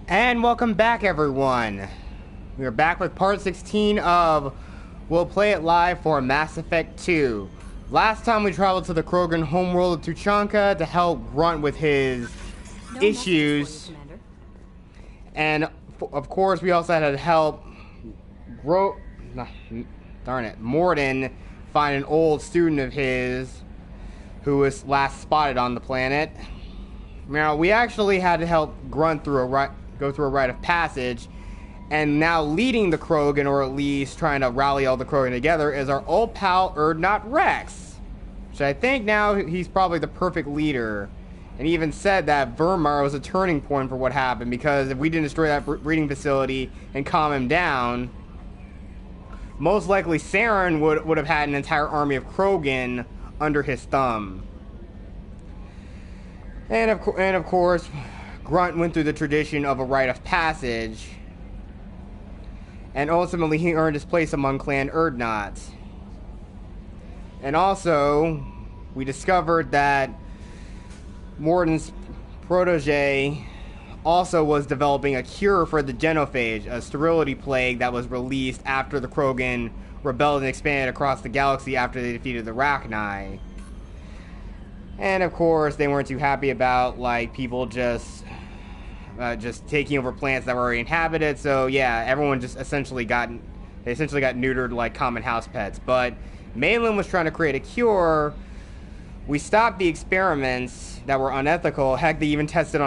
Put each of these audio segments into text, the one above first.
And welcome back, everyone. We are back with part 16 of We'll Play It Live for Mass Effect 2. Last time we traveled to the Krogan homeworld of Tuchanka to help Grunt with his issues. And of course, we also had to help Mordin find an old student of his who was last spotted on the planet. Now, we actually had to help Grunt go through a rite of passage, and now leading the Krogan, or at least trying to rally all the Krogan together, is our old pal Urdnot Rex, which I think now he's probably the perfect leader. And he even said that Vermar was a turning point for what happened, because if we didn't destroy that breeding facility and calm him down, most likely Saren would have had an entire army of Krogan under his thumb. And of course, Grunt went through the tradition of a rite of passage, and ultimately he earned his place among Clan Urdnot. And also, we discovered that Mordin's protege also was developing a cure for the Genophage, a sterility plague that was released after the Krogan rebelled and expanded across the galaxy after they defeated the Rachni. And of course, they weren't too happy about people just taking over planets that were already inhabited. So yeah, everyone just essentially got neutered like common house pets. But Maelon was trying to create a cure. We stopped the experiments that were unethical. Heck, they even tested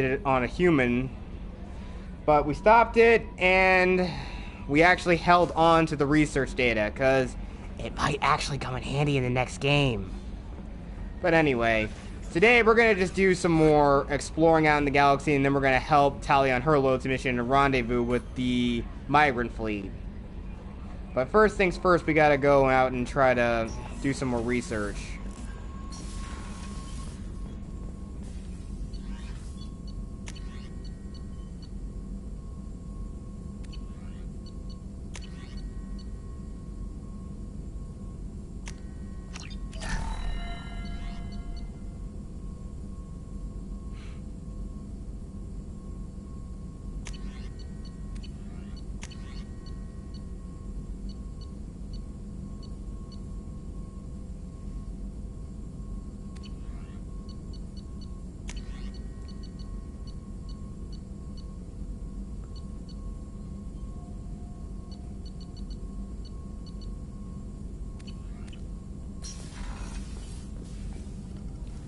it on a human. But we stopped it, and we actually held on to the research data, because it might actually come in handy in the next game. But anyway, today we're going to just do some more exploring out in the galaxy, and then we're going to help Tali on her loads mission and rendezvous with the Migrant Fleet. But first things first, we got to go out and try to do some more research.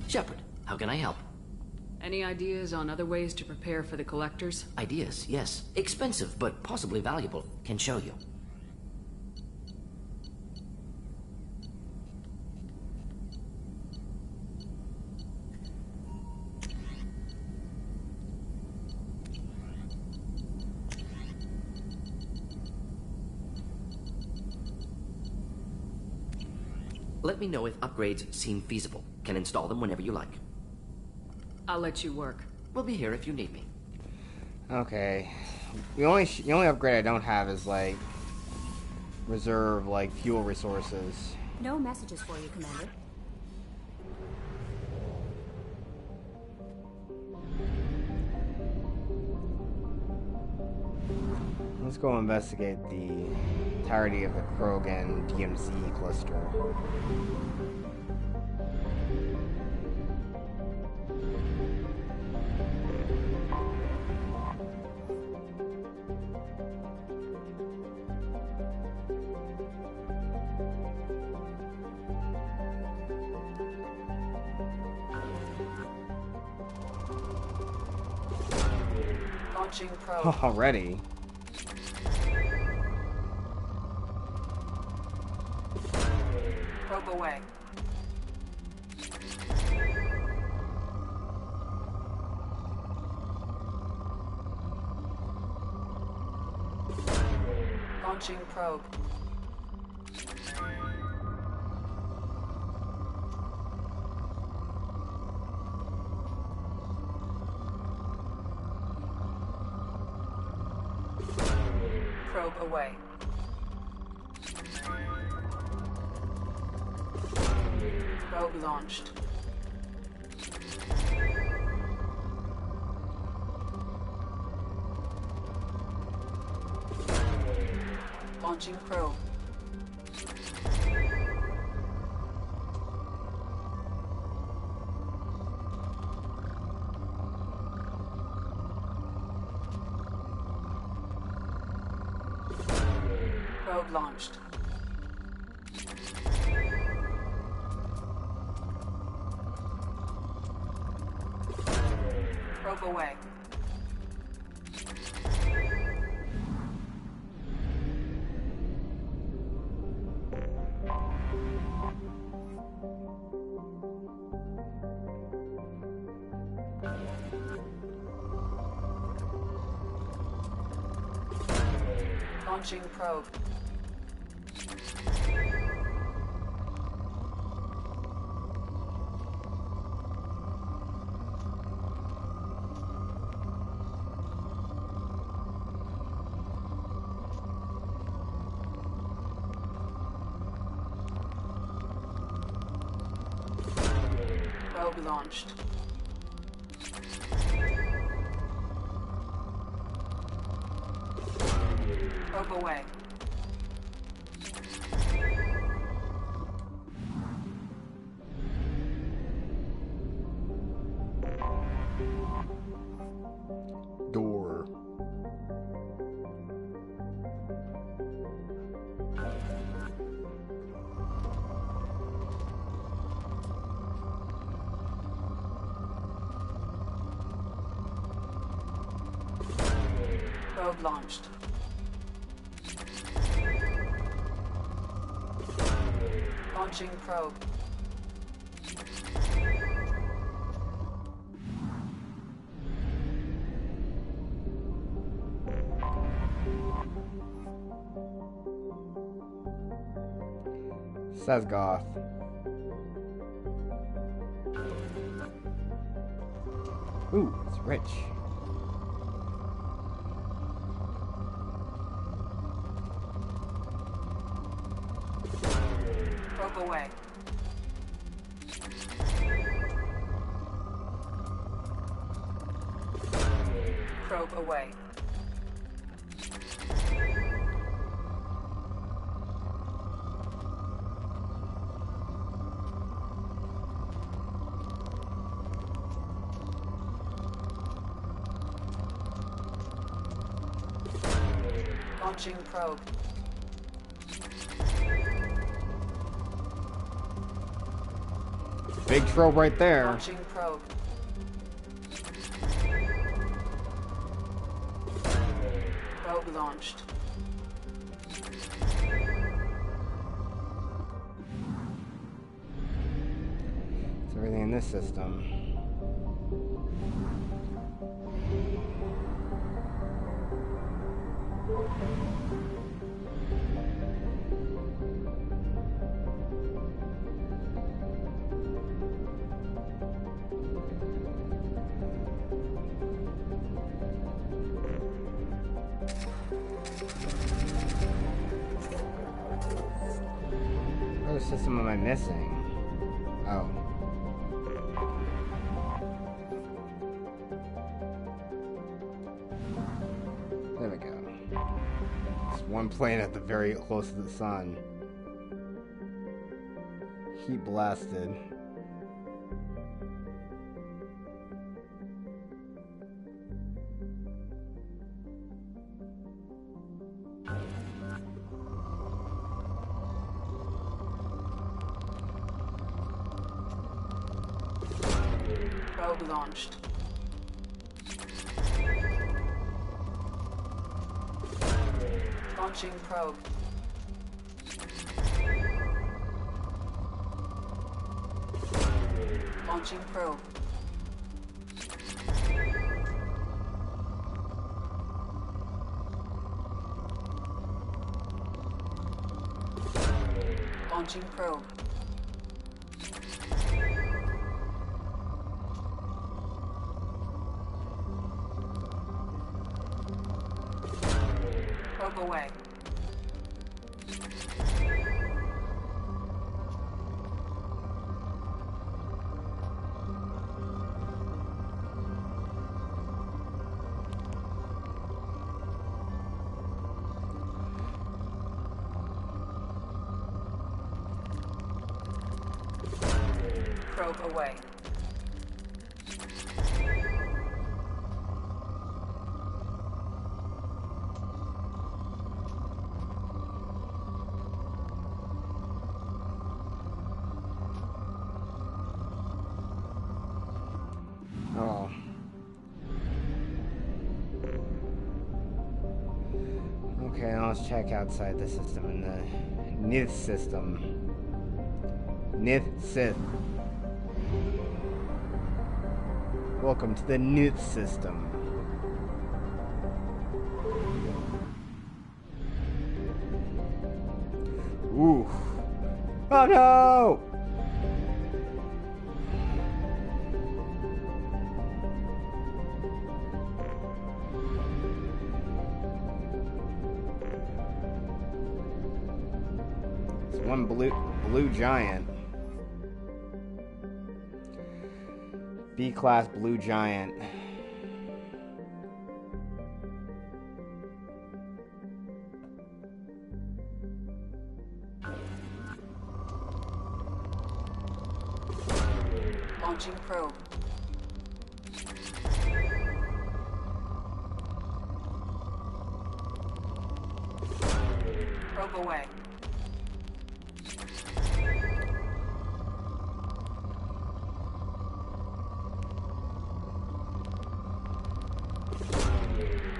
Shepard, how can I help? Any ideas on other ways to prepare for the collectors? Ideas, yes. Expensive, but possibly valuable. Can show you. Let me know if upgrades seem feasible. Can install them whenever you like. I'll let you work. We'll be here if you need me. Okay. The only upgrade I don't have is reserve fuel resources. No messages for you, Commander. Let's go investigate the entirety of the Krogan DMZ cluster. Launching probe. Already? Probe away. Launching probe. Probe away. Probe launched. Launching probe. Probe launched. Probe away. Launching probe. Probe launched. Probe away. Door. Probe launched. Launching probe. Says Goth. Ooh, it's rich. Probe away. Probe away. Launching probe. Big troll right there. Launching probe. Probe launched. It's everything in this system. What other system am I missing? Oh. There we go. It's one planet the very close to the sun. Heat blasted. Probe launched. Launching probe. Launching probe. Launching probe. Probe away. Probe away. Oh. Okay, now let's check outside the system in the Nith system. Nith Sith. Welcome to the Nith system. Ooh. Oh no! It's one blue giant. B-class blue giant. Launching probe. Probe away.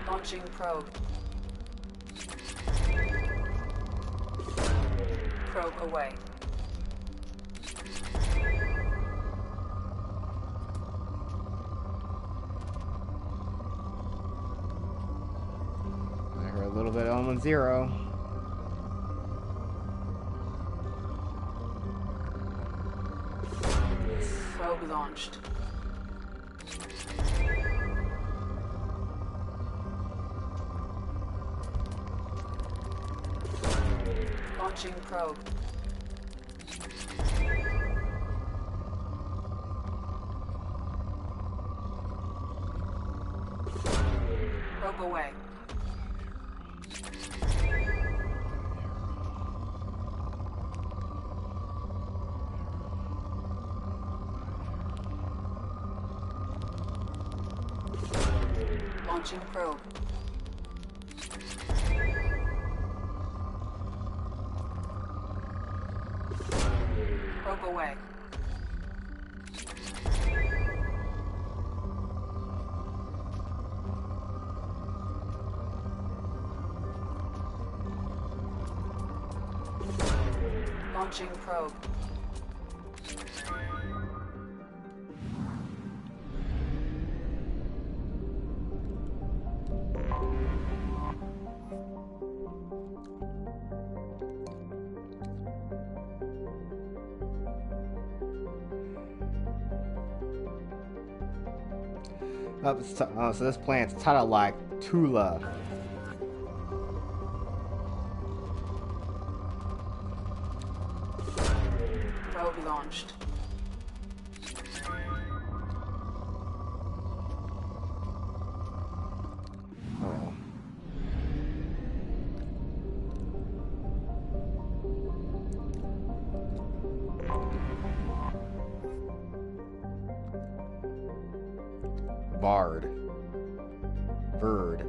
Launching probe. Probe away. I heard a little bit on 0. Probe launched. Launching probe. Probe away. Launching probe. Probe away. Launching probe. Oh, so this planet's Tali Tula. Probe launched. Oh. Bard. Bird.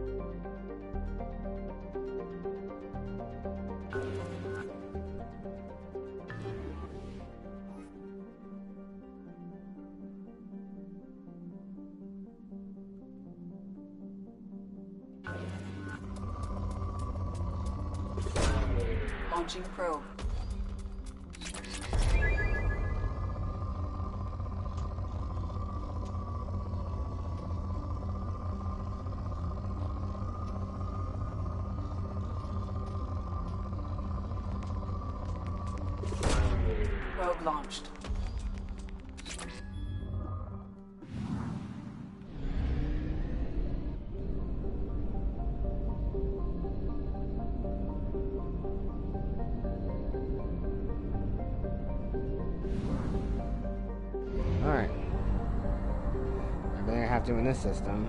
Launching probe. Probe launched. Alright. Everything I have to in this system.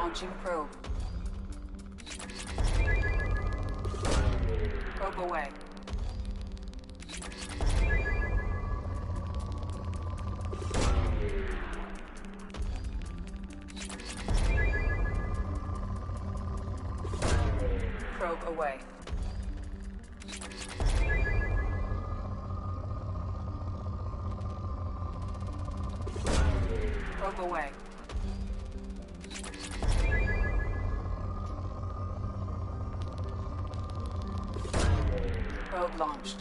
Launching probe. Probe away. Probe away. Probe away. Probe launched.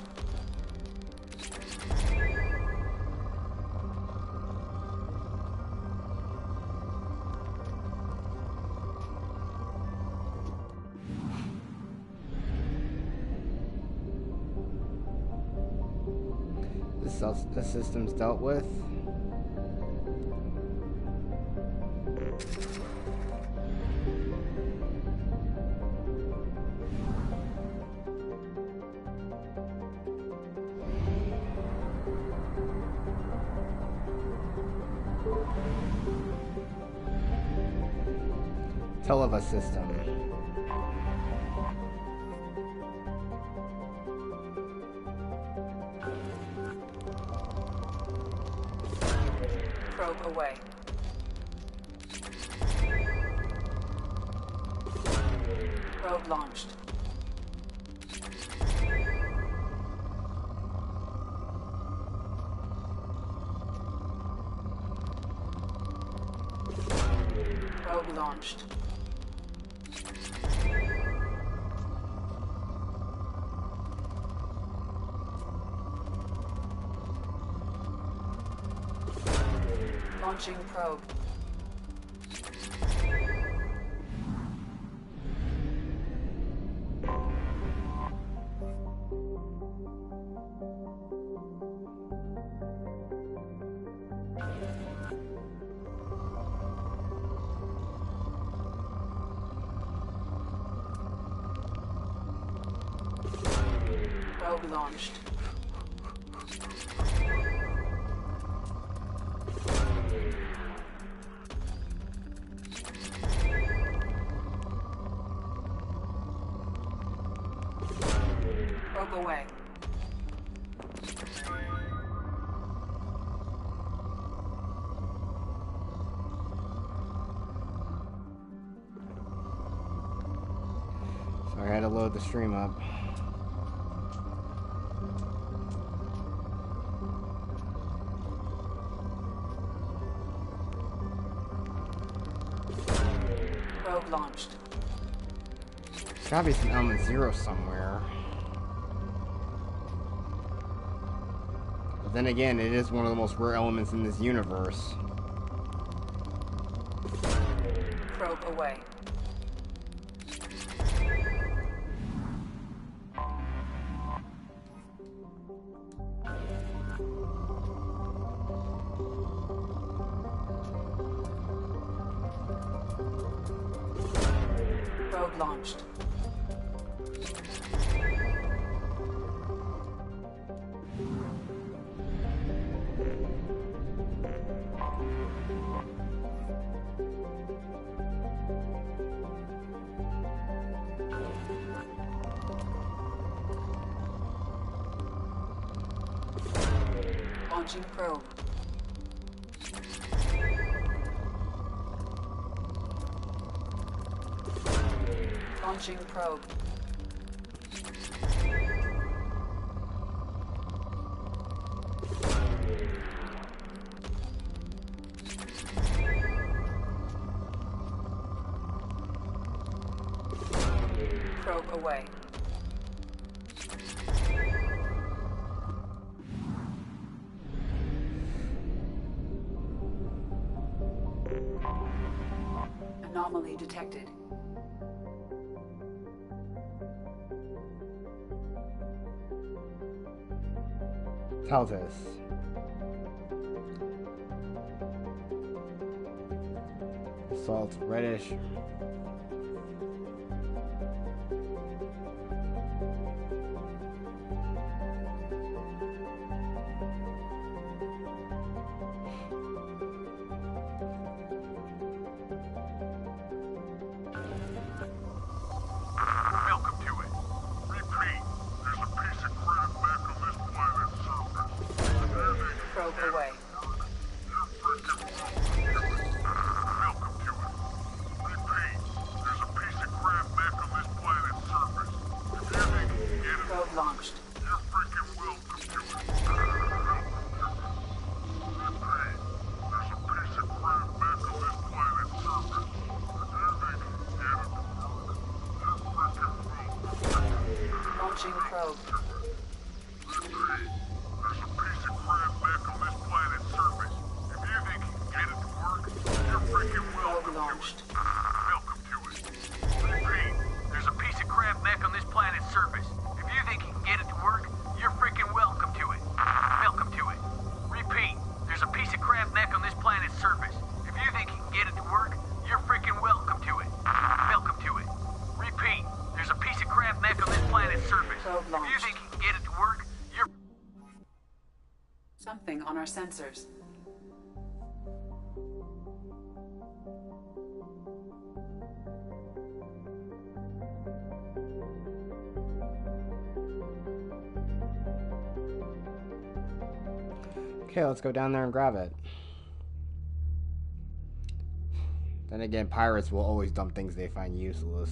The system's dealt with. Televa system. Probe away. Probe launched. Probe launched. Launching probe. Probe launched. Probe away. So I had to load the stream up. Probe launched. There's gotta be some element 0 somewhere. But then again, it is one of the most rare elements in this universe. Probe away. Probe launched. Launching probe. Launching probe. Probe away. Anomaly detected. Taltis. Salt, reddish. Launching probe. There's a piece of crap back on this planet's surface. If you think you can get it to work, you're freaking welcome to it. Welcome to it. Repeat, there's a piece of crap back on this planet's surface. If you think you can get it to work, you're freaking welcome to it. Welcome to it. Repeat, there's a piece of crap back on this planet's surface. If you think you can get it to work, you're freaking welcome to it. Welcome to it. Repeat, there's a piece of crap back on this planet's surface. Probe If you launched. think you can get it to work, you're... Something on our sensors. Okay, let's go down there and grab it. Then again, pirates will always dump things they find useless.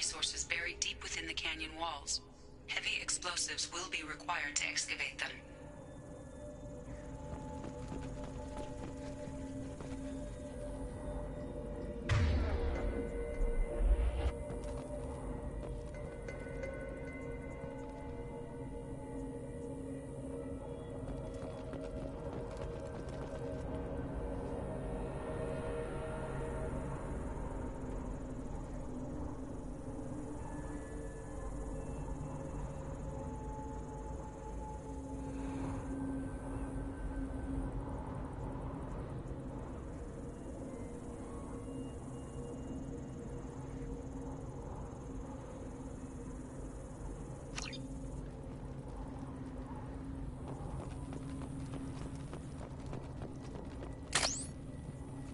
resources buried deep within the canyon walls. Heavy explosives will be required to excavate them.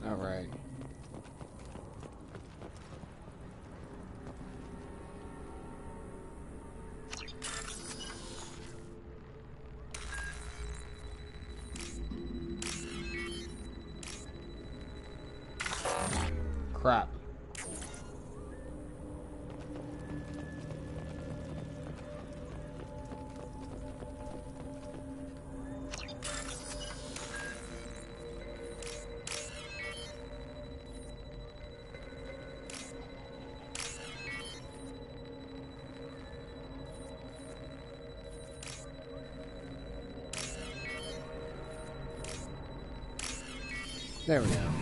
All right. Crap. There we go.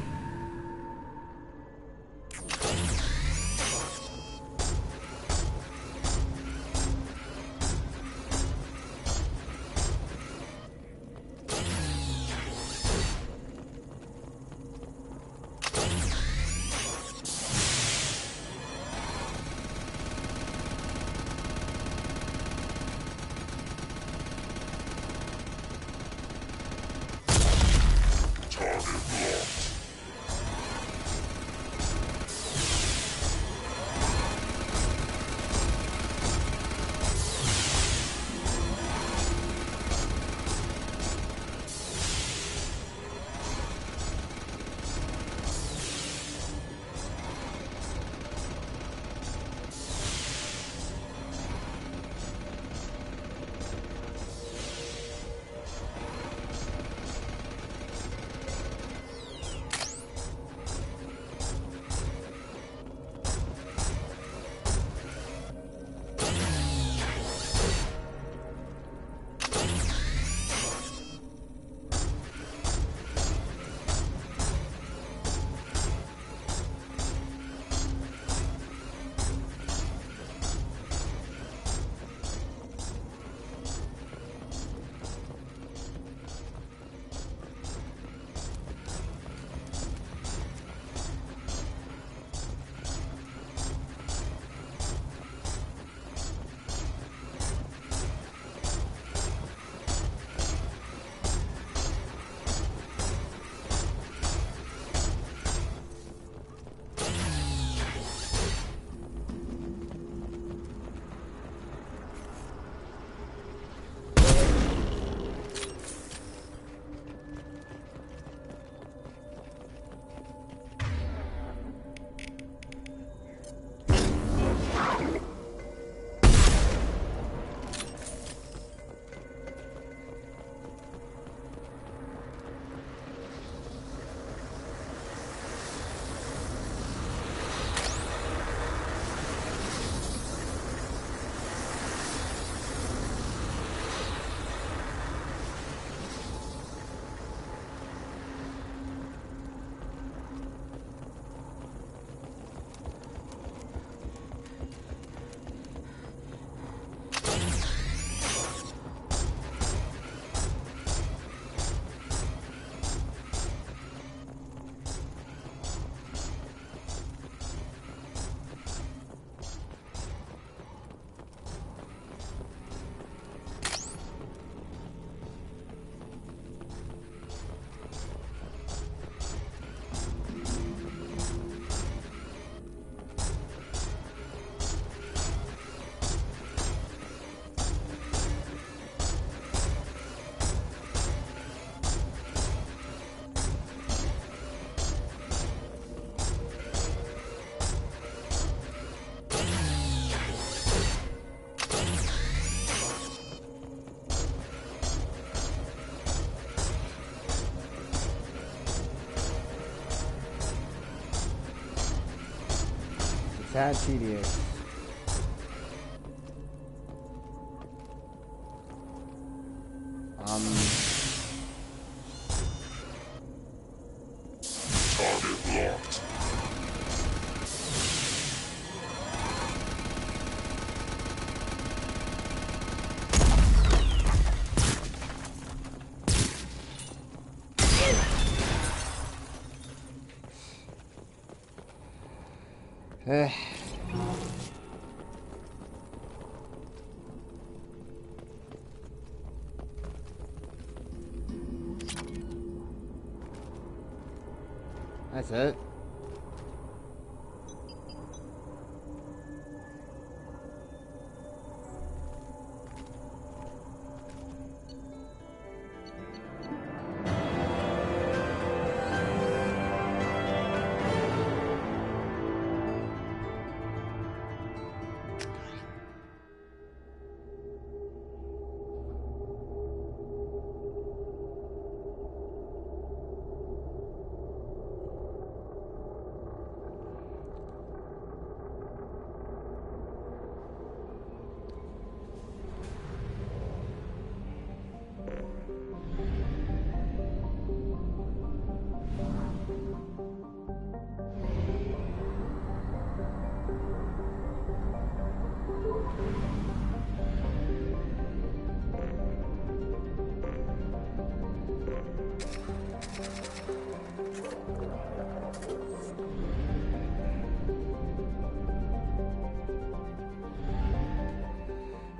Tad tedious. Target locked. That's it.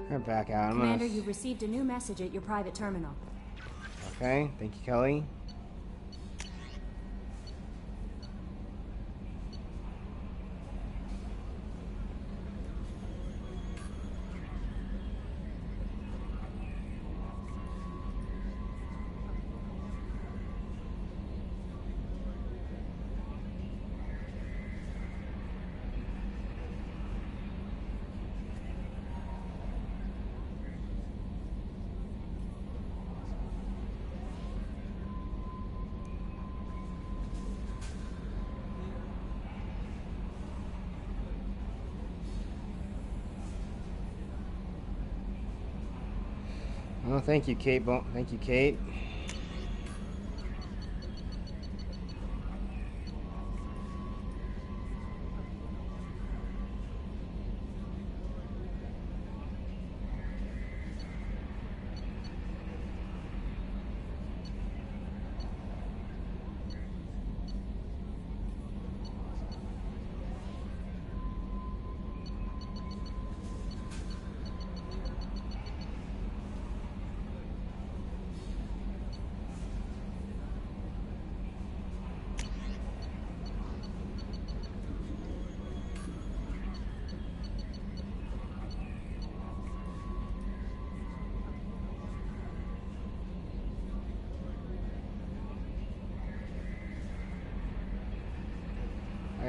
We're back out. Commander, you've received a new message at your private terminal. Okay, thank you, Kelly. Oh, thank you, Kate. Thank you, Kate.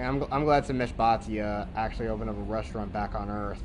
I'm glad Samesh Bhatia actually opened up a restaurant back on Earth.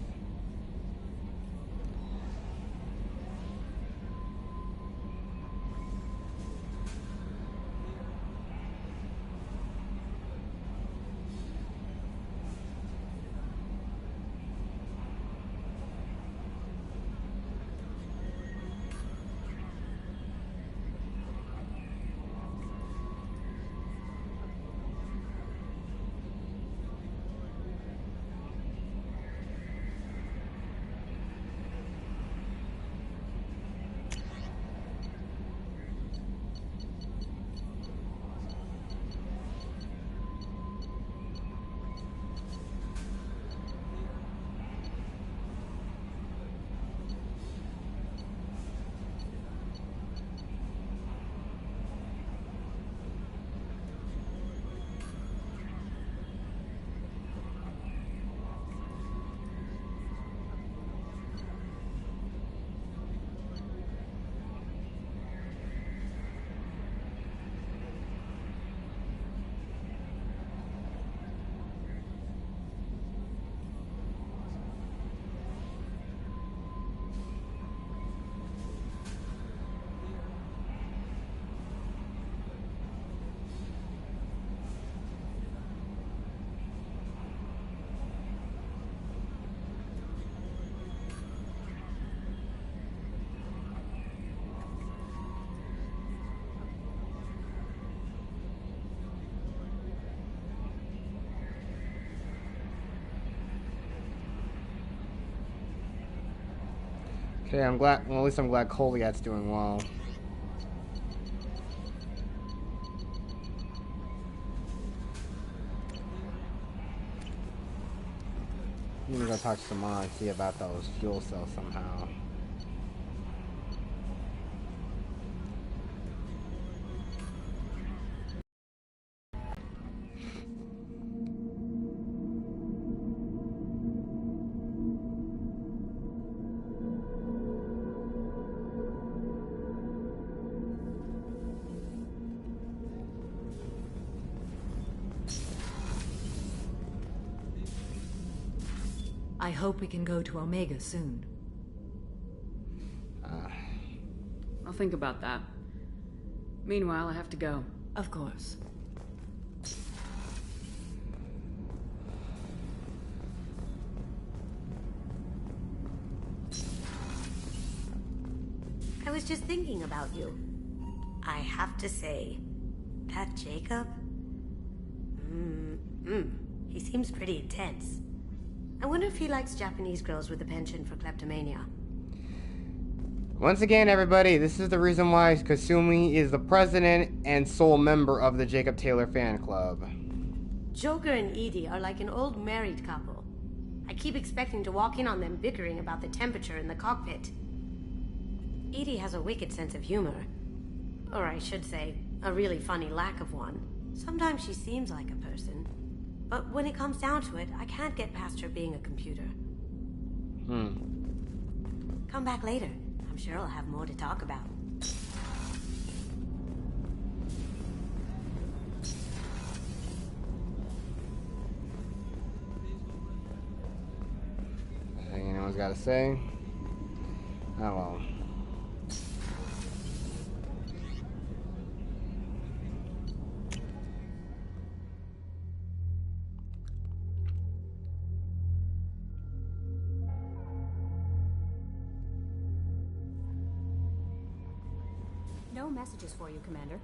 Okay, I'm glad. Well, at least I'm glad Koliat's doing well. I'm gonna go talk to Samara and see about those fuel cells somehow. I hope we can go to Omega soon. I'll think about that. Meanwhile, I have to go. Of course. I was just thinking about you. I have to say, that Jacob? He seems pretty intense. I wonder if he likes Japanese girls with a penchant for kleptomania. Once again, everybody, this is the reason why Kasumi is the president and sole member of the Jacob Taylor fan club. Joker and Edie are like an old married couple. I keep expecting to walk in on them bickering about the temperature in the cockpit. Edie has a wicked sense of humor. Or I should say, a really funny lack of one. Sometimes she seems like a person. But when it comes down to it, I can't get past her being a computer. Come back later. I'm sure I'll have more to talk about. Anything anyone's got to say? Oh well. No messages for you, Commander.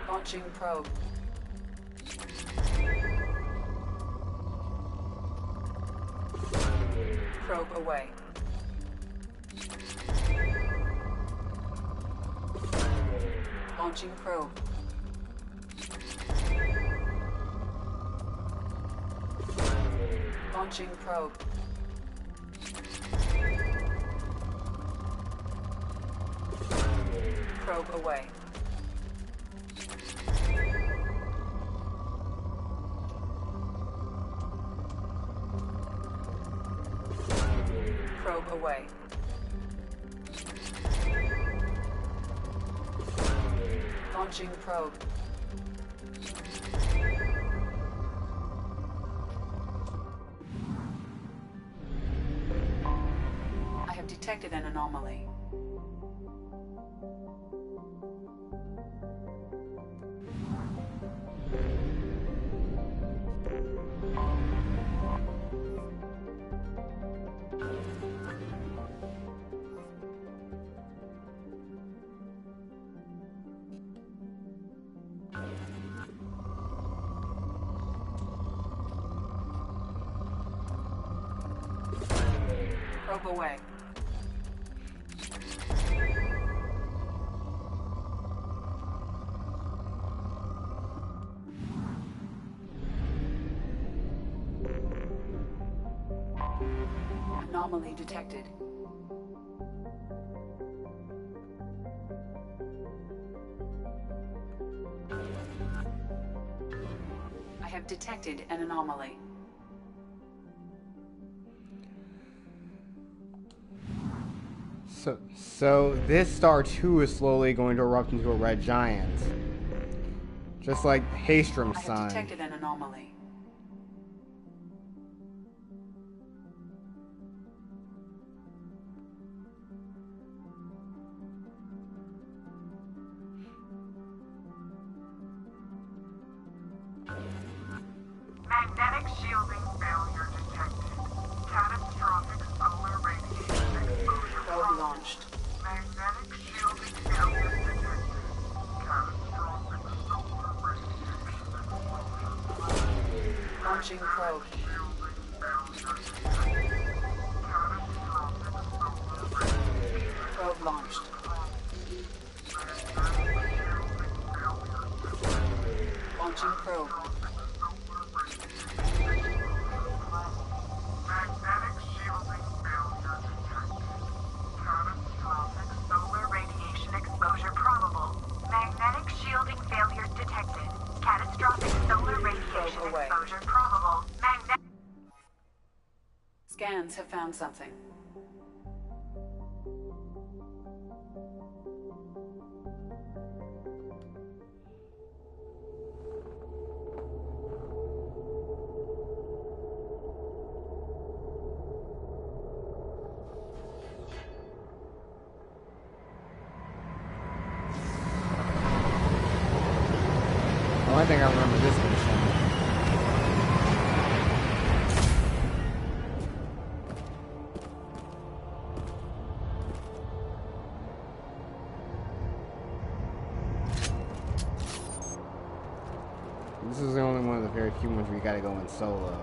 Launching probe. Probe away. Launching probe. Launching probe. Probe away. Probe away. Launching probe. I have detected an anomaly. Probe away. Anomaly detected. I have detected an anomaly. So this star too is slowly going to erupt into a red giant. Just like Hastrom's I have sun. detected an anomaly. Magnetic shielding failure detected. Catastrophic solar radiation exposure. Probe launched. Magnetic shielding failure detected. Catastrophic solar radiation exposure. Launching probe. Shielding failure detected. Catastrophic solar radiation. Probe launched. Launching probe. Magnetic shielding failure detected. Catastrophic solar radiation exposure probable. Magnetic shielding failure detected. Catastrophic solar radiation Probe away. exposure probable. Scans have found something. I think I remember this mission. This is the only one of the very few ones where you gotta go in solo.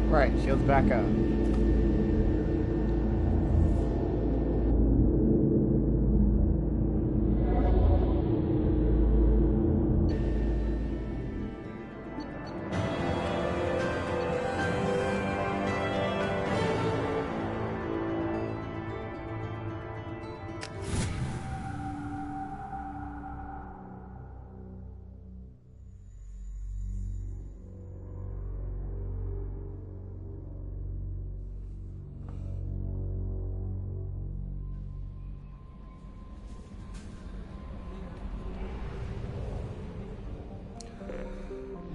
Right, shields back up.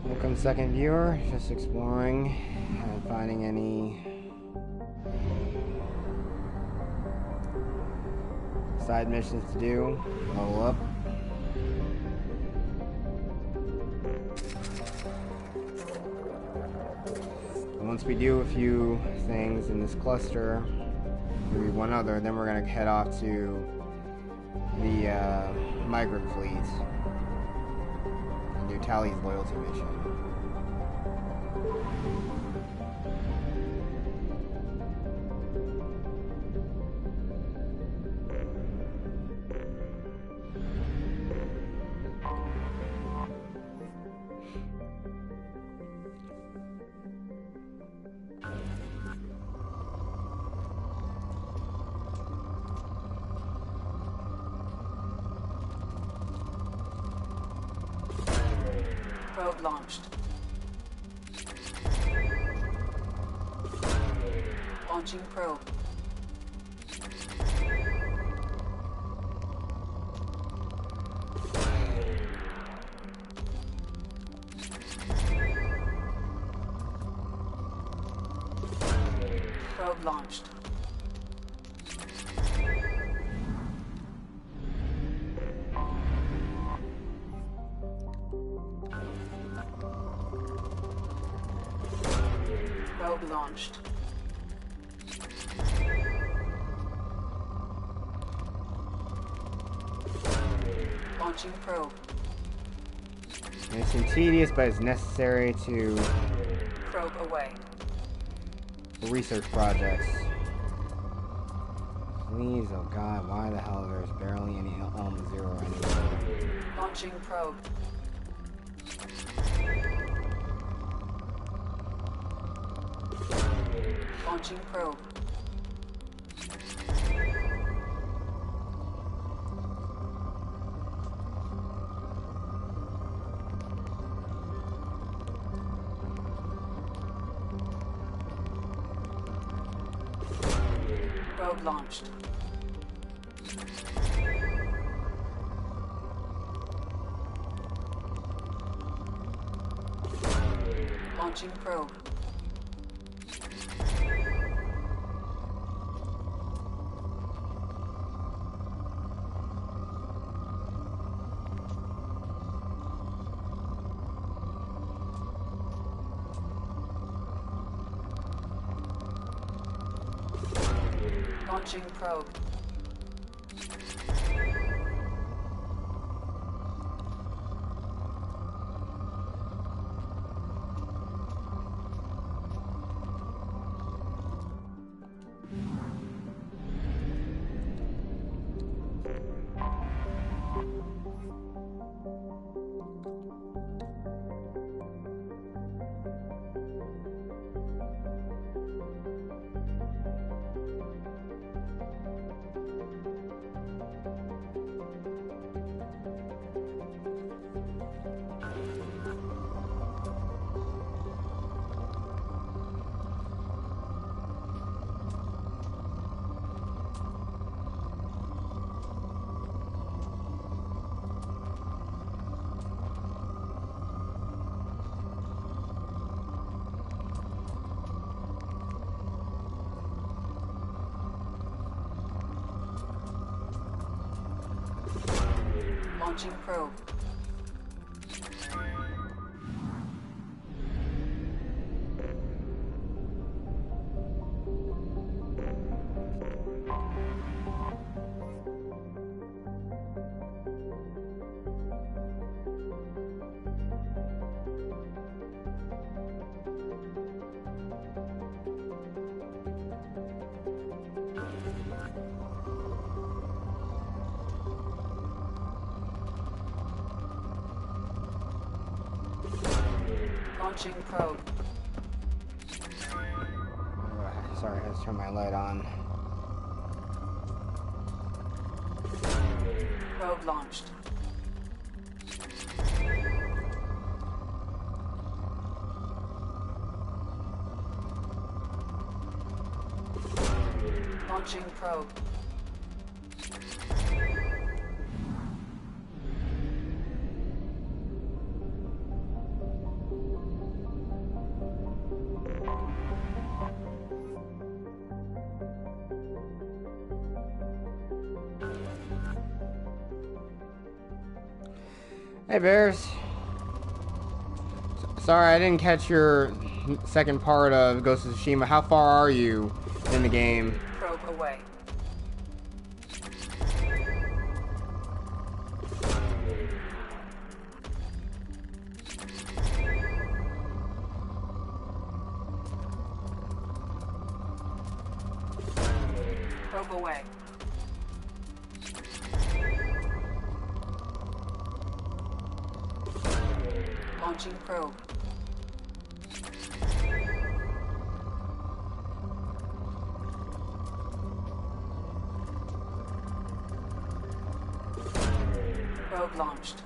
Welcome, second viewer. Just exploring and finding any side missions to do. Level up. And once we do a few things in this cluster, maybe one other, then we're gonna head off to the Migrant Fleet and do Tali's loyalty mission. Probe launched. Launching probe. Probe launched. Probe launched. Launching probe. Mission tedious, but it's necessary to Probe away. research projects. Please, oh god, why the hell there's barely any element zero anywhere? Launching probe. Launching probe. Probe launched. Launching probe. Launching probe. Launching probe. Launching probe. Sorry, I had to turn my light on. Probe launched. Launching probe. Hey Bears. Sorry, I didn't catch your second part of Ghost of Tsushima. How far are you in the game? Probe away. Probe away. Launching probe. Probe launched.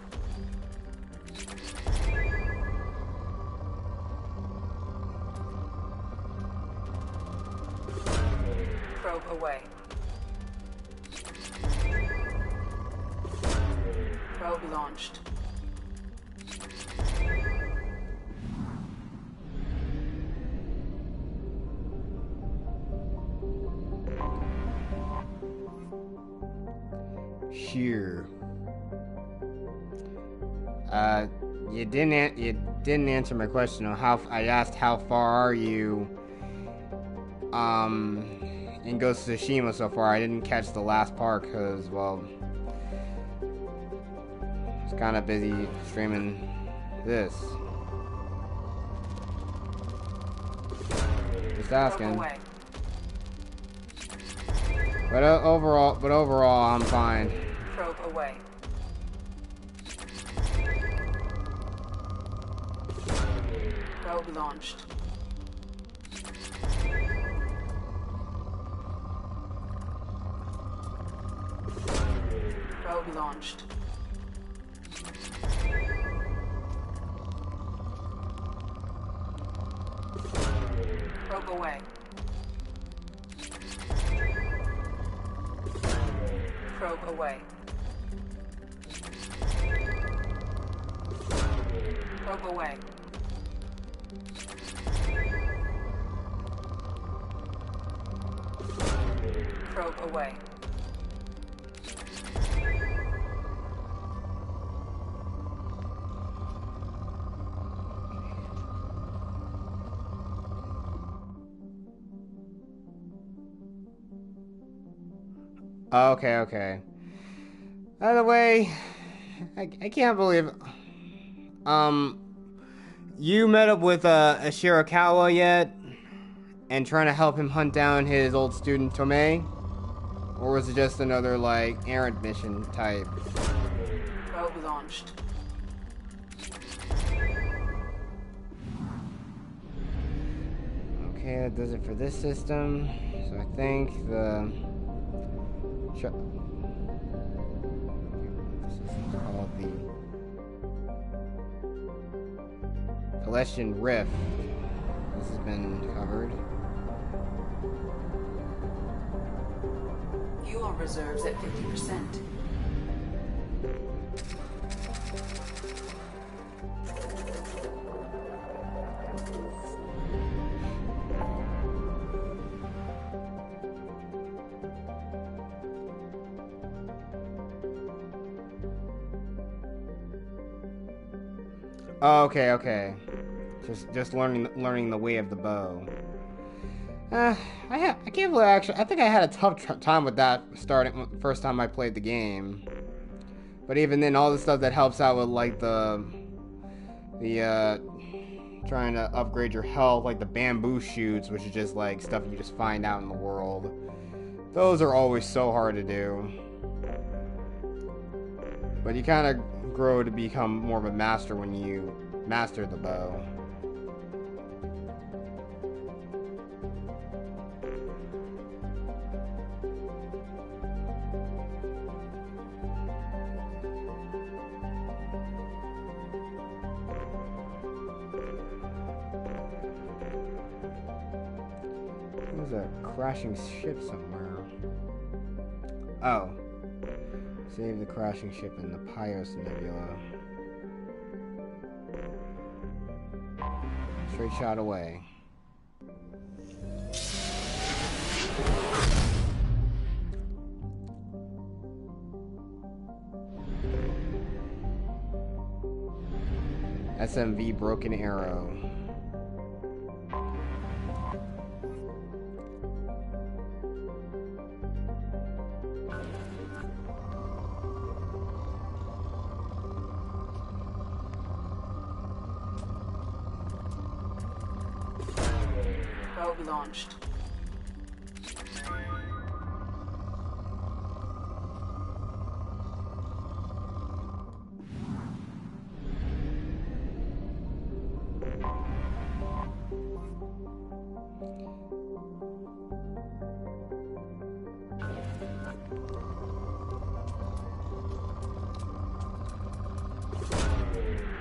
Probe away. Probe launched. Here. You didn't answer my question on how. I asked how far are you in Ghost of Tsushima so far. I didn't catch the last part because, well, I was kind of busy streaming this. Just asking. But overall, I'm fine. Probe away. Probe launched. Probe launched. Probe away. Probe away. Probe away. Probe away. Okay. By the way, I can't believe you met up with Shirakawa yet and trying to help him hunt down his old student Tomei? Or was it just another like errand mission type? Probe launched. Okay, that does it for this system. So I think the this is called the Celestian Rift. This has been covered. Fuel reserves at 50%. Oh, okay. Just learning the way of the bow. I can't believe I think I had a tough time with that first time I played the game. But even then, all the stuff that helps out with like the trying to upgrade your health, like the bamboo shoots, which is just like stuff you just find out in the world. Those are always so hard to do. But you kind of grow to become more of a master when you master the bow. There's a crashing ship somewhere. Oh. Save the crashing ship in the Pios Nebula. Straight shot away. SMV Broken Arrow. Probe launched.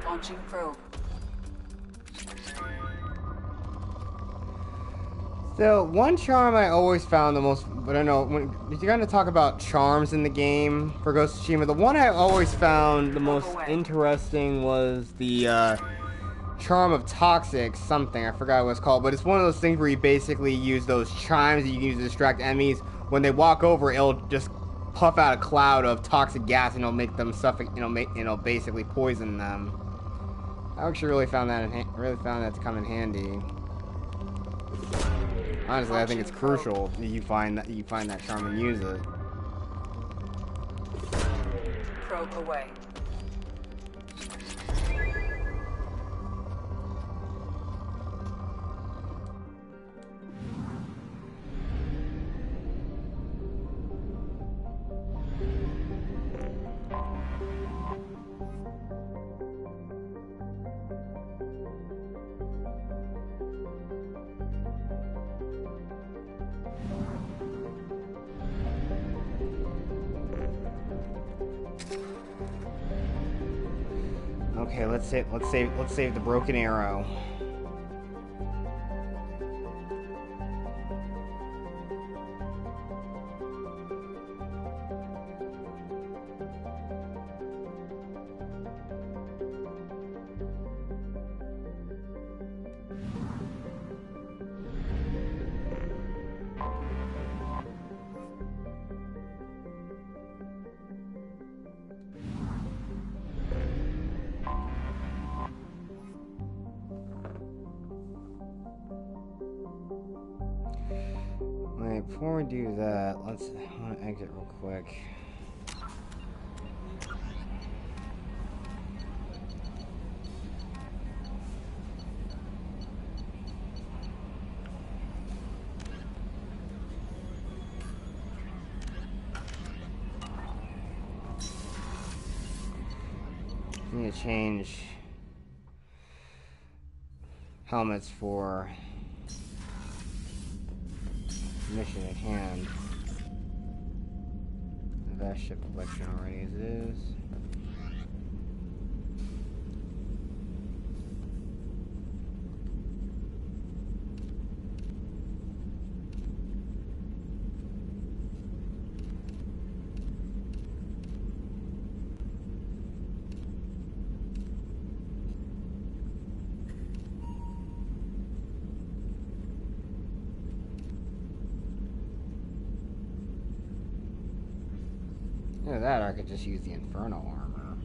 Launching probe. So, one charm I always found the most, but I don't know, when you're going to talk about charms in the game for Ghost of Tsushima, the one I always found the most interesting was the charm of toxic something. I forgot what it's called, but it's one of those things where you basically use those chimes that you can use to distract enemies. When they walk over, it'll just puff out a cloud of toxic gas and it'll make them suffocate, basically poison them. I actually really found that to come in handy. Honestly, I think it's crucial that you find that charm and use it. Probe away. Okay, let's save the broken arrow. Wait, before we do that, I want to exit real quick. I need to change helmets for mission at hand. The vast ship collection already as it is. Either that, or I could just use the Inferno armor.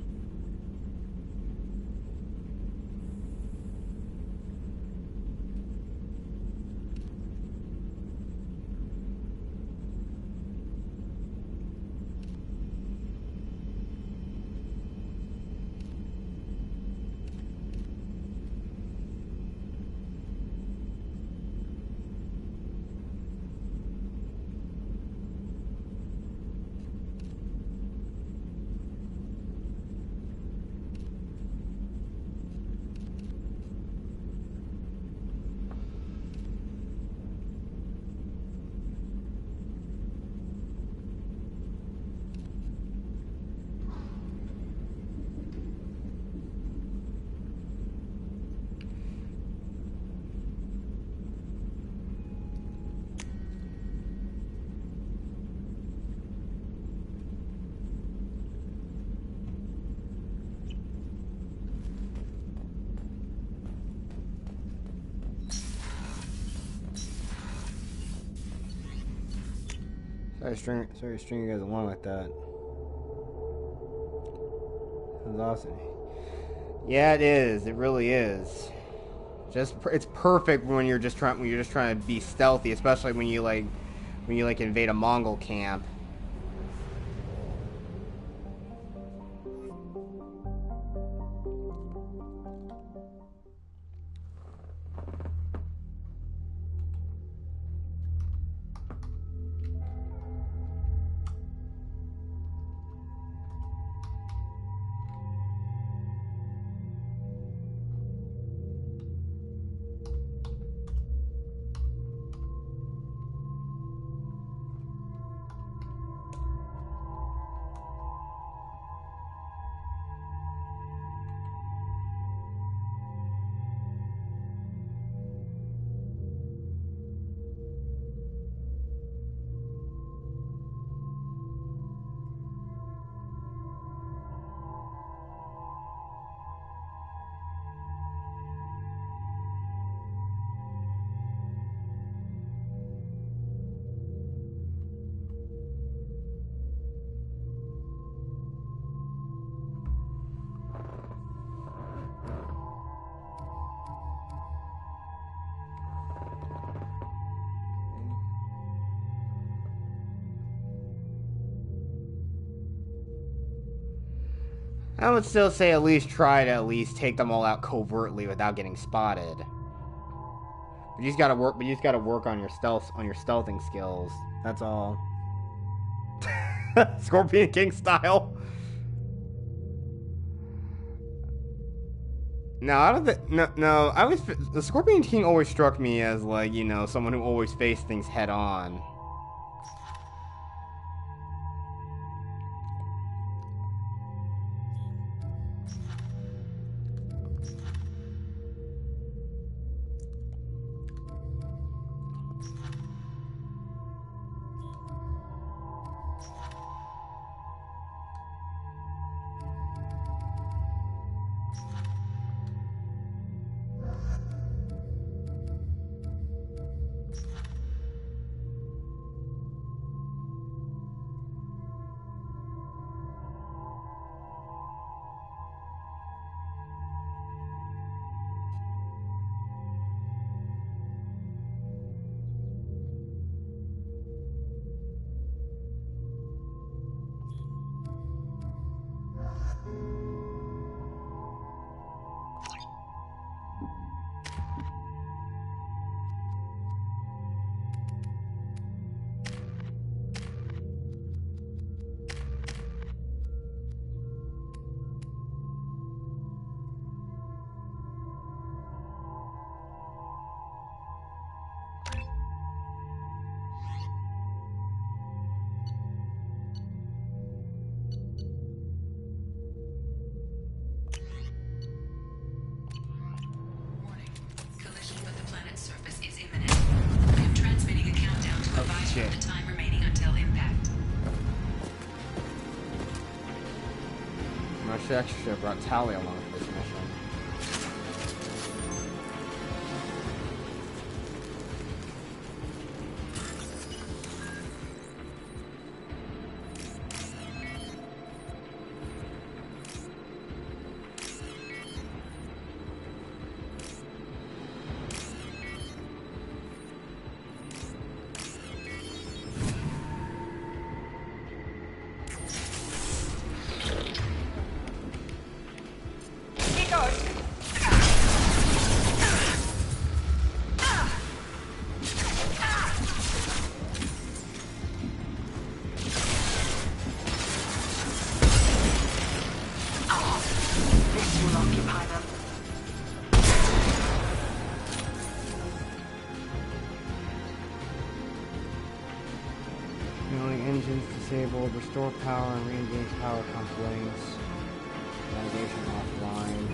Sorry to string you guys along like that. That was awesome. Yeah, it is. It really is. It's perfect when you're just trying to be stealthy, especially when you invade a Mongol camp. I would still say at least try to at least take them all out covertly without getting spotted. But you just gotta work. But you just gotta work on your stealthing skills. That's all. Scorpion King style. No, I don't think. No. The Scorpion King always struck me as like, you know, someone who always faced things head on. I actually should have brought Tali along for this mission. Restore power and re-engage power complaints. Navigation offline.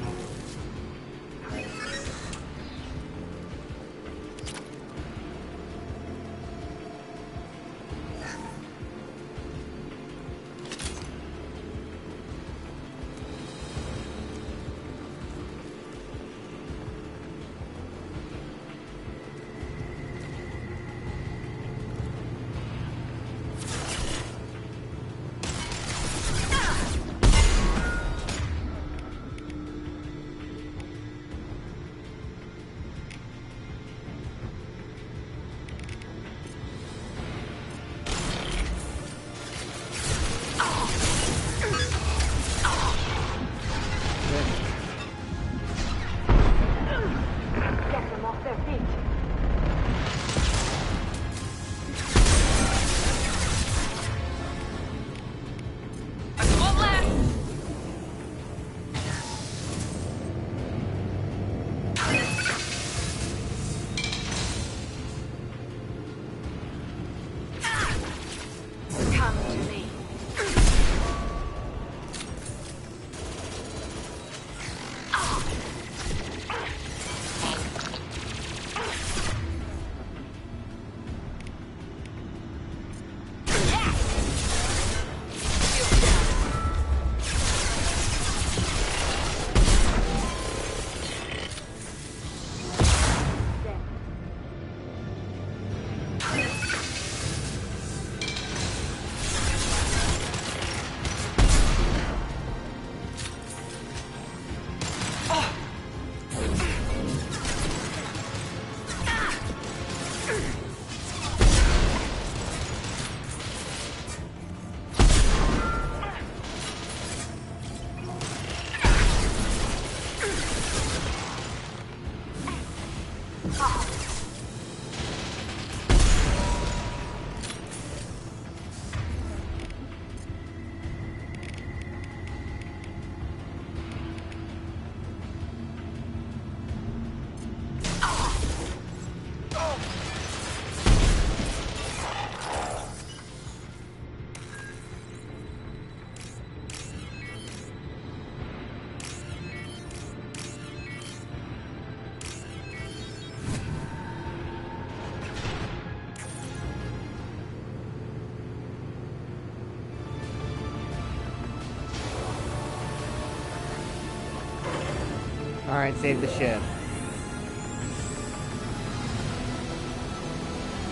Alright, save the ship.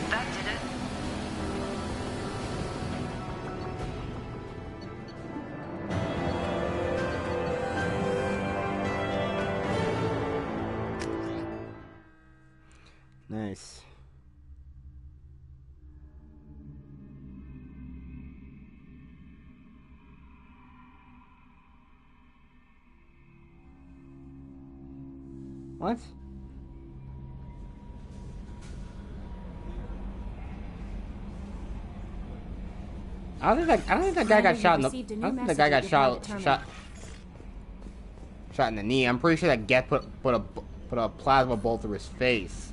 That did it. Nice. What? I don't think that guy got shot in the. I don't think the guy got shot in the knee. I'm pretty sure that Get put a plasma bolt through his face.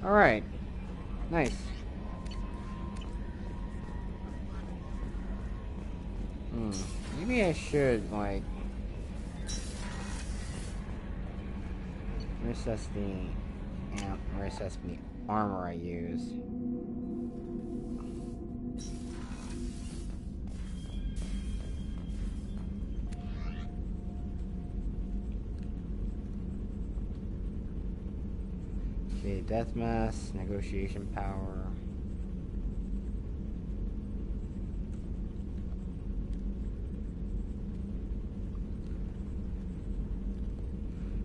Alright. Nice. Maybe I should, like, reassess the armor I use. Okay, death mass, negotiation power.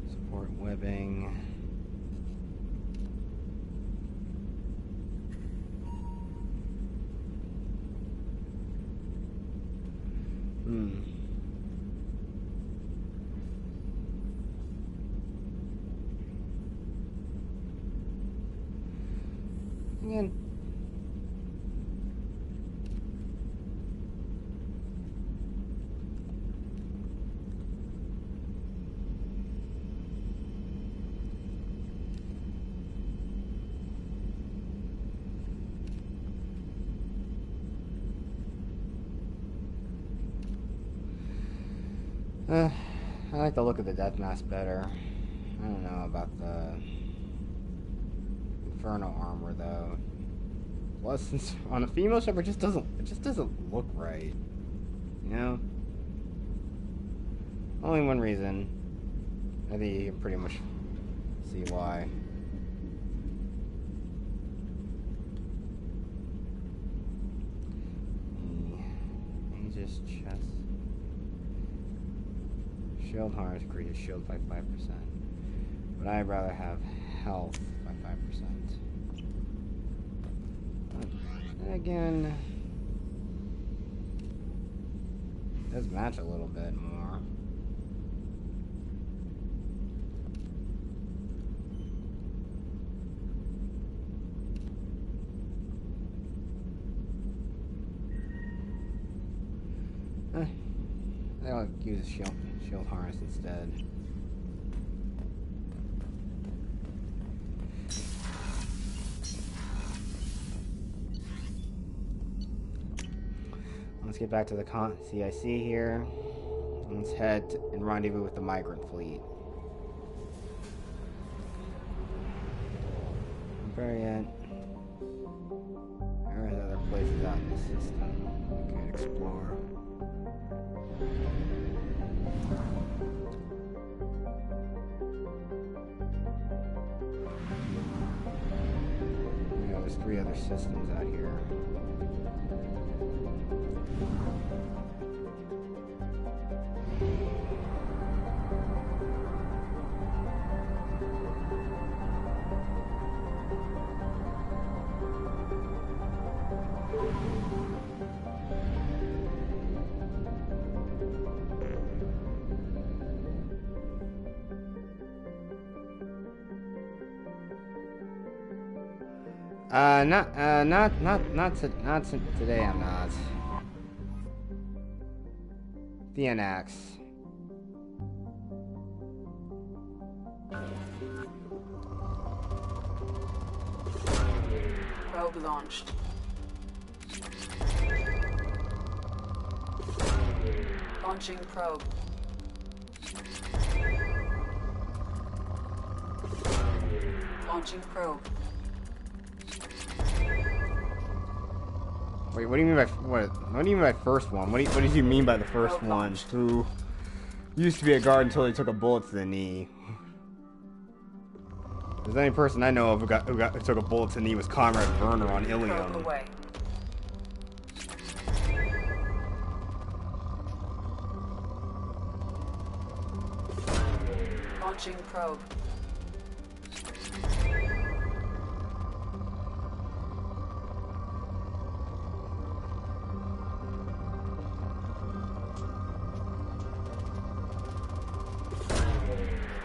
Support webbing. Again. I like the look of the death mask better. I don't know about the Inferno armor though. Plus, since on a female ship, it just doesn't look right. You know. Only one reason. I think you can pretty much see why. Aegis chest. Shield harness increases shield by 5%. But I'd rather have health by 5%. And again, it does match a little bit more. I'll use a shield harness instead. Let's get back to the CIC here. Let's head and rendezvous with the Migrant Fleet. Variant. There are other places out in the system we could explore. Yeah, there's 3 other systems out here. Not today. I'm not. The NX. Probe launched. Launching probe. Launching probe. Wait, what do you mean by what do you mean by first one? What did you mean by the first one? Who used to be a guard until he took a bullet to the knee? If there's any person I know of who took a bullet to the knee was Comrade Burner on Ilium. Away. Launching probe.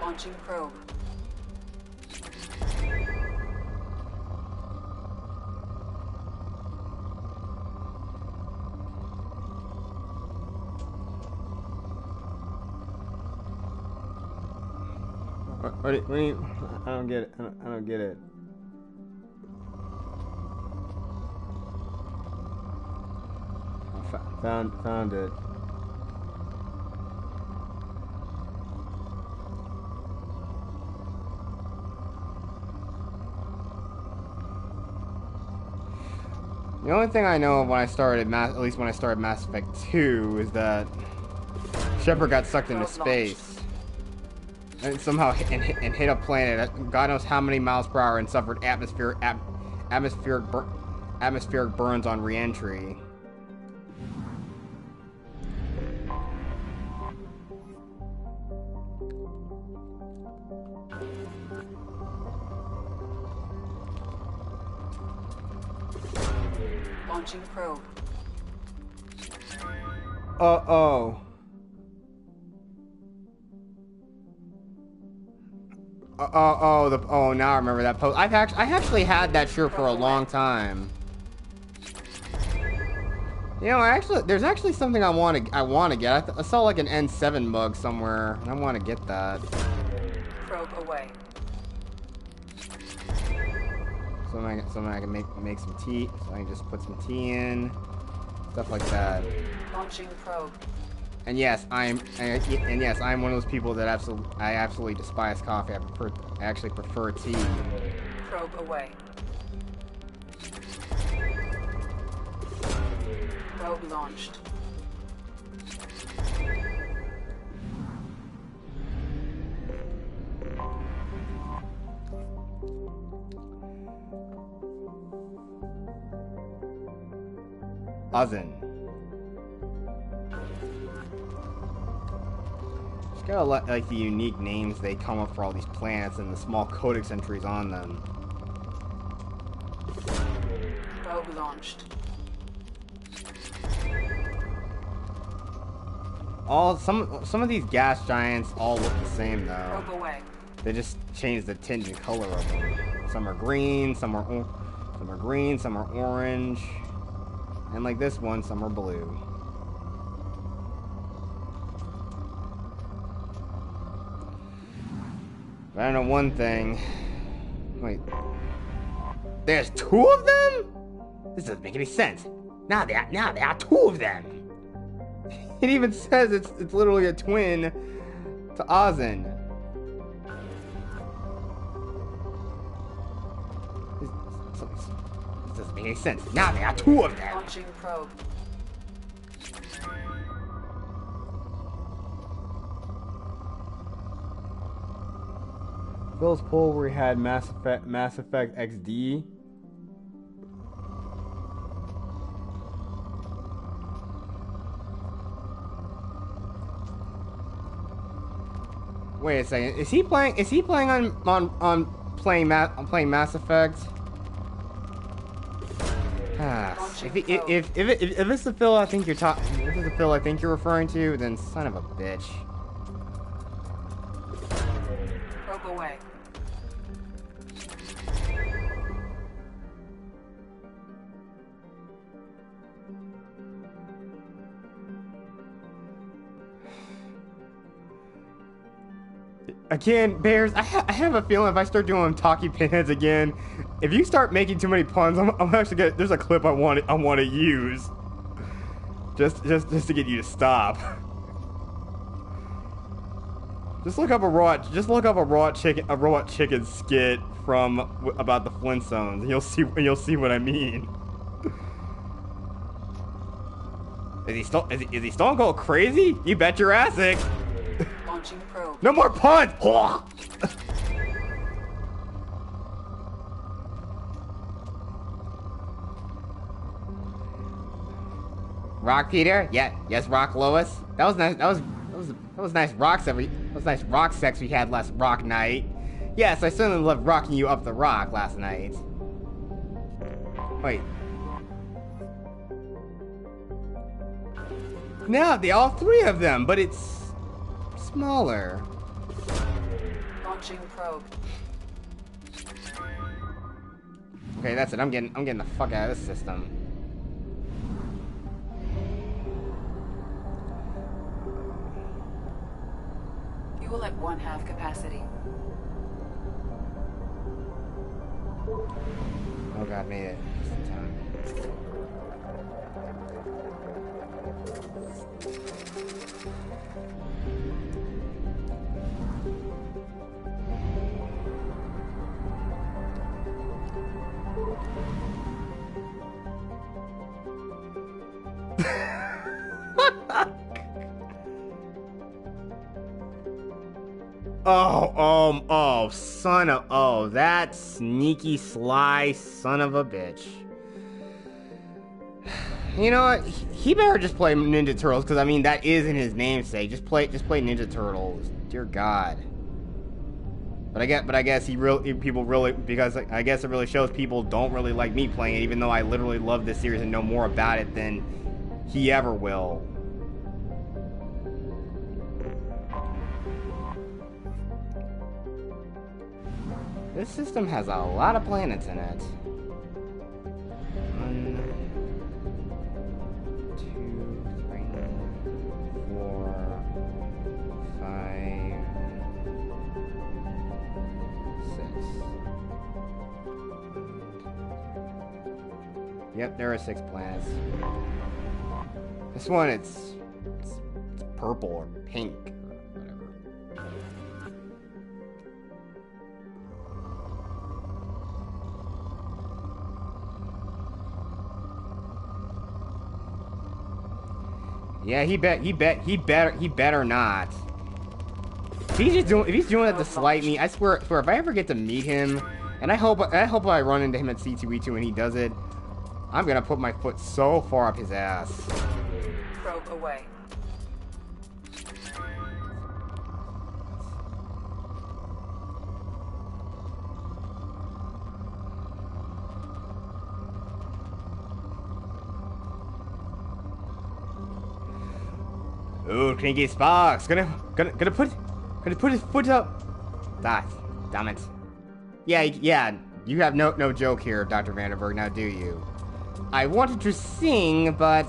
Launching probe. What do you, I don't get it. I don't get it. I found it. The only thing I know of when I started at least when I started Mass Effect 2 is that Shepard got sucked into space and somehow hit a planet at God knows how many miles per hour and suffered atmospheric burns on re-entry. Launching probe. Oh, now I remember that post. I actually had that shirt for a long time. You know, there's actually something I want to get. I saw like an N7 mug somewhere, and I want to get that. Probe away. So I can make some tea. So I can just put some tea in, stuff like that. Launching probe. And yes, I'm one of those people that I absolutely despise coffee. I actually prefer tea. Probe away. Probe launched. Ozin. Just gotta like the unique names they come up for all these planets and the small codex entries on them. Probe launched. Some of these gas giants all look the same though. Probe away. They just change the tint and color of them. Some are green, some are green, some are orange. And like this one, some are blue. But I know one thing. Wait. There's two of them? This doesn't make any sense. Now there are two of them. It even says it's literally a twin to Ozin. This doesn't make any sense. Now there are two of them. Launching probe. Phil's poll where he had Mass Effect XD. Wait a second. Is he playing on playing Mass Effect? If it's the Phil I think you're talking, if it's the Phil I think you're referring to, then son of a bitch. Probe away. Again, Bears, I have a feeling if I start doing talkie pinheads again, if you start making too many puns, I'm actually gonna. There's a clip I want to use. Just to get you to stop. Just look up a raw chicken skit from about the Flintstones, and you'll see what I mean. Is he stone cold crazy? You bet your ass, Ick. Launching probe. No more puns. Rock Peter? Yeah, yes, Rock Lois. That was nice. That was nice rock sex. That was nice rock sex we had last rock night. Yes, I certainly loved rocking you up the rock last night. Wait. No, all three of them, but it's smaller. Launching probe. Okay, that's it. I'm getting the fuck out of this system. Fuel at 1/2 capacity. Oh god, made it. Just in time. That sneaky, sly son of a bitch. You know what? He better just play Ninja Turtles, because I mean that is in his namesake. Just play Ninja Turtles. Dear God. But I guess people really, because I guess it really shows people don't really like me playing it, even though I literally love this series and know more about it than he ever will. This system has a lot of planets in it. 1, 2, 3, 4, 5, 6. Yep, there are 6 planets. This one, it's purple or pink. Yeah, he better not. If he's doing it to slight me, I swear if I ever get to meet him, and I hope I run into him at C2E2 and he does it, I'm gonna put my foot so far up his ass. Probe away. Ooh, Cranky Sparks! Gonna put his foot up. Ah, damn it. Yeah. You have no joke here, Dr. Vanderberg. Now, do you? I wanted to sing, but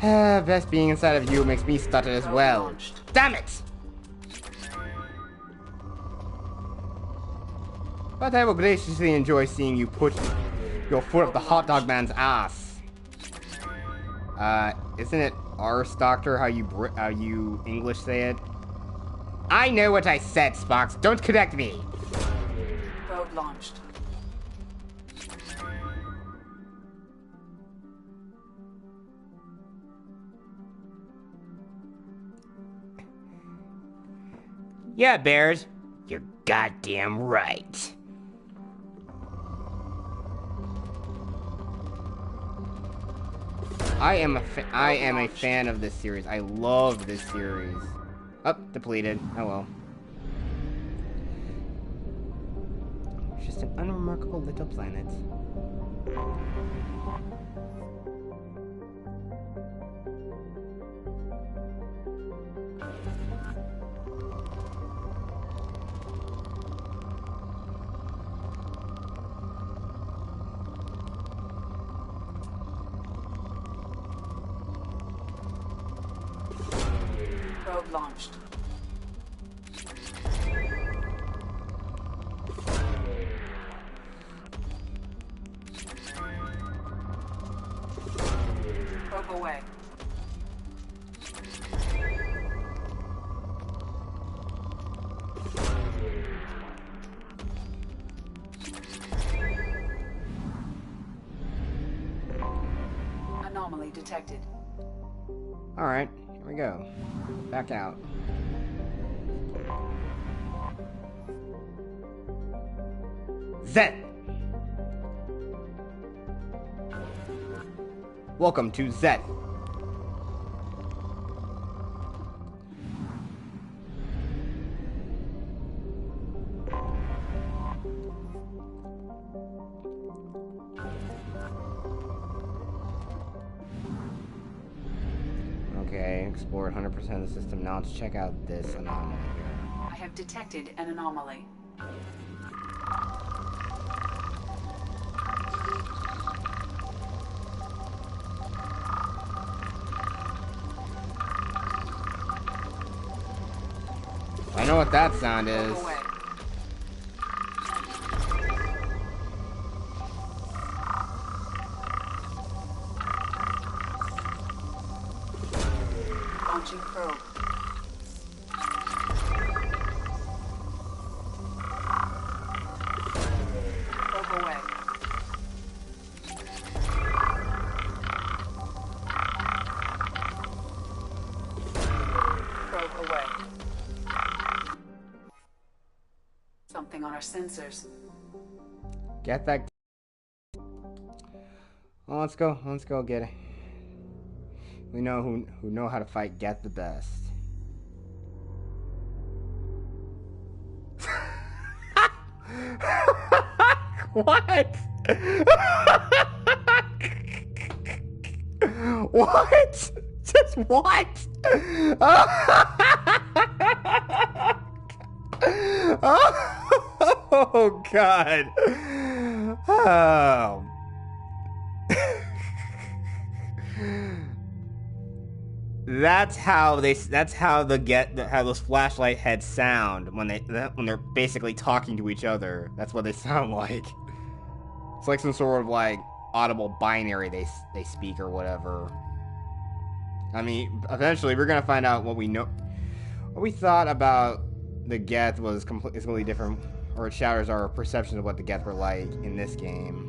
best being inside of you makes me stutter as well. Damn it! But I will graciously enjoy seeing you put your foot up the hot dog man's ass. Isn't it arse, Doctor, how you English say it? I know what I said, Sparks. Don't correct me. Probe launched. Yeah, Bears. You're goddamn right. I am a fan of this series. I love this series. Oh, depleted. Oh well. It's just an unremarkable little planet. Probe launched. anomaly detected. Alright, here we go. Back out. Zet! Welcome to Zet. Okay, explored 100% of the system. Now let's check out this anomaly here. I have detected an anomaly. I know what that sound is. Away. Launching probe. Probe away. Probe away. Something on our sensors. Get that. Well, let's go. Let's go get it. We know who know how to fight Get the best. What? What? Just what? Oh God. Oh. That's how those flashlight heads sound when they're basically talking to each other. That's what they sound like. It's like some sort of like audible binary they speak or whatever. I mean, eventually we're gonna find out what we know. What we thought about the Geth is completely different, or it shatters our perception of what the Geth were like in this game.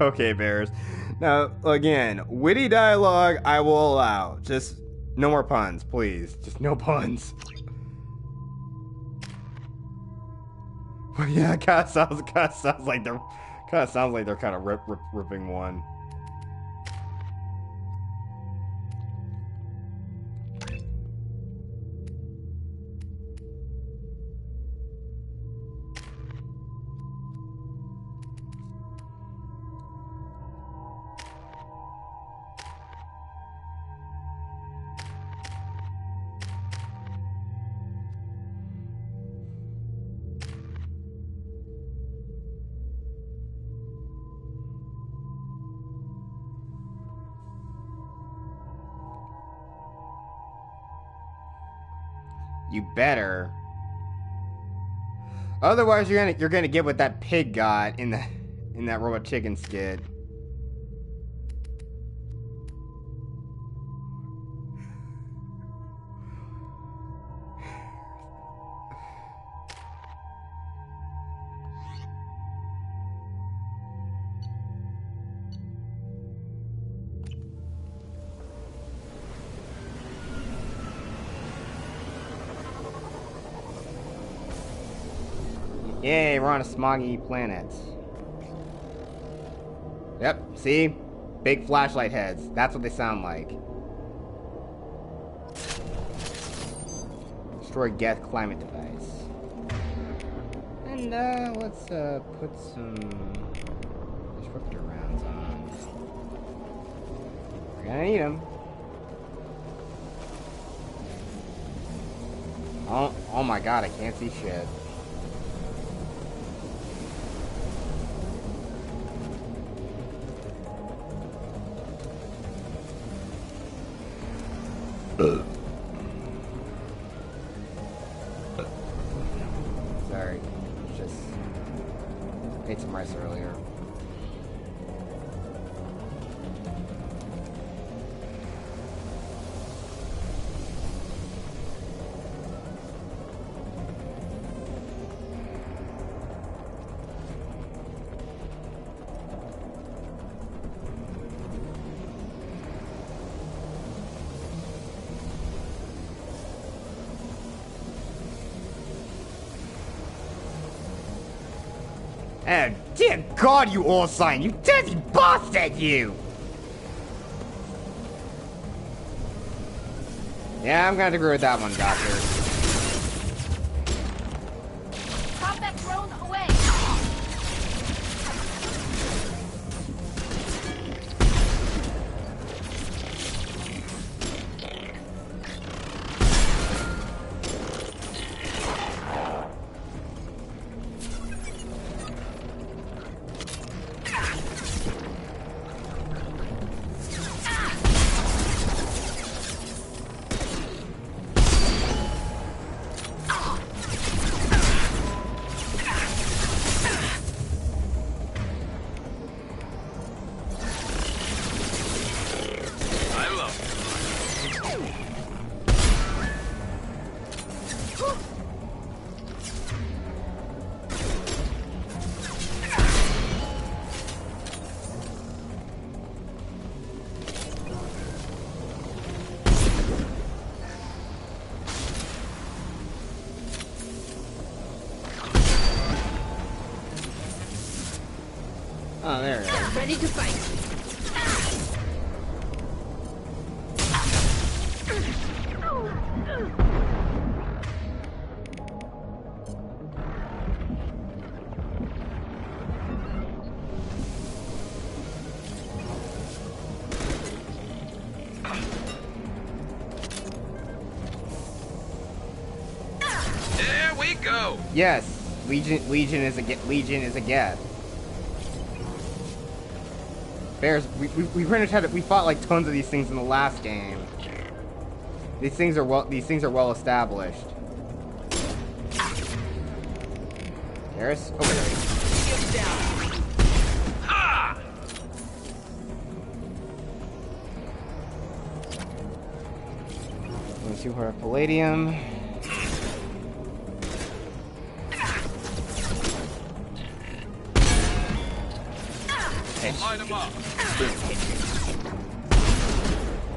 Okay, Bears. Now, again, witty dialogue I will allow. Just no more puns, please. Just no puns. But yeah, it kind of sounds like they're kind of ripping one. You better. Otherwise, you're gonna get what that pig got in that robot chicken skit. Yay, we're on a smoggy planet. Yep, see? Big flashlight heads. That's what they sound like. Destroy Geth climate device. And, let's, put some disruptor rounds on. We're gonna need them. Oh my god, I can't see shit. Sorry, just ate some rice earlier. Oh, dear God, you all sign, you dirty bastard, you! Yeah, I'm gonna agree with that one, Doctor. Combat drone away! Oh, there it is. Ready to fight. There we go. Yes, Legion is a get. Bears, we pretty much we fought like tons of these things in the last game. These things are well established. Bears, over there. Get down. Ha! Let me see where palladium. Line them up.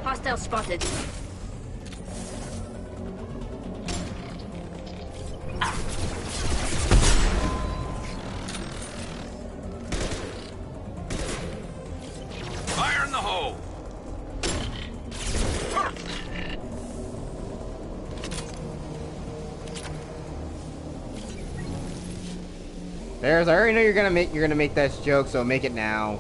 Hostile spotted. Fire in the hole. Bears, I already know you're gonna make that joke, so make it now.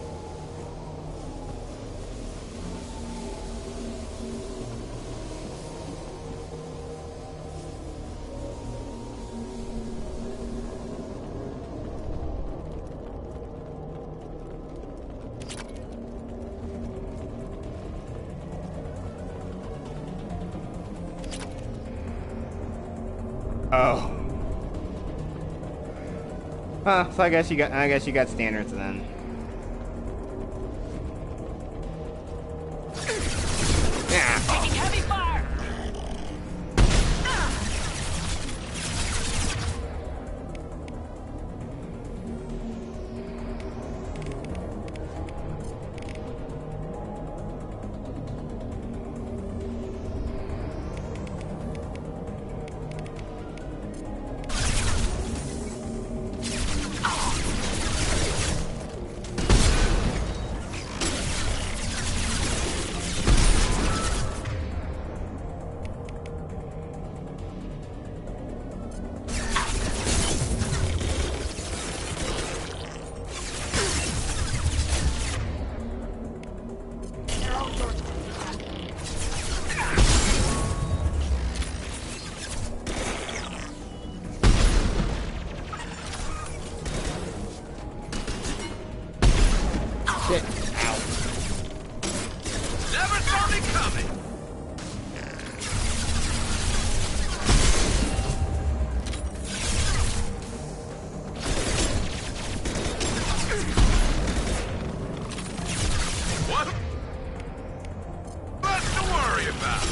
Oh. Huh, so I guess you got standards then. Yeah. Taking heavy fire. Never saw me coming. What? What's to worry about?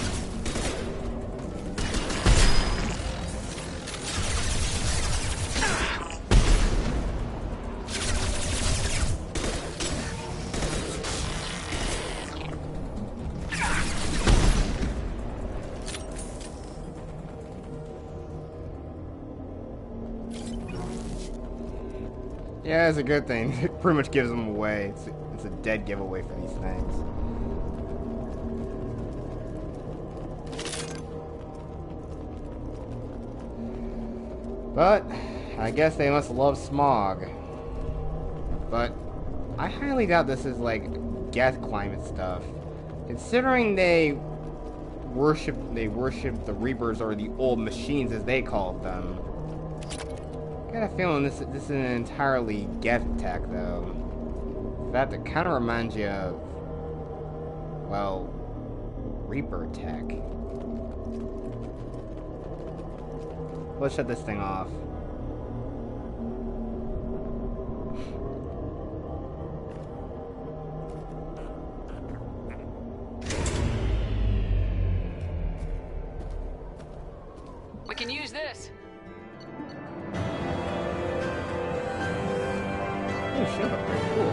Yeah, it's a good thing. It pretty much gives them away. It's a dead giveaway for these things. But I guess they must love smog. But I highly doubt this is like Geth climate stuff. Considering they worship the Reapers, or the old machines as they called them. I got a feeling this is an entirely Geth tech though. That kind of reminds you of, well, Reaper tech. Let's shut this thing off. We can use this. Oh, shit, pretty cool.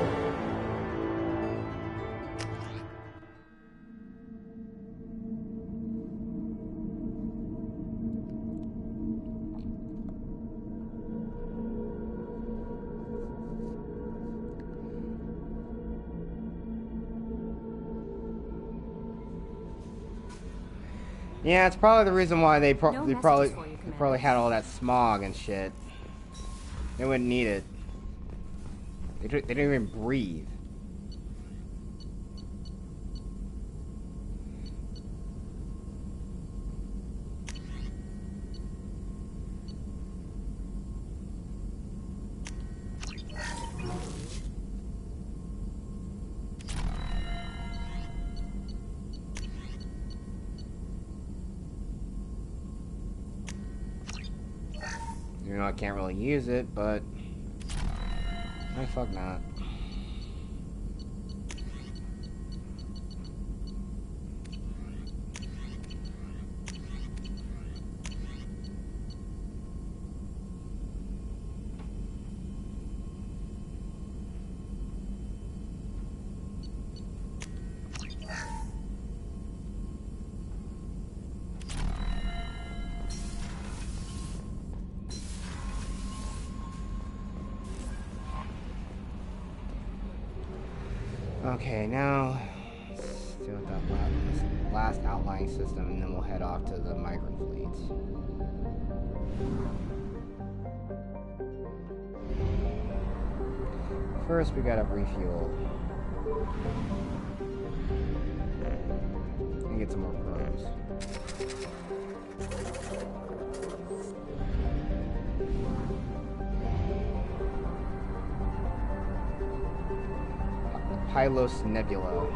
Yeah, it's probably the reason why they probably had all that smog and shit. They wouldn't need it. They don't even breathe. You know, I can't really use it, but why the fuck not? Okay, now let's deal with that last outlying system, and then we'll head off to the Migrant Fleet. First, we gotta refuel and get some more pros. Pylos Nebula.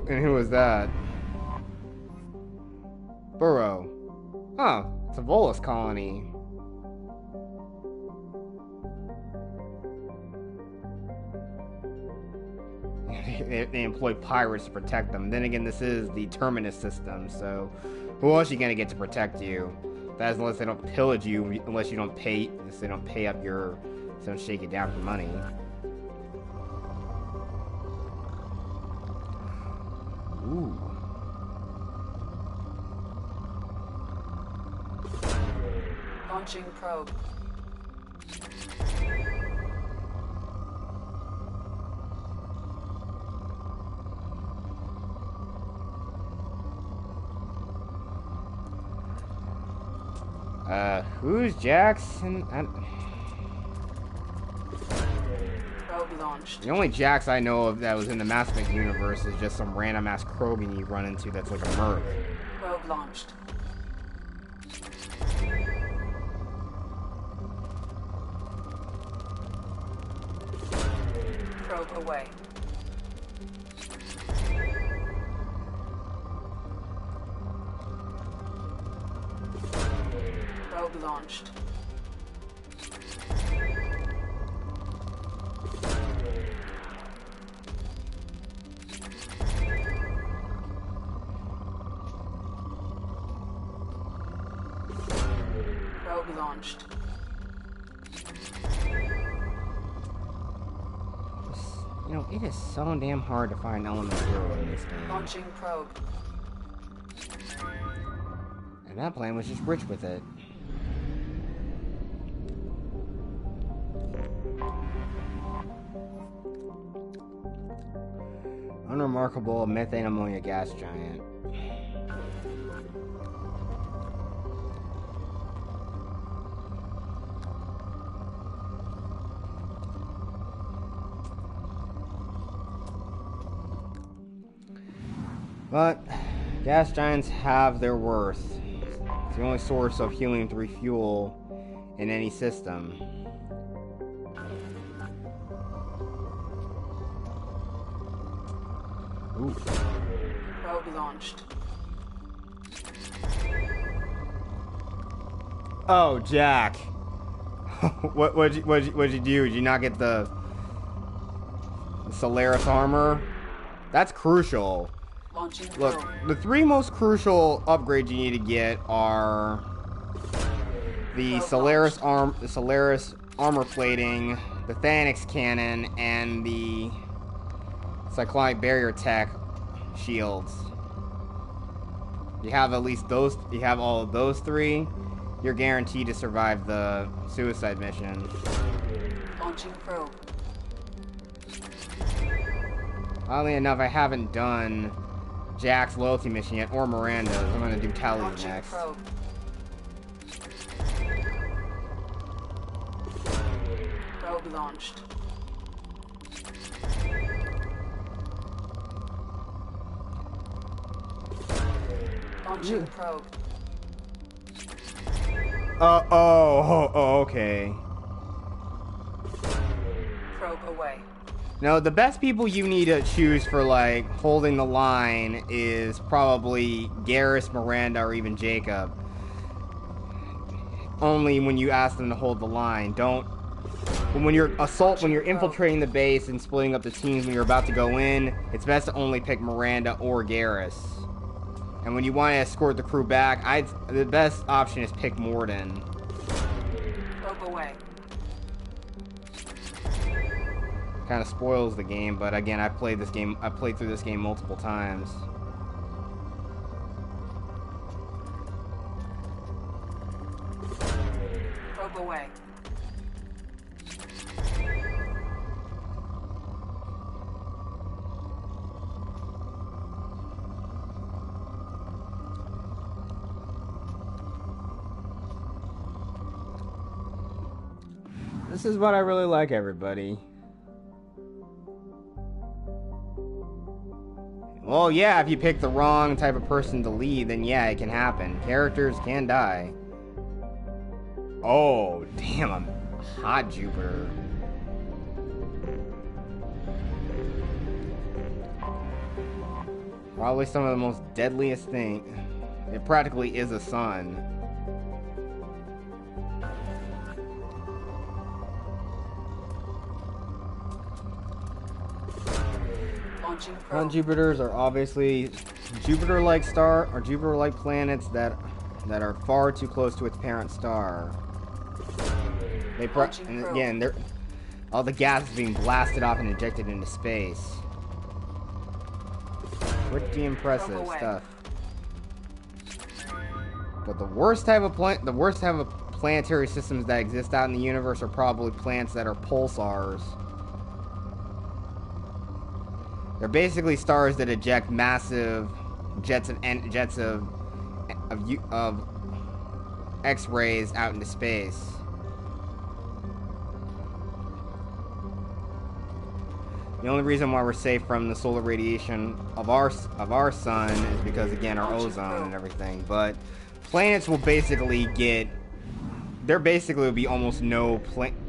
And who was that? Burrow. Huh. It's a Volus colony. They employ pirates to protect them. Then again, this is the Terminus system, so who else are you gonna get to protect you? That's unless they don't pillage you, unless you don't pay, unless they don't pay up your, so don't shake it down for money. Ooh. Launching probe. Who's Jackson? Probe launched. The only Jax I know of that was in the Mass Effect universe is just some random ass Krogan you run into that's like a merc. Probe launched. Probe away. Probe launched. Probe launched. You know, it is so damn hard to find element 0 in this game. Launching probe. And that plan was just rich with it. Unremarkable methane ammonia gas giant. But gas giants have their worth. It's the only source of helium to refuel in any system. Ooh. Probe launched. Oh, Jack. What'd you do? Did you not get the Solaris armor? That's crucial. Launching Look, probe. the three most crucial upgrades you need to get are the Solaris armor plating, the Thanix cannon, and the Cyclonic barrier tech shields. You have at least those. You have all of those three. You're guaranteed to survive the suicide mission. Launching probe. Oddly enough, I haven't done Jack's loyalty mission yet, or Miranda's. I'm gonna do Tali's Launching next. probe. Probe launched. Launching probe. Okay. Probe away. No, the best people you need to choose for, like, holding the line is probably Garrus, Miranda, or even Jacob. Only when you ask them to hold the line. Don't... When you're infiltrating the base and splitting up the teams when you're about to go in, it's best to only pick Miranda or Garrus. And when you want to escort the crew back, the best option is pick Mordin. Probe away. Kind of spoils the game, but again, I played through this game multiple times. Probe away. This is what I really like, everybody. Well, yeah, if you pick the wrong type of person to lead, then yeah, it can happen. Characters can die. Oh, damn, I'm hot Jupiter. Probably some of the most deadliest thing. It practically is a sun. Non-Jupiters are obviously Jupiter-like planets that are far too close to its parent star. And again, all the gas is being blasted off and ejected into space. Pretty impressive stuff. But the worst type of planetary systems that exist out in the universe are probably planets that are pulsars. They're basically stars that eject massive jets of X-rays out into space. The only reason why we're safe from the solar radiation of our sun is because, again, our ozone and everything. But planets will basically there basically will be almost no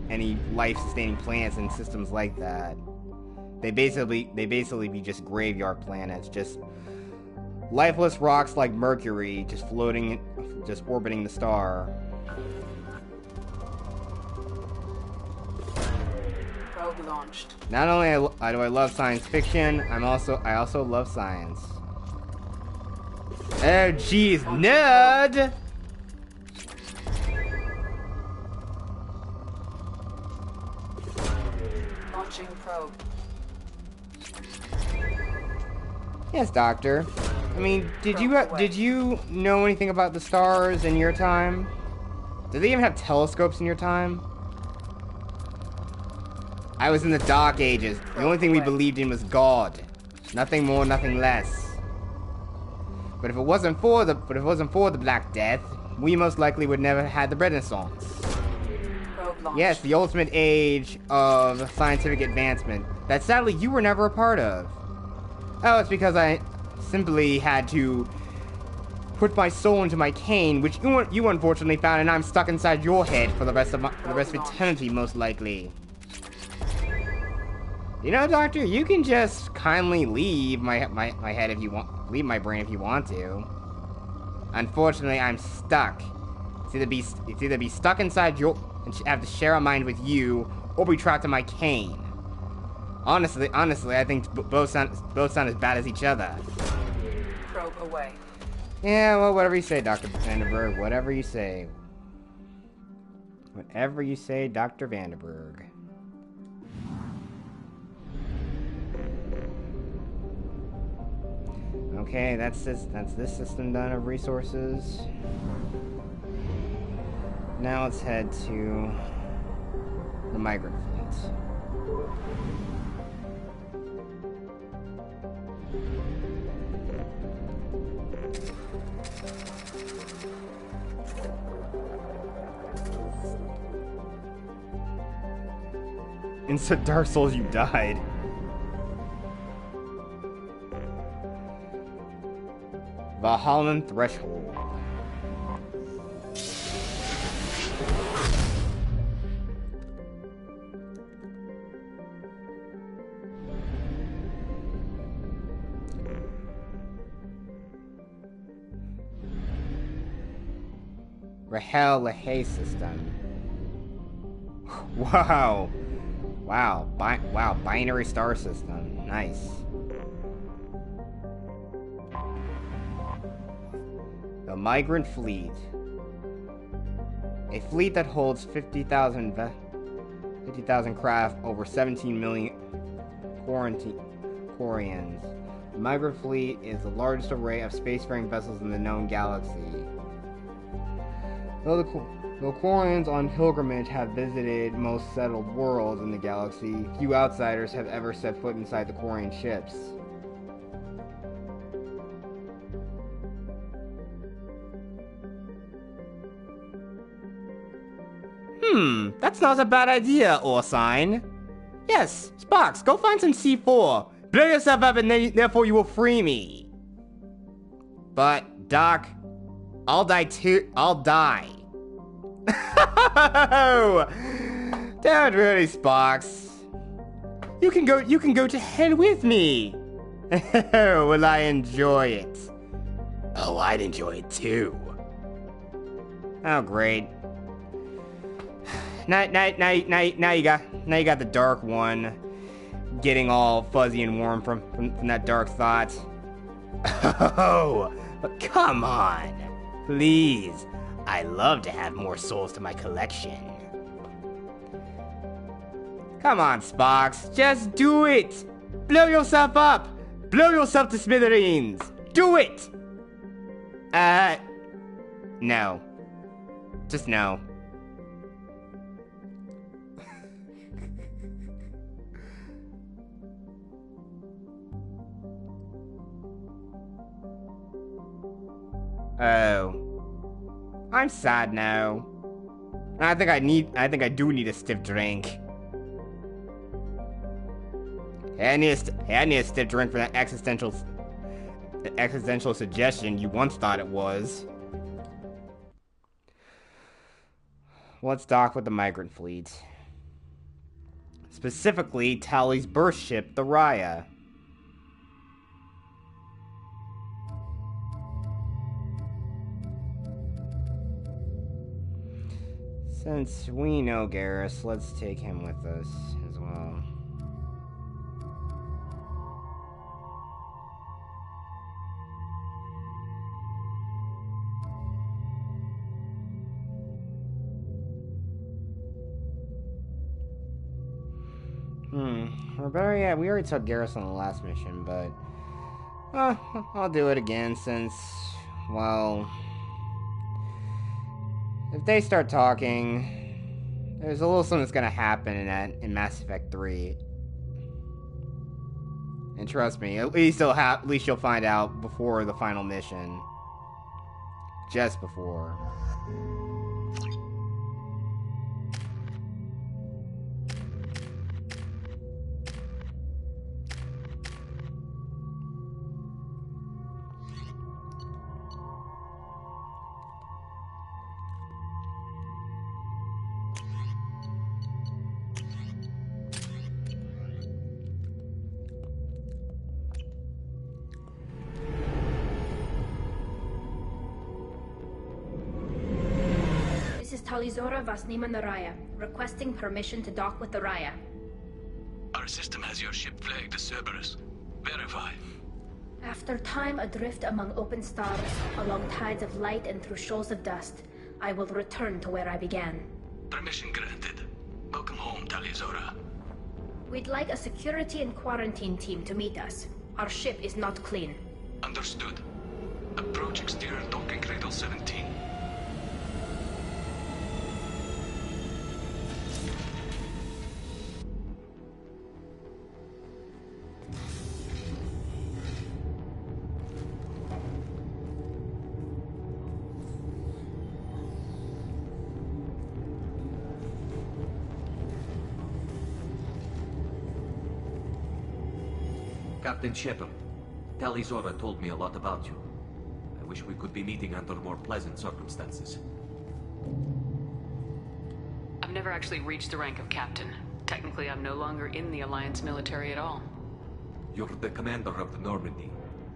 any life-sustaining planets in systems like that. They basically be just graveyard planets, just lifeless rocks like Mercury, just floating, just orbiting the star. Probe launched. Not only do I love science fiction, I also love science. Oh jeez, nerd! Launching probe. Yes, Doctor. I mean, did you know anything about the stars in your time? Did they even have telescopes in your time? I was in the Dark Ages. The only thing we believed in was God. Nothing more, nothing less. But if it wasn't for the Black Death, we most likely would never have had the Renaissance. Yes, the ultimate age of scientific advancement that sadly you were never a part of. Oh, it's because I simply had to put my soul into my cane, which you unfortunately found, and I'm stuck inside your head for the rest of eternity, most likely. You know, Doctor, you can just kindly leave my head if you want, leave my brain if you want to. Unfortunately, I'm stuck. It's either be stuck inside your and have to share a mind with you, or be trapped in my cane. Honestly, I think both sound as bad as each other. Probe away. Yeah, well, whatever you say, Dr. Vanderberg. Whatever you say. Whatever you say, Dr. Vanderberg. Okay, that's this system done of resources. Now let's head to the Migrant Fleet. Instant Dark Souls, you died. Valhallan Threshold. Rahel Lahey system. Wow. Wow. Binary star system. Nice. The Migrant Fleet. A fleet that holds 50,000 craft, over 17 million Quarians. The Migrant Fleet is the largest array of spacefaring vessels in the known galaxy. Though the Quarians on pilgrimage have visited most settled worlds in the galaxy, few outsiders have ever set foot inside the Quarian ships. That's not a bad idea, Orsine. Yes, Sparks, go find some C4. Blow yourself up and therefore you will free me. But, Doc, I'll die too. I'll die. Don't really, Sparks. You can go to hell with me. Will I enjoy it? Oh, I'd enjoy it too. Oh, great. Now you got the dark one getting all fuzzy and warm from that dark thought. Oh, but come on, please. I love to have more souls to my collection. Come on, Sparks, just do it. Blow yourself up. Blow yourself to smithereens. Do it. No. Just no. Oh. I'm sad now. I think I do need a stiff drink. Hey, I need a stiff drink for that existential suggestion you once thought it was. Let's dock with the Migrant Fleet. Specifically, Tali's birth ship, the Raya. Since we know Garrus, let's take him with us as well. Or better yet, we already took Garrison on the last mission, but... I'll do it again since... Well... If they start talking... There's a little something that's gonna happen in Mass Effect 3. And trust me, at least you'll find out before the final mission. Just before. Talizora Vasnima Naraya, requesting permission to dock with the Raya. Our system has your ship flagged as Cerberus. Verify. After time adrift among open stars, along tides of light and through shoals of dust, I will return to where I began. Permission granted. Welcome home, Talizora. We'd like a security and quarantine team to meet us. Our ship is not clean. Understood. Approach exterior docking cradle 17. Captain Shepard, Talizora told me a lot about you. I wish we could be meeting under more pleasant circumstances. I've never actually reached the rank of captain. Technically, I'm no longer in the Alliance military at all. You're the commander of the Normandy,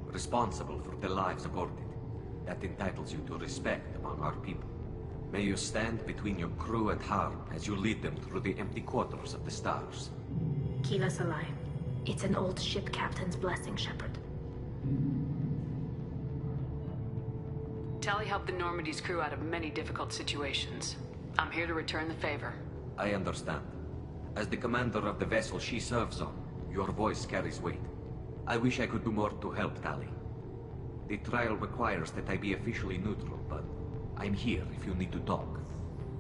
responsible for the lives aboard it. That entitles you to respect among our people. May you stand between your crew and harm as you lead them through the empty quarters of the stars. Kila Salai. It's an old ship captain's blessing, Shepard. Tali helped the Normandy's crew out of many difficult situations. I'm here to return the favor. I understand. As the commander of the vessel she serves on, your voice carries weight. I wish I could do more to help Tali. The trial requires that I be officially neutral, but I'm here if you need to talk.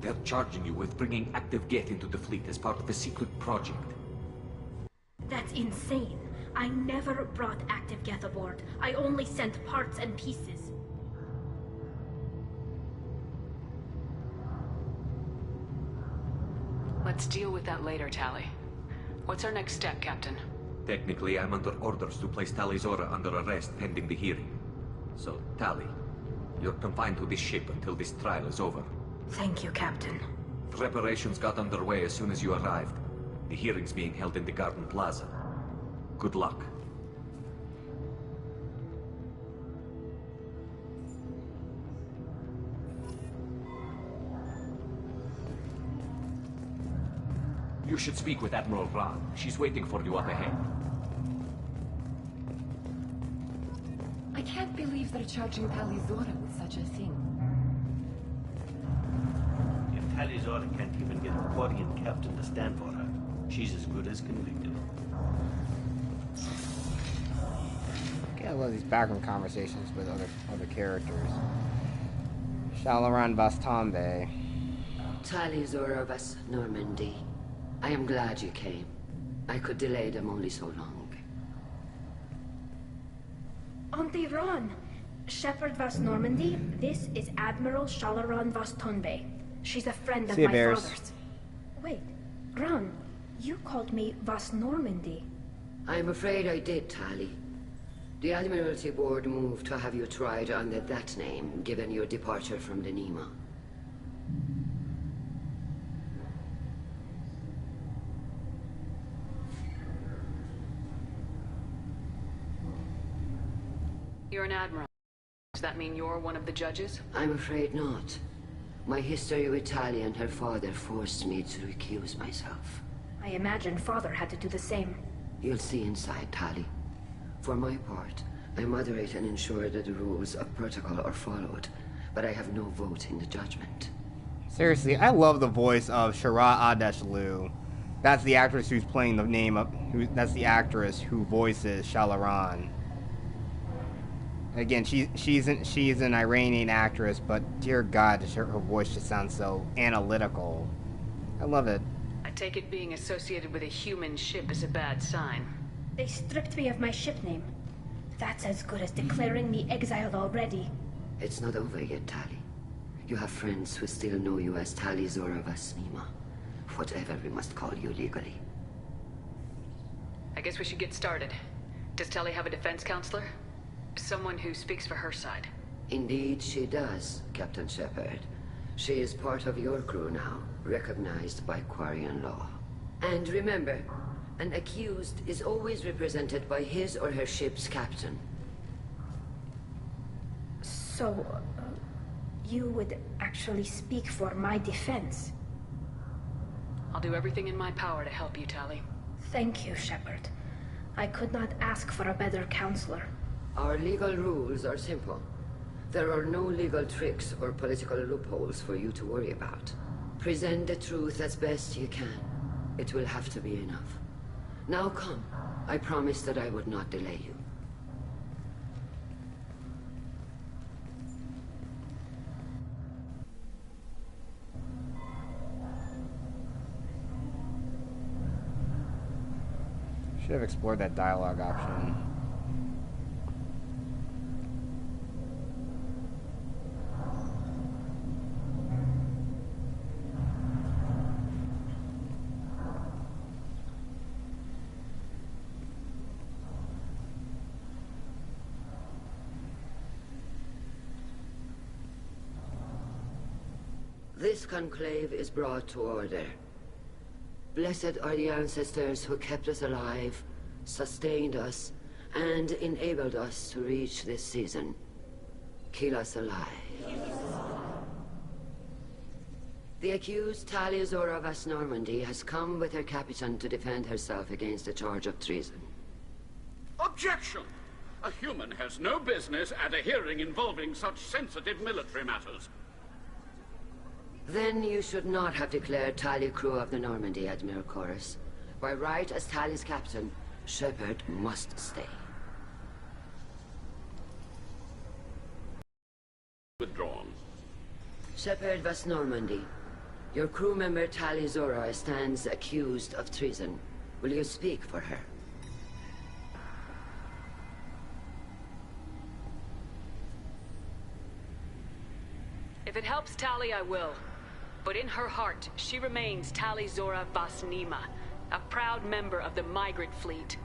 They're charging you with bringing active Geth into the fleet as part of a secret project. That's insane. I never brought active Geth aboard. I only sent parts and pieces. Let's deal with that later, Tali. What's our next step, Captain? Technically, I'm under orders to place Talizora under arrest pending the hearing. So, Tali, you're confined to this ship until this trial is over. Thank you, Captain. Preparations got underway as soon as you arrived. The hearing's being held in the Garden Plaza. Good luck. You should speak with Admiral Ran. She's waiting for you up ahead. I can't believe they're charging Talizora with such a thing. If Talizora can't even get a Quarian captain to stand for her, she's as good as convicted. I love these background conversations with other characters. Shalaran Bastambe. Talizora Vas Normandy. I am glad you came. I could delay them only so long. Auntie Ron! Shepard Vas Normandy, this is Admiral Shalaran Vas Tonbe. She's a friend of my father's. Wait, Ron, you called me Vas Normandy. I'm afraid I did, Tali. The Admiralty Board moved to have you tried under that name, given your departure from the Nima. You're an admiral. Does that mean you're one of the judges? I'm afraid not. My history with Tali and her father forced me to recuse myself. I imagine father had to do the same. You'll see inside, Tali. For my part, I moderate and ensure that the rules of protocol are followed, but I have no vote in the judgment. Seriously, I love the voice of Shara Adeshlu. That's the actress who's playing the name of... That's the actress who voices Shalaran. Again, she's an Iranian actress, but dear God, her voice just sounds so analytical. I love it. I take it being associated with a human ship is a bad sign. They stripped me of my ship name. That's as good as declaring me exiled already. It's not over yet, Tali. You have friends who still know you as Tali Zora Vasnima. Whatever we must call you legally. I guess we should get started. Does Tali have a defense counselor? Someone who speaks for her side. Indeed she does, Captain Shepard. She is part of your crew now, recognized by Quarian law. And remember, an accused is always represented by his or her ship's captain. So, you would actually speak for my defense? I'll do everything in my power to help you, Tali. Thank you, Shepard. I could not ask for a better counselor. Our legal rules are simple. There are no legal tricks or political loopholes for you to worry about. Present the truth as best you can. It will have to be enough. Now come. I promised that I would not delay you. Should have explored that dialogue option. This conclave is brought to order. Blessed are the ancestors who kept us alive, sustained us, and enabled us to reach this season. Keep us alive. The accused Tali Zora Vas Normandy has come with her captain to defend herself against a charge of treason. Objection! A human has no business at a hearing involving such sensitive military matters. Then you should not have declared Tali crew of the Normandy, Admiral Chorus. By right as Tali's captain, Shepard must stay. Withdrawn. Shepard Vas Normandy. Your crew member Tali Zora stands accused of treason. Will you speak for her? If it helps Tali, I will. But in her heart, she remains Tali Zora Vasnima, a proud member of the Migrant Fleet.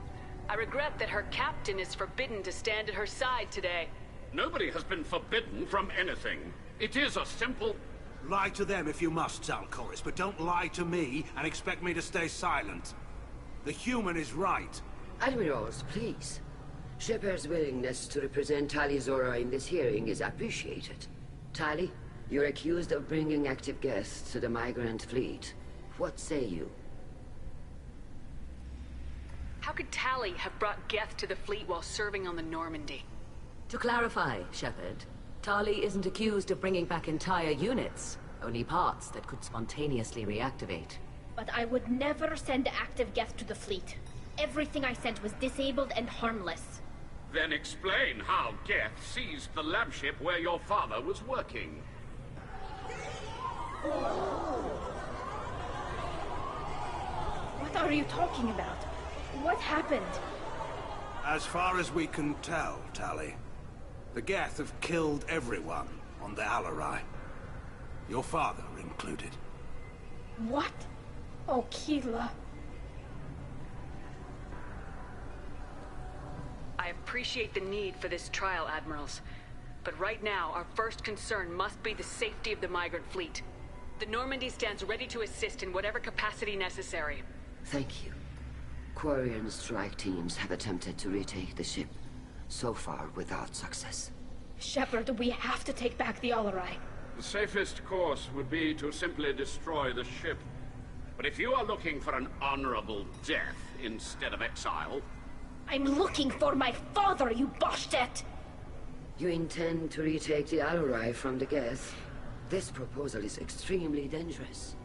I regret that her captain is forbidden to stand at her side today. Nobody has been forbidden from anything. It is a simple... Lie to them if you must, Zalcoris, but don't lie to me and expect me to stay silent. The human is right. Admirals, please. Shepard's willingness to represent Tali Zora in this hearing is appreciated. Tali, you're accused of bringing active guests to the Migrant Fleet. What say you? How could Tali have brought Geth to the fleet while serving on the Normandy? To clarify, Shepard, Tali isn't accused of bringing back entire units, only parts that could spontaneously reactivate. But I would never send active Geth to the fleet. Everything I sent was disabled and harmless. Then explain how Geth seized the lab ship where your father was working. What are you talking about? What happened? As far as we can tell, Tali, the Geth have killed everyone on the Alarai. Your father included. What? Oh, Keela. I appreciate the need for this trial, Admirals. But right now, our first concern must be the safety of the Migrant Fleet. The Normandy stands ready to assist in whatever capacity necessary. Thank you. Quarian strike teams have attempted to retake the ship, so far without success. Shepard, we have to take back the Alarai. The safest course would be to simply destroy the ship. But if you are looking for an honorable death instead of exile... I'm looking for my father, you bastet! You intend to retake the Alarai from the Geth? This proposal is extremely dangerous.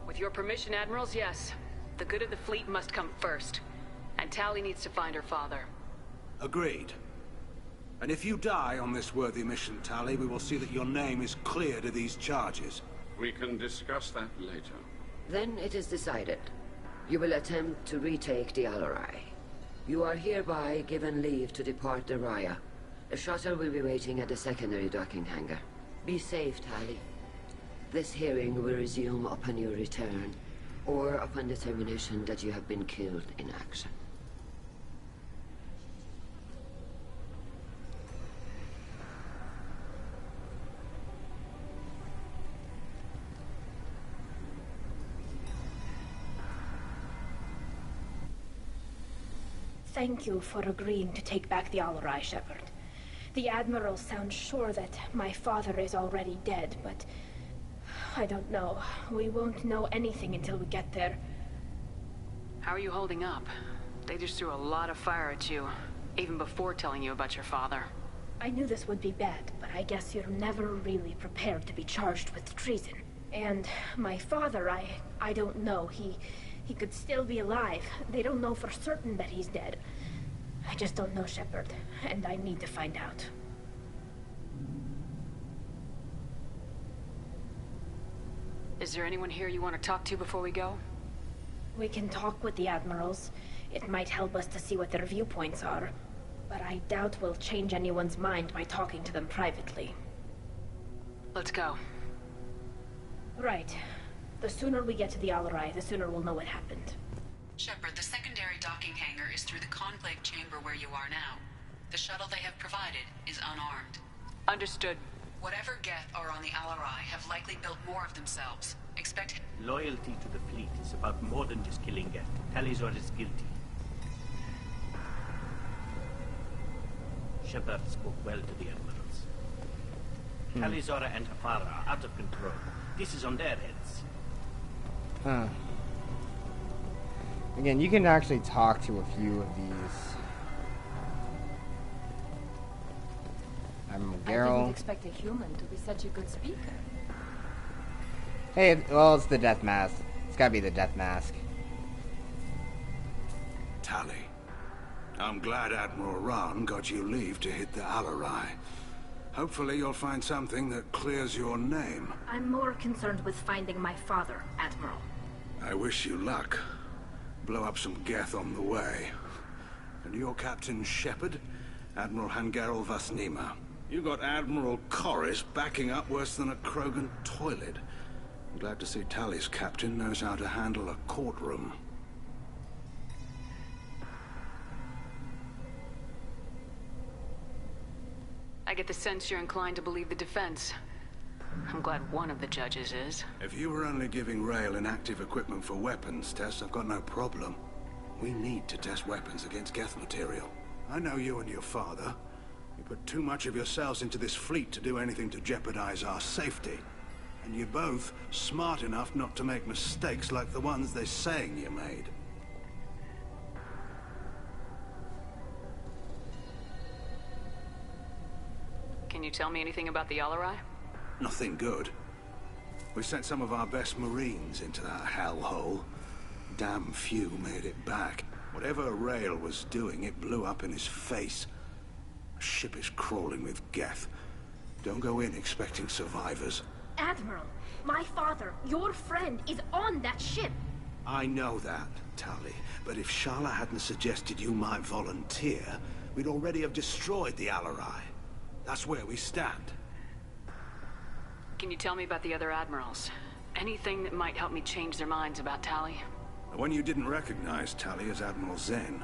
With your permission, Admirals, yes. The good of the fleet must come first. And Tali needs to find her father. Agreed. And if you die on this worthy mission, Tali, we will see that your name is cleared of these charges. We can discuss that later. Then it is decided. You will attempt to retake the Alarai. You are hereby given leave to depart the Raya. A shuttle will be waiting at the secondary docking hangar. Be safe, Tali. This hearing will resume upon your return, or upon determination that you have been killed in action. Thank you for agreeing to take back the Alarai, Shepard. The Admiral sounds sure that my father is already dead, but I don't know. We won't know anything until we get there. How are you holding up? They just threw a lot of fire at you, even before telling you about your father. I knew this would be bad, but I guess you're never really prepared to be charged with treason. And my father, I don't know. He could still be alive. They don't know for certain that he's dead. I just don't know, Shepard, and I need to find out. Is there anyone here you want to talk to before we go? We can talk with the Admirals. It might help us to see what their viewpoints are. But I doubt we'll change anyone's mind by talking to them privately. Let's go. Right. The sooner we get to the Alarai, the sooner we'll know what happened. Shepard, the secondary docking hangar is through the conclave chamber where you are now. The shuttle they have provided is unarmed. Understood. Whatever Geth are on the Alarai have likely built more of themselves. Expect... Loyalty to the fleet is about more than just killing Geth. Talizor is guilty. Shepard spoke well to the Admirals. Talizora and her father are out of control. This is on their heads. Huh. Again, you can actually talk to a few of these. I'm I Geralt. didn't expect a human to be such a good speaker. Hey, well, it's the death mask. It's gotta be the death mask. Tali, I'm glad Admiral Rahn got you leave to hit the Alarai. Hopefully you'll find something that clears your name. I'm more concerned with finding my father, Admiral. I wish you luck. Blow up some Geth on the way. And your Captain Shepard, Admiral Hangarel Vasnima. You got Admiral Corris backing up worse than a Krogan toilet. I'm glad to see Tali's captain knows how to handle a courtroom. I get the sense you're inclined to believe the defense. I'm glad one of the judges is. If you were only giving Rail inactive equipment for weapons tests, I've got no problem. We need to test weapons against Geth material. I know you and your father. You put too much of yourselves into this fleet to do anything to jeopardize our safety. And you're both smart enough not to make mistakes like the ones they're saying you made. Can you tell me anything about the Alarai? Nothing good. We sent some of our best Marines into that hellhole. Damn few made it back. Whatever Rail was doing, it blew up in his face. The ship is crawling with Geth. Don't go in expecting survivors. Admiral, my father, your friend, is on that ship. I know that, Tali. But if Shala hadn't suggested you might volunteer, we'd already have destroyed the Alarai. That's where we stand. Can you tell me about the other admirals? Anything that might help me change their minds about Tali? The one you didn't recognize, Tali, is Admiral Zen.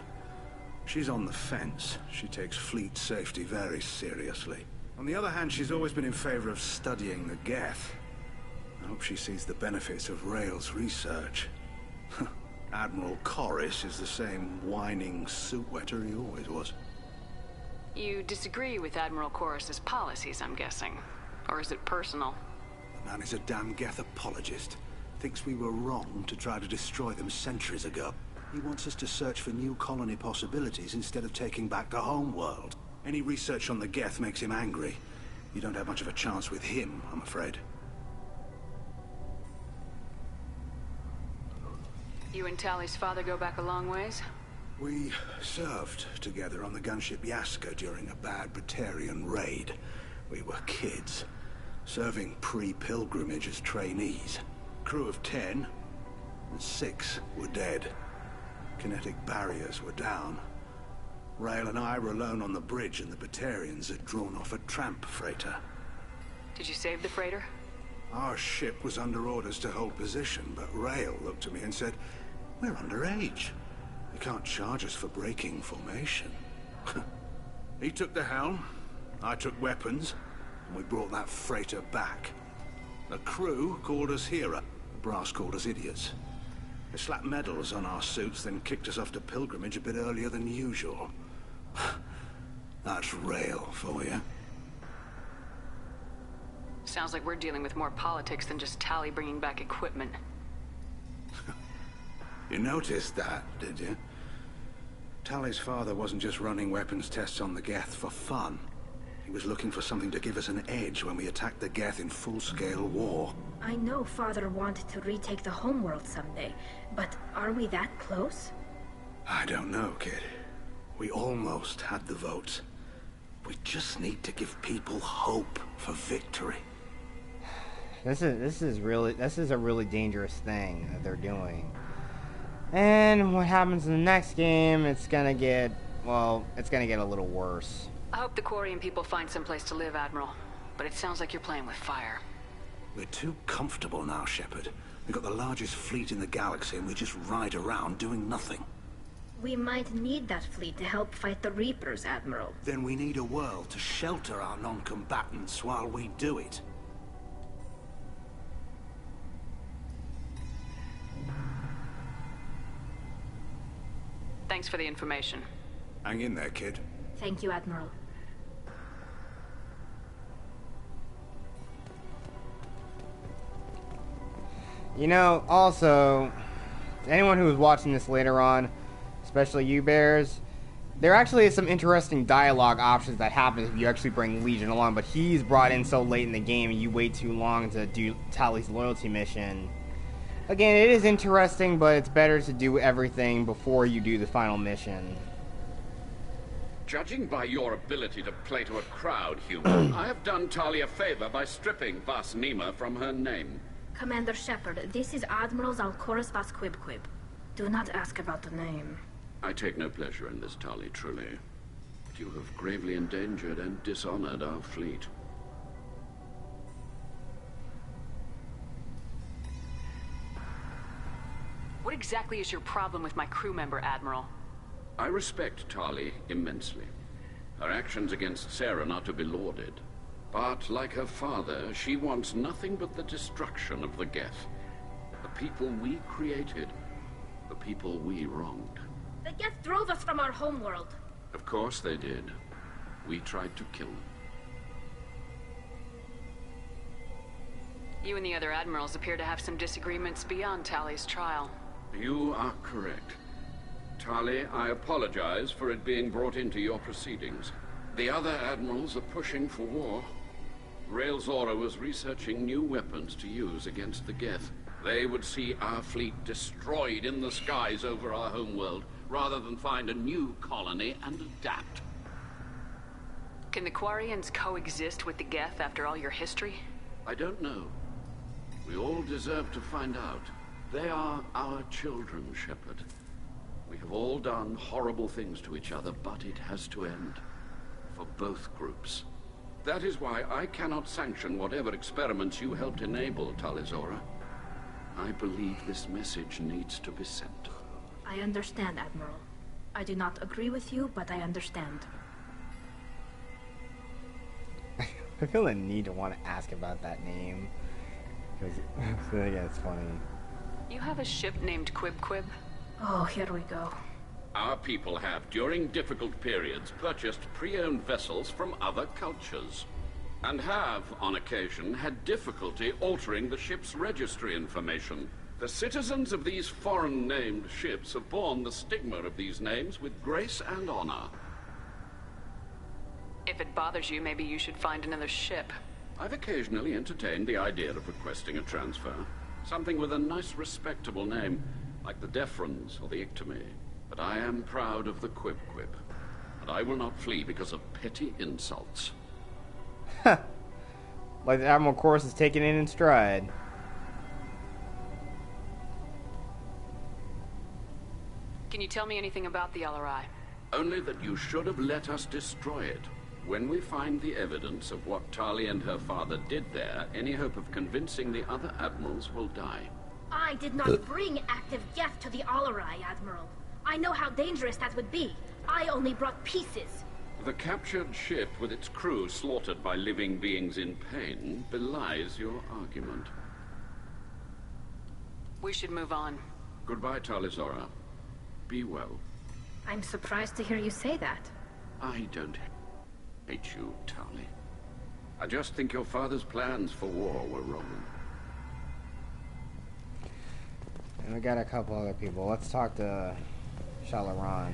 She's on the fence. She takes fleet safety very seriously. On the other hand, she's always been in favor of studying the Geth. I hope she sees the benefits of Rail's research. Admiral Corris is the same whining suit wetter he always was. You disagree with Admiral Corris's policies, I'm guessing. Or is it personal? The man is a damn Geth apologist. Thinks we were wrong to try to destroy them centuries ago. He wants us to search for new colony possibilities instead of taking back the home world. Any research on the Geth makes him angry. You don't have much of a chance with him, I'm afraid. You and Tali's father go back a long ways? We served together on the gunship Yaska during a bad Batarian raid. We were kids, serving pre-pilgrimage as trainees. Crew of 10, and 6 were dead. Kinetic barriers were down. Rail and I were alone on the bridge, and the Batarians had drawn off a tramp freighter. Did you save the freighter? Our ship was under orders to hold position, but Rail looked at me and said, "We're underage. You can't charge us for breaking formation." He took the helm, I took weapons, and we brought that freighter back. The crew called us hero. The brass called us idiots. They slapped medals on our suits, then kicked us off to pilgrimage a bit earlier than usual. That's Rail for you. Sounds like we're dealing with more politics than just Tali bringing back equipment. You noticed that, did you? Tali's father wasn't just running weapons tests on the Geth for fun. He was looking for something to give us an edge when we attacked the Geth in full-scale war. I know Father wanted to retake the homeworld someday, but are we that close? I don't know, kid. We almost had the votes. We just need to give people hope for victory. This is a really dangerous thing that they're doing. And what happens in the next game, it's gonna get a little worse. I hope the Quarian people find some place to live, Admiral. But it sounds like you're playing with fire. We're too comfortable now, Shepard. We've got the largest fleet in the galaxy and we just ride around doing nothing. We might need that fleet to help fight the Reapers, Admiral. Then we need a world to shelter our non-combatants while we do it. Thanks for the information. Hang in there, kid. Thank you, Admiral. You know, also, anyone who is watching this later on, especially you bears, there actually is some interesting dialogue options that happen if you actually bring Legion along, but he's brought in so late in the game and you wait too long to do Tali's loyalty mission. Again, it is interesting, but it's better to do everything before you do the final mission. Judging by your ability to play to a crowd, human, I have done Tali a favor by stripping Vasnima from her name. Commander Shepard, this is Admiral Zalkoris Vasquibquib. Do not ask about the name. I take no pleasure in this, Tali, truly. But you have gravely endangered and dishonored our fleet. What exactly is your problem with my crew member, Admiral? I respect Tali immensely. Her actions against Saren are to be lauded. But, like her father, she wants nothing but the destruction of the Geth. The people we created. The people we wronged. The Geth drove us from our homeworld. Of course they did. We tried to kill them. You and the other admirals appear to have some disagreements beyond Tali's trial. You are correct. Tali, I apologize for it being brought into your proceedings. The other admirals are pushing for war. Rael Zora was researching new weapons to use against the Geth. They would see our fleet destroyed in the skies over our homeworld, rather than find a new colony and adapt. Can the Quarians coexist with the Geth after all your history? I don't know. We all deserve to find out. They are our children, Shepard. We have all done horrible things to each other, but it has to end. For both groups. That is why I cannot sanction whatever experiments you helped enable, Tali Zora. I believe this message needs to be sent. I understand, Admiral. I do not agree with you, but I understand. I feel the need to want to ask about that name. Because, again, it's funny. You have a ship named Quib? Oh, here we go. Our people have, during difficult periods, purchased pre-owned vessels from other cultures. And have, on occasion, had difficulty altering the ship's registry information. The citizens of these foreign-named ships have borne the stigma of these names with grace and honor. If it bothers you, maybe you should find another ship. I've occasionally entertained the idea of requesting a transfer. Something with a nice, respectable name. like the Defrons or the Ictomy, but I am proud of the Quip-Quip, and I will not flee because of petty insults. Like the Admiral Chorus is taking it in stride. Can you tell me anything about the LRI? Only that you should have let us destroy it. When we find the evidence of what Tali and her father did there, any hope of convincing the other admirals will die. I did not bring active Geth to the LRI, Admiral. I know how dangerous that would be. I only brought pieces. The captured ship with its crew slaughtered by living beings in pain belies your argument. We should move on. Goodbye, Tali Zora. Be well. I'm surprised to hear you say that. I don't hate you, Tali. I just think your father's plans for war were wrong. And we got a couple other people. Let's talk to Shalaran.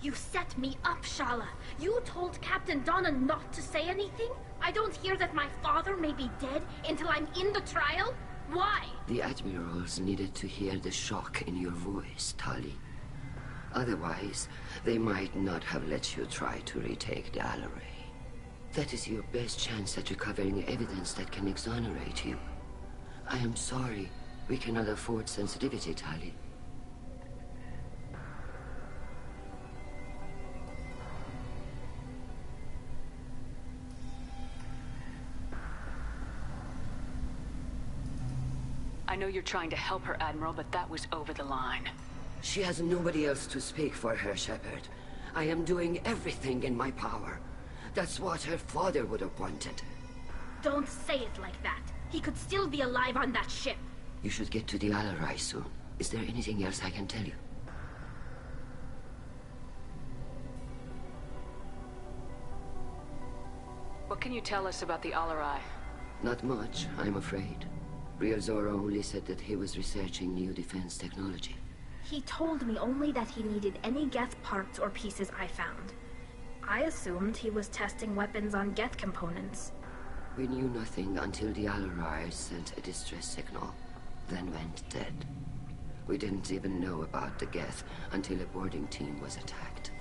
You set me up, Shala. You told Captain Donna not to say anything? I don't hear that my father may be dead until I'm in the trial? Why? The admirals needed to hear the shock in your voice, Tali. Otherwise, they might not have let you try to retake the Alleray. That is your best chance at recovering evidence that can exonerate you. I am sorry. We cannot afford sensitivity, Tali. I know you're trying to help her, Admiral, but that was over the line. She has nobody else to speak for her, Shepard. I am doing everything in my power. That's what her father would have wanted. Don't say it like that. He could still be alive on that ship. You should get to the Allerai soon. Is there anything else I can tell you? What can you tell us about the Allerai? Not much, I'm afraid. Real Zora only said that he was researching new defense technology. He told me only that he needed any Geth parts or pieces I found. I assumed he was testing weapons on Geth components. We knew nothing until the Allerai sent a distress signal, then went dead. We didn't even know about the Geth until a boarding team was attacked.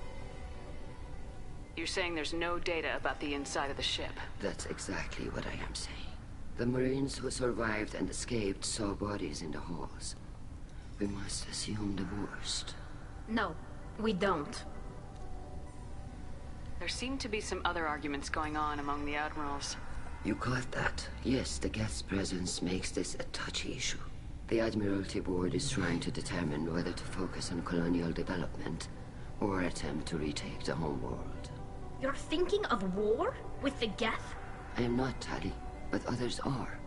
You're saying there's no data about the inside of the ship? That's exactly what I am saying. The Marines who survived and escaped saw bodies in the halls. We must assume the worst. No, we don't. There seem to be some other arguments going on among the admirals. You caught that? Yes, the Geth's presence makes this a touchy issue. The Admiralty Board is trying to determine whether to focus on colonial development or attempt to retake the homeworld. You're thinking of war? With the Geth? I am not, Tali, but others are.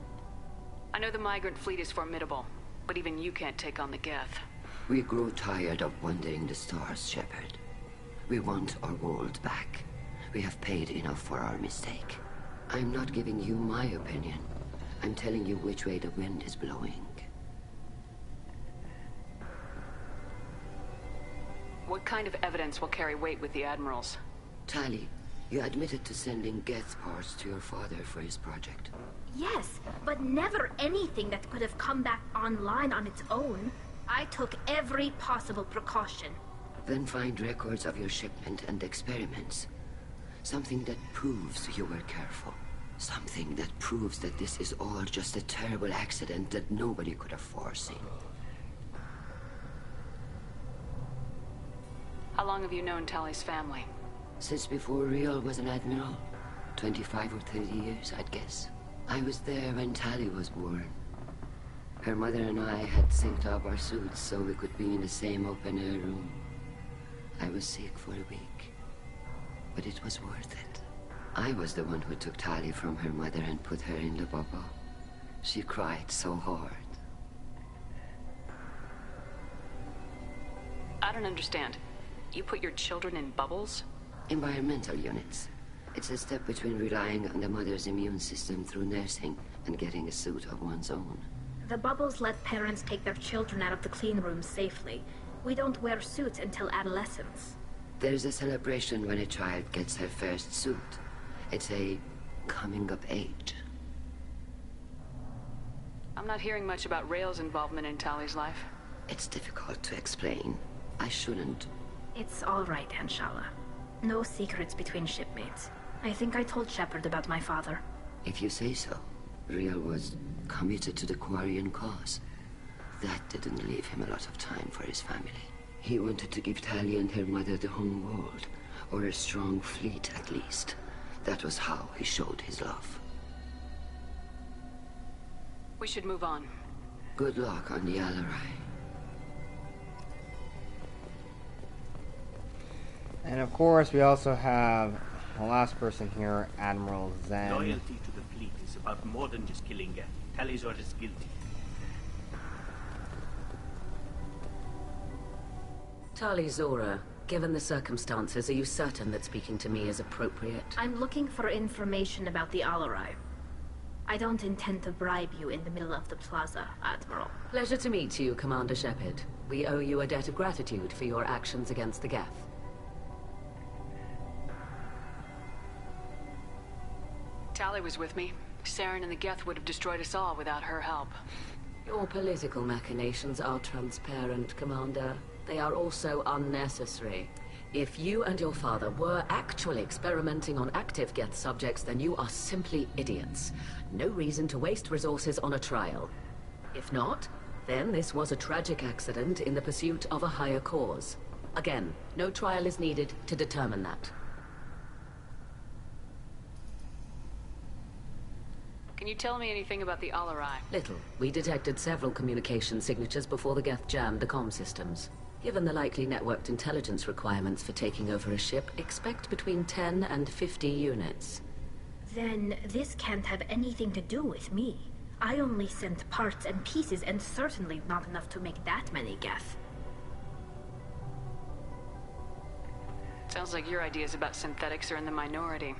I know the Migrant Fleet is formidable, but even you can't take on the Geth. We grow tired of wandering the stars, Shepard. We want our world back. We have paid enough for our mistake. I'm not giving you my opinion. I'm telling you which way the wind is blowing. What kind of evidence will carry weight with the admirals? Tali, you admitted to sending Geth parts to your father for his project. Yes, but never anything that could have come back online on its own. I took every possible precaution. Then find records of your shipment and experiments. Something that proves you were careful. Something that proves that this is all just a terrible accident that nobody could have foreseen. How long have you known Tali's family? Since before Riel was an admiral. 25 or 30 years, I'd guess. I was there when Tali was born. Her mother and I had synced up our suits so we could be in the same open-air room. I was sick for a week, but it was worth it. I was the one who took Tali from her mother and put her in the bubble. She cried so hard. I don't understand. You put your children in bubbles? Environmental units. It's a step between relying on the mother's immune system through nursing and getting a suit of one's own. The bubbles let parents take their children out of the clean rooms safely. We don't wear suits until adolescence. There's a celebration when a child gets her first suit. It's a coming of age. I'm not hearing much about Rael's involvement in Tali's life. It's difficult to explain. I shouldn't. It's all right, Anshala. No secrets between shipmates. I think I told Shepard about my father. If you say so. Rael was committed to the Quarian cause. That didn't leave him a lot of time for his family. He wanted to give Tali and her mother the home world, or a strong fleet at least. That was how he showed his love. We should move on. Good luck on the Alarai. And of course, we also have the last person here, Admiral Zen. Loyalty to the fleet is about more than just killing Geth. Tali Zora is guilty. Tali Zora, given the circumstances, are you certain that speaking to me is appropriate? I'm looking for information about the Alarai. I don't intend to bribe you in the middle of the plaza, Admiral. Pleasure to meet you, Commander Shepard. We owe you a debt of gratitude for your actions against the Geth. Tali was with me. Saren and the Geth would have destroyed us all without her help. Your political machinations are transparent, Commander. They are also unnecessary. If you and your father were actually experimenting on active Geth subjects, then you are simply idiots. No reason to waste resources on a trial. If not, then this was a tragic accident in the pursuit of a higher cause. Again, no trial is needed to determine that. Can you tell me anything about the Alarai? Little. We detected several communication signatures before the Geth jammed the comm systems. Given the likely networked intelligence requirements for taking over a ship, expect between 10 and 50 units. Then this can't have anything to do with me. I only sent parts and pieces, and certainly not enough to make that many Geth. Sounds like your ideas about synthetics are in the minority.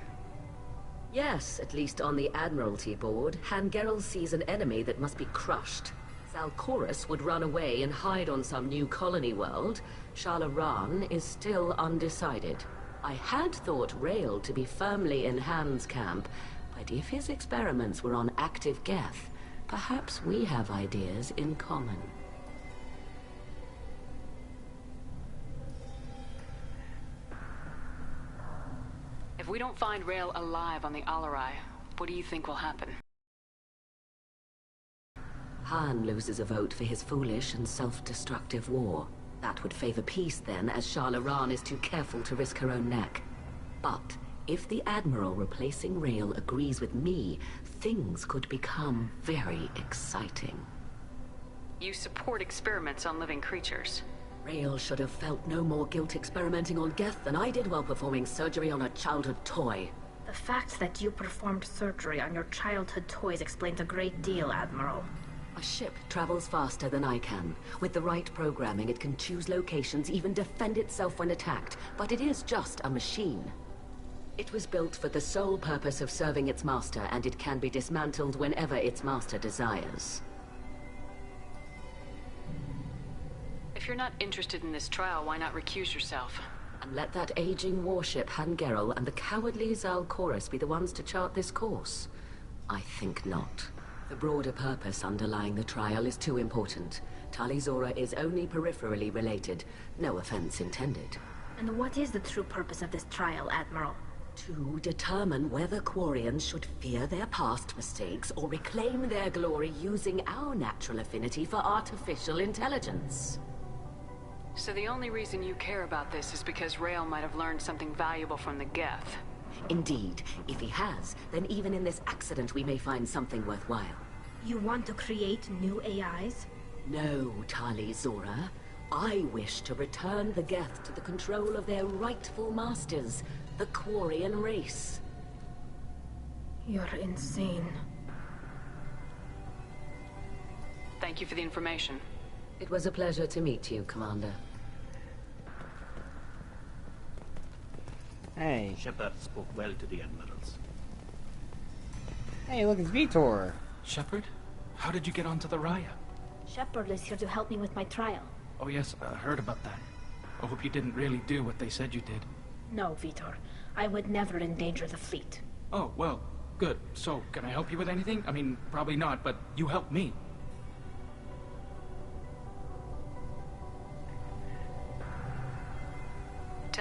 Yes, at least on the Admiralty board, Hangerel sees an enemy that must be crushed. Zalcorus would run away and hide on some new colony world. Shalaran is still undecided. I had thought Rael to be firmly in Han's camp, but if his experiments were on active Geth, perhaps we have ideas in common. If we don't find Rael alive on the Alarai, what do you think will happen? Han loses a vote for his foolish and self-destructive war. That would favor peace then, as Shalaran is too careful to risk her own neck. But if the Admiral replacing Rael agrees with me, things could become very exciting. You support experiments on living creatures. Rael should have felt no more guilt experimenting on Geth than I did while performing surgery on a childhood toy. The fact that you performed surgery on your childhood toys explains a great deal, Admiral. A ship travels faster than I can. With the right programming, it can choose locations, even defend itself when attacked. But it is just a machine. It was built for the sole purpose of serving its master, and it can be dismantled whenever its master desires. If you're not interested in this trial, why not recuse yourself? And let that aging warship Hangerel and the cowardly Zalcorus be the ones to chart this course? I think not. The broader purpose underlying the trial is too important. Tali Zora is only peripherally related. No offense intended. And what is the true purpose of this trial, Admiral? To determine whether Quarians should fear their past mistakes or reclaim their glory using our natural affinity for artificial intelligence. So the only reason you care about this is because Rael might have learned something valuable from the Geth. Indeed. If he has, then even in this accident we may find something worthwhile. You want to create new AIs? No, Tali Zora. I wish to return the Geth to the control of their rightful masters, the Quarian race. You're insane. Thank you for the information. It was a pleasure to meet you, Commander. Hey. Shepard spoke well to the admirals. Hey, look, it's Vitor. Shepard? How did you get onto the Raya? Shepard is here to help me with my trial. Oh yes, I heard about that. I hope you didn't really do what they said you did. No, Vitor. I would never endanger the fleet. Oh, well, good. So, can I help you with anything? I mean, probably not, but you helped me.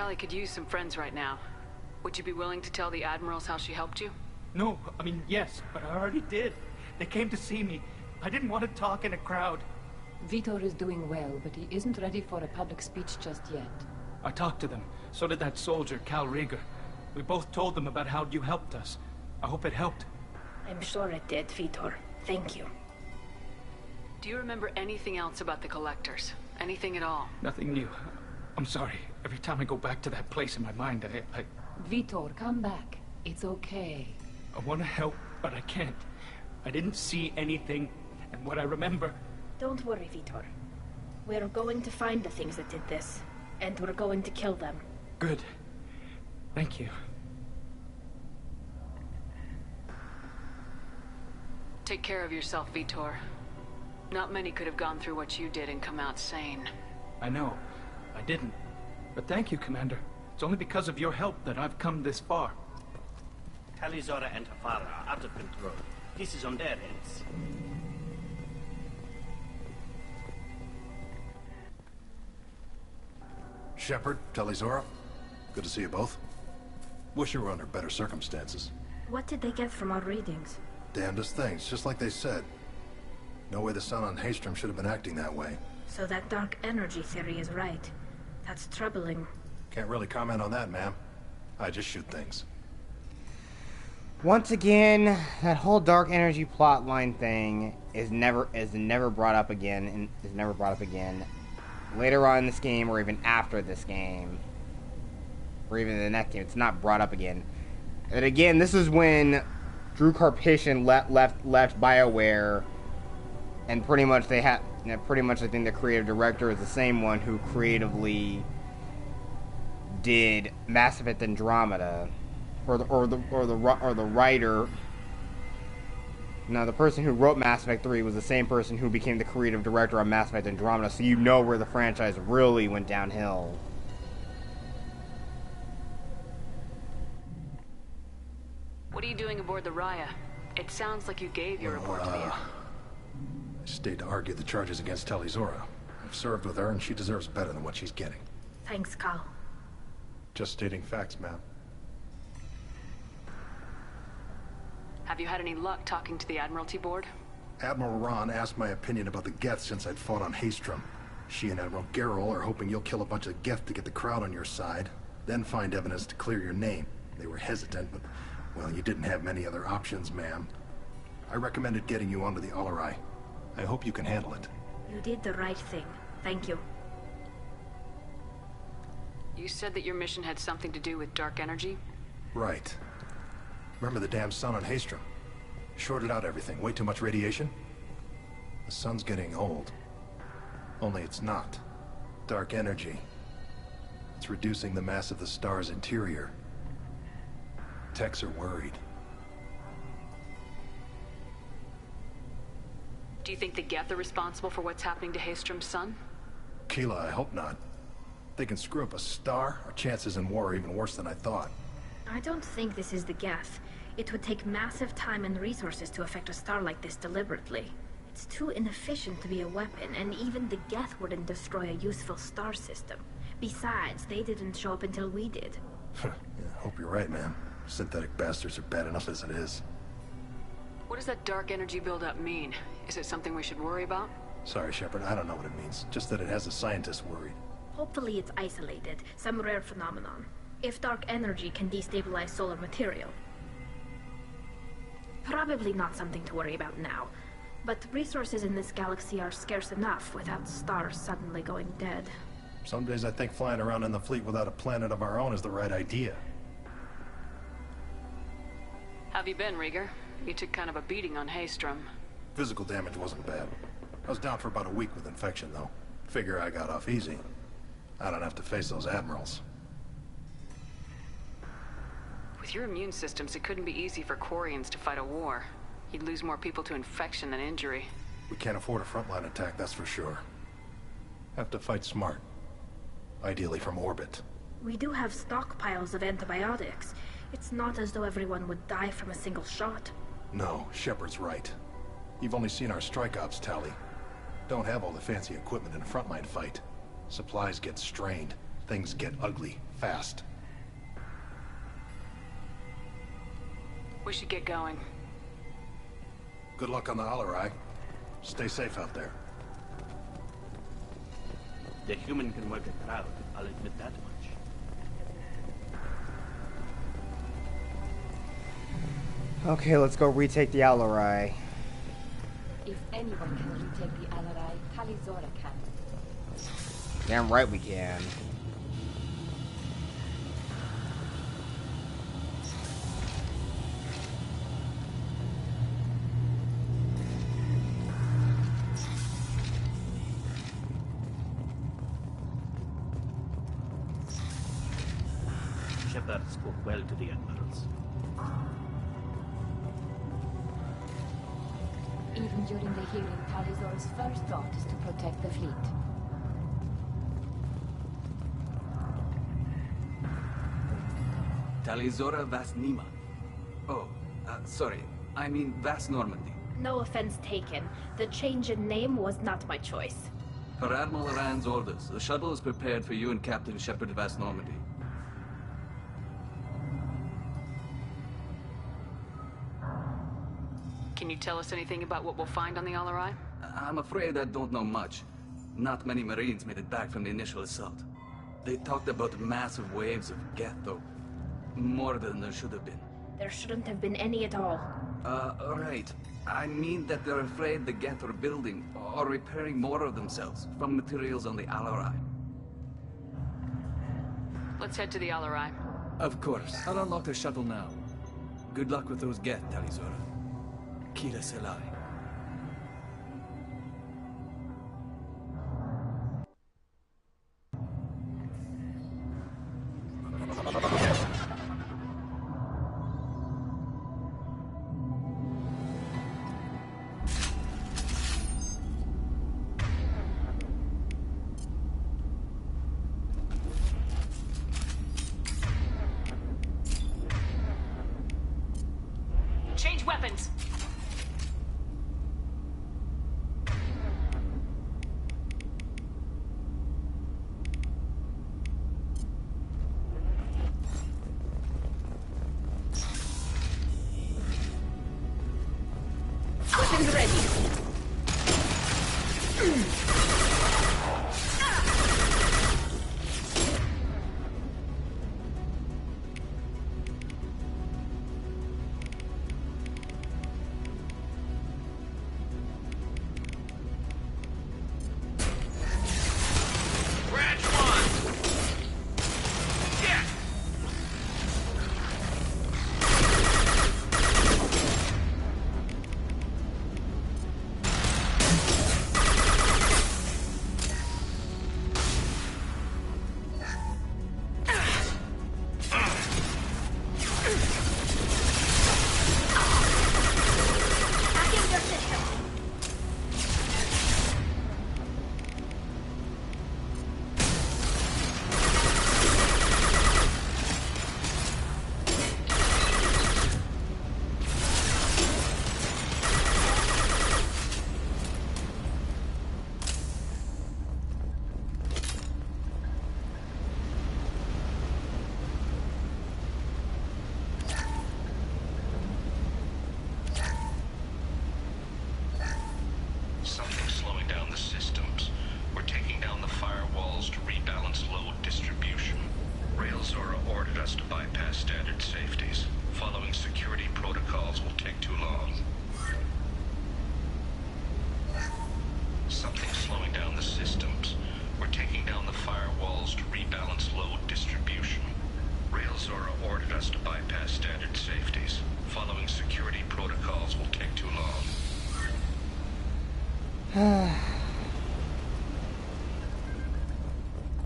Tali could use some friends right now. Would you be willing to tell the admirals how she helped you? No, I mean, yes, but I already did. They came to see me. I didn't want to talk in a crowd. Vitor is doing well, but he isn't ready for a public speech just yet. I talked to them. So did that soldier, Cal Rieger. We both told them about how you helped us. I hope it helped. I'm sure it did, Vitor. Thank you. Do you remember anything else about the Collectors? Anything at all? Nothing new. I'm sorry. Every time I go back to that place in my mind, I Vitor, come back. It's okay. I want to help, but I can't. I didn't see anything, and what I remember... Don't worry, Vitor. We're going to find the things that did this, and we're going to kill them. Good. Thank you. Take care of yourself, Vitor. Not many could have gone through what you did and come out sane. I know. I didn't. But thank you, Commander. It's only because of your help that I've come this far. Tali Zora and her father are out of control. This is on their ends. Shepard, Tali Zora. Good to see you both. Wish you were under better circumstances. What did they get from our readings? Damnedest things, just like they said. No way the sun on Haystrom should have been acting that way. So that dark energy theory is right. That's troubling. Can't really comment on that, ma'am. I just shoot things. Once again, that whole dark energy plotline thing is never brought up again, and is never brought up again later on in this game, or even after this game, or even in the next game. It's not brought up again. And again, this is when Drew Karpyshyn left BioWare, and pretty much they had, pretty much I think the creative director is the same one who creatively did Mass Effect Andromeda. Or the writer. Now, the person who wrote Mass Effect 3 was the same person who became the creative director on Mass Effect Andromeda, so you know where the franchise really went downhill. What are you doing aboard the Raya? It sounds like you gave your report to the... I stayed to argue the charges against Tali Zora. I've served with her, and she deserves better than what she's getting. Thanks, Cal. Just stating facts, ma'am. Have you had any luck talking to the Admiralty Board? Admiral Ron asked my opinion about the Geth since I'd fought on Haystrom. She and Admiral Gerrel are hoping you'll kill a bunch of Geth to get the crowd on your side, then find evidence to clear your name. They were hesitant, but, well, you didn't have many other options, ma'am. I recommended getting you onto the Alarai. I hope you can handle it. You did the right thing. Thank you. You said that your mission had something to do with dark energy? Right. Remember the damn sun on Haystrom? Shorted out everything. Way too much radiation? The sun's getting old. Only it's not. Dark energy. It's reducing the mass of the star's interior. Techs are worried. Do you think the Geth are responsible for what's happening to Haystrom's sun? Keela, I hope not. They can screw up a star. Our chances in war are even worse than I thought. I don't think this is the Geth. It would take massive time and resources to affect a star like this deliberately. It's too inefficient to be a weapon, and even the Geth wouldn't destroy a useful star system. Besides, they didn't show up until we did. Yeah, hope you're right, man. Synthetic bastards are bad enough as it is. What does that dark energy buildup mean? Is it something we should worry about? Sorry, Shepard, I don't know what it means. Just that it has the scientists worried. Hopefully it's isolated, some rare phenomenon. If dark energy can destabilize solar material. Probably not something to worry about now. But resources in this galaxy are scarce enough without stars suddenly going dead. Some days I think flying around in the fleet without a planet of our own is the right idea. How have you been, Rieger? You took kind of a beating on Haystrom. Physical damage wasn't bad. I was down for about a week with infection, though. Figure I got off easy. I don't have to face those admirals. With your immune systems, it couldn't be easy for Quarians to fight a war. You'd lose more people to infection than injury. We can't afford a frontline attack, that's for sure. Have to fight smart. Ideally from orbit. We do have stockpiles of antibiotics. It's not as though everyone would die from a single shot. No, Shepard's right. You've only seen our strike ops, Tali. Don't have all the fancy equipment in a frontline fight. Supplies get strained. Things get ugly, fast. We should get going. Good luck on the Alarai. Stay safe out there. The human can work a crowd, I'll admit that much. Okay, let's go retake the Alarai. If anyone can retake the Alarai, Tali Zora can. Damn right we can. Shepard spoke well to the admirals. Even during the healing, Tali Zora's first thought is to protect the fleet. Tali Zora Vas Nima. Oh, sorry. I mean Vas Normandy. No offense taken. The change in name was not my choice. Per Admiral Rand's orders, the shuttle is prepared for you and Captain Shepard Vas Normandy. Can you tell us anything about what we'll find on the Alarai? I'm afraid I don't know much. Not many Marines made it back from the initial assault. They talked about massive waves of Geth, though. More than there should have been. There shouldn't have been any at all. Right. I mean that they're afraid the Geth are building or repairing more of themselves from materials on the Alarai. Let's head to the Alarai. Of course. I'll unlock the shuttle now. Good luck with those Geth, Tali Zora. Kira Selai. Change weapons! Weapons ready.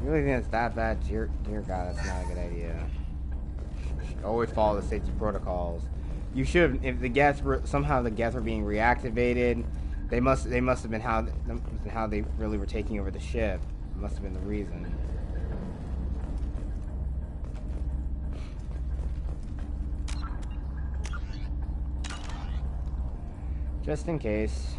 You really think it's that bad? Dear God, that's not a good idea. You should always follow the safety protocols. You should, if the Geth were, somehow the Geth were being reactivated, they must have been how they really were taking over the ship. It must have been the reason. Just in case.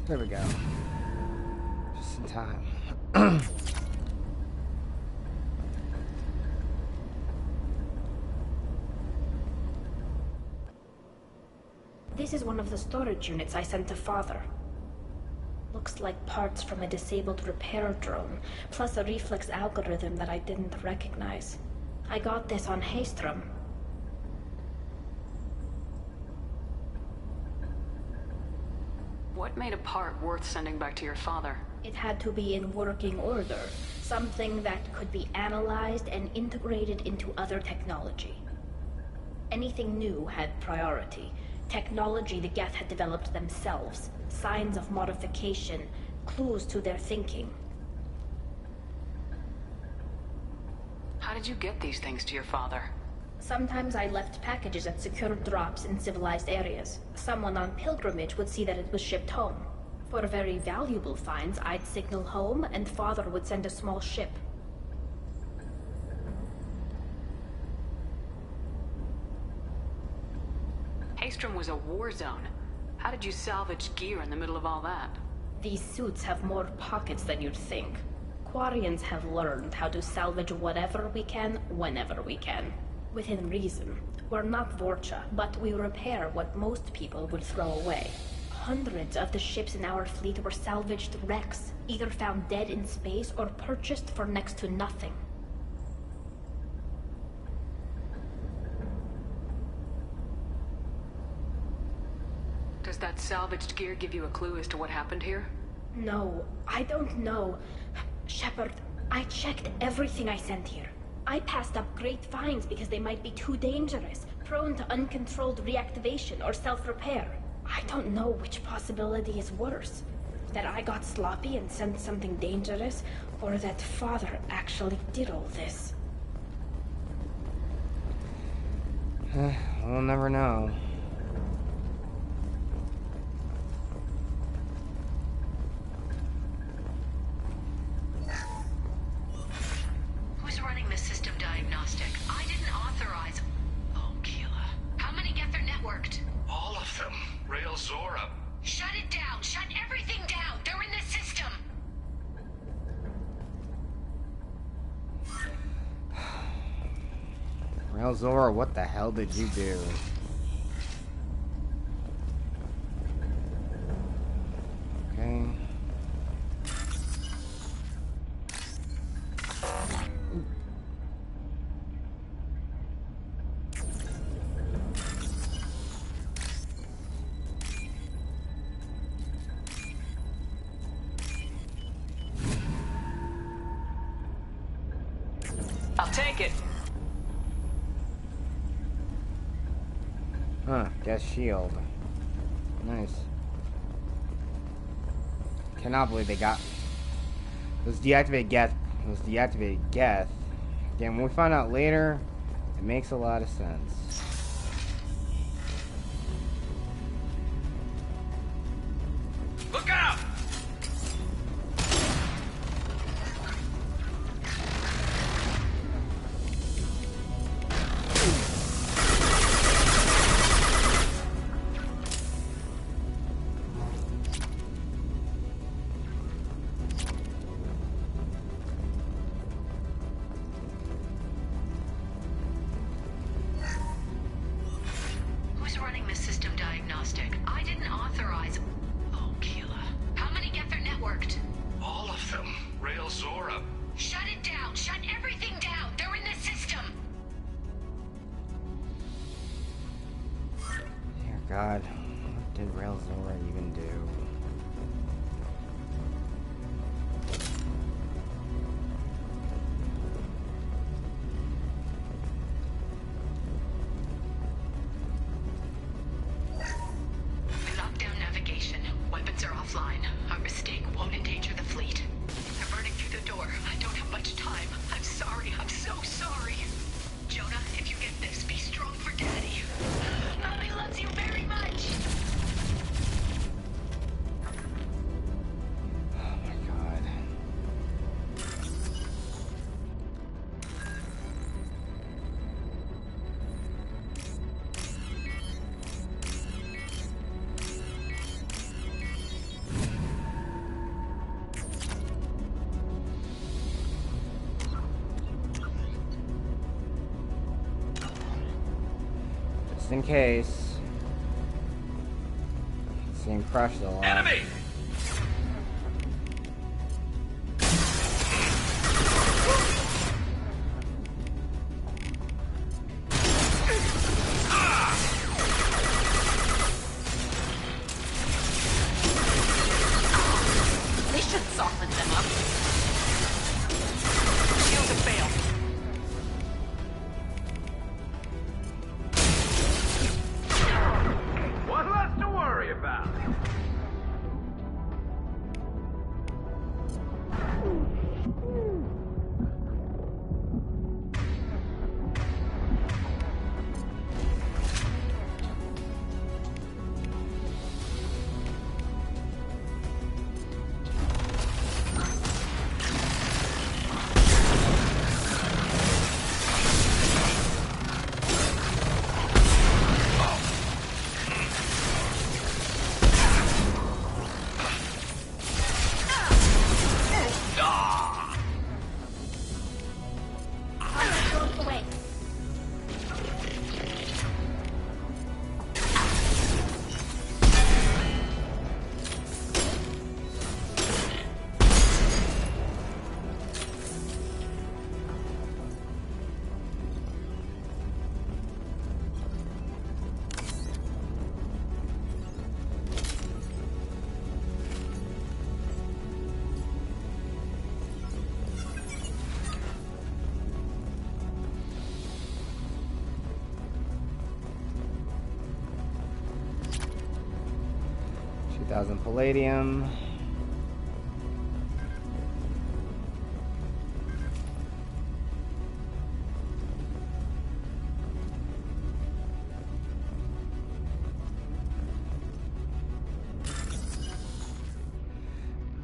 There we go. Just in time. This is one of the storage units I sent to Father. Looks like parts from a disabled repair drone, plus a reflex algorithm that I didn't recognize. I got this on Haestrom. What made a part worth sending back to your father? It had to be in working order. Something that could be analyzed and integrated into other technology. Anything new had priority. Technology the Geth had developed themselves. Signs of modification. Clues to their thinking. How did you get these things to your father? Sometimes I left packages at secure drops in civilized areas. Someone on pilgrimage would see that it was shipped home. For very valuable finds, I'd signal home, and Father would send a small ship. Haestrom was a war zone. How did you salvage gear in the middle of all that? These suits have more pockets than you'd think. Quarians have learned how to salvage whatever we can, whenever we can. Within reason. We're not Vorcha, but we repair what most people would throw away. Hundreds of the ships in our fleet were salvaged wrecks, either found dead in space or purchased for next to nothing. Does that salvaged gear give you a clue as to what happened here? No, I don't know. Shepard, I checked everything I sent here. I passed up great finds because they might be too dangerous, prone to uncontrolled reactivation or self-repair. I don't know which possibility is worse. That I got sloppy and sent something dangerous, or that Father actually did all this. We'll never know. Who's running the system diagnostic? I didn't authorize... Oh, Keela. How many get their networked? All of them. Rail Zora. Shut it down! Shut everything down! They're in the system! Rail Zora, what the hell did you do? Okay. I'll take it. Huh, gas shield. Nice. Cannot believe they got those deactivated Geth. Those deactivated Geth. Again, when we find out later, it makes a lot of sense. Look out! Who's running the system diagnostic? I didn't authorize... Oh, Keela. How many get their networked? All of them. Rail Zora. Shut it down! Shut everything down! They're in the system! Dear God, what did Rail Zora even do? Lockdown navigation. Weapons are offline. Our mistake won't endanger the fleet. They're burning through the door. I don't have much time. I'm sorry. I'm so sorry. Jonah, if you get this, be strong for Daddy. Mommy loves you very much. Just in case. Seeing Crush the lot. Enemy! They should soften them up. Shields have failed. One less to worry about. Palladium.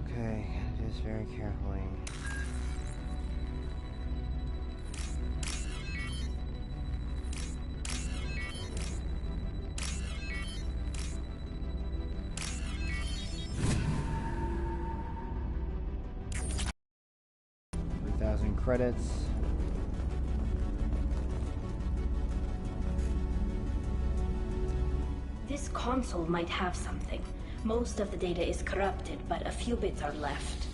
Okay, do this very carefully. Credits. This console might have something. Most of the data is corrupted, but a few bits are left.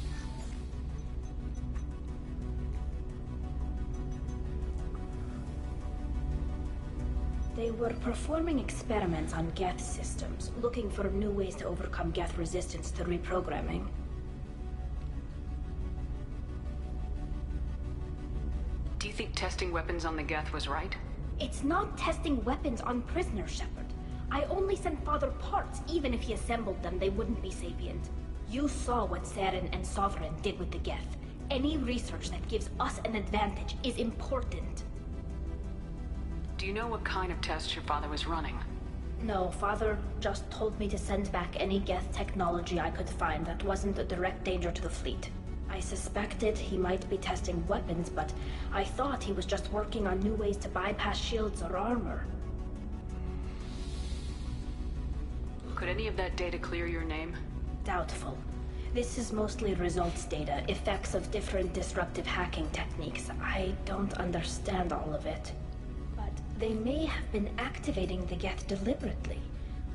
They were performing experiments on Geth systems, looking for new ways to overcome Geth resistance to reprogramming. Do you think testing weapons on the Geth was right? It's not testing weapons on prisoners, Shepard. I only sent Father parts. Even if he assembled them, they wouldn't be sapient. You saw what Saren and Sovereign did with the Geth. Any research that gives us an advantage is important. Do you know what kind of tests your father was running? No, Father just told me to send back any Geth technology I could find that wasn't a direct danger to the fleet. I suspected he might be testing weapons, but I thought he was just working on new ways to bypass shields or armor. Could any of that data clear your name? Doubtful. This is mostly results data, effects of different disruptive hacking techniques. I don't understand all of it. But they may have been activating the Geth deliberately.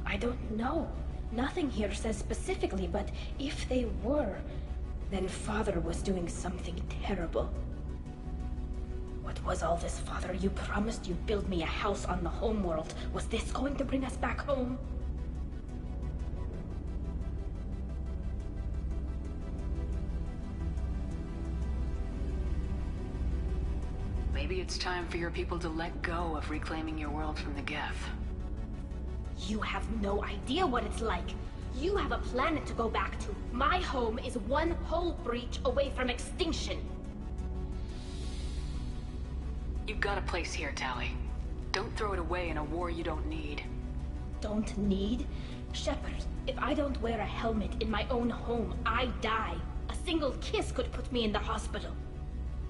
I don't know. Nothing here says specifically, but if they were, then Father was doing something terrible. What was all this, Father? You promised you'd build me a house on the homeworld. Was this going to bring us back home? Maybe it's time for your people to let go of reclaiming your world from the Geth. You have no idea what it's like. You have a planet to go back to. My home is one hull breach away from extinction. You've got a place here, Tali. Don't throw it away in a war you don't need. Don't need? Shepard, if I don't wear a helmet in my own home, I die. A single kiss could put me in the hospital.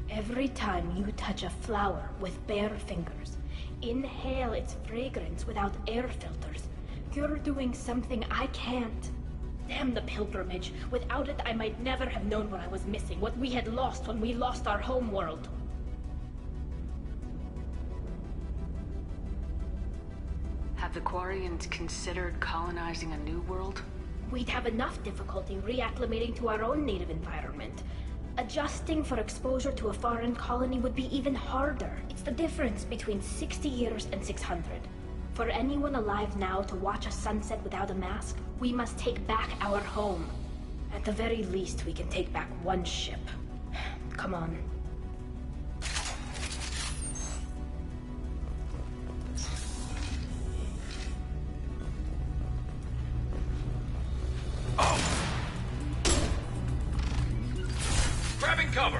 Every time you touch a flower with bare fingers, inhale its fragrance without air filters, you're doing something I can't. Damn the pilgrimage. Without it, I might never have known what I was missing, what we had lost when we lost our home world. Quarians considered colonizing a new world? We'd have enough difficulty reacclimating to our own native environment. Adjusting for exposure to a foreign colony would be even harder. It's the difference between 60 years and 600. For anyone alive now to watch a sunset without a mask, we must take back our home. At the very least, we can take back one ship. Come on. Grabbing cover!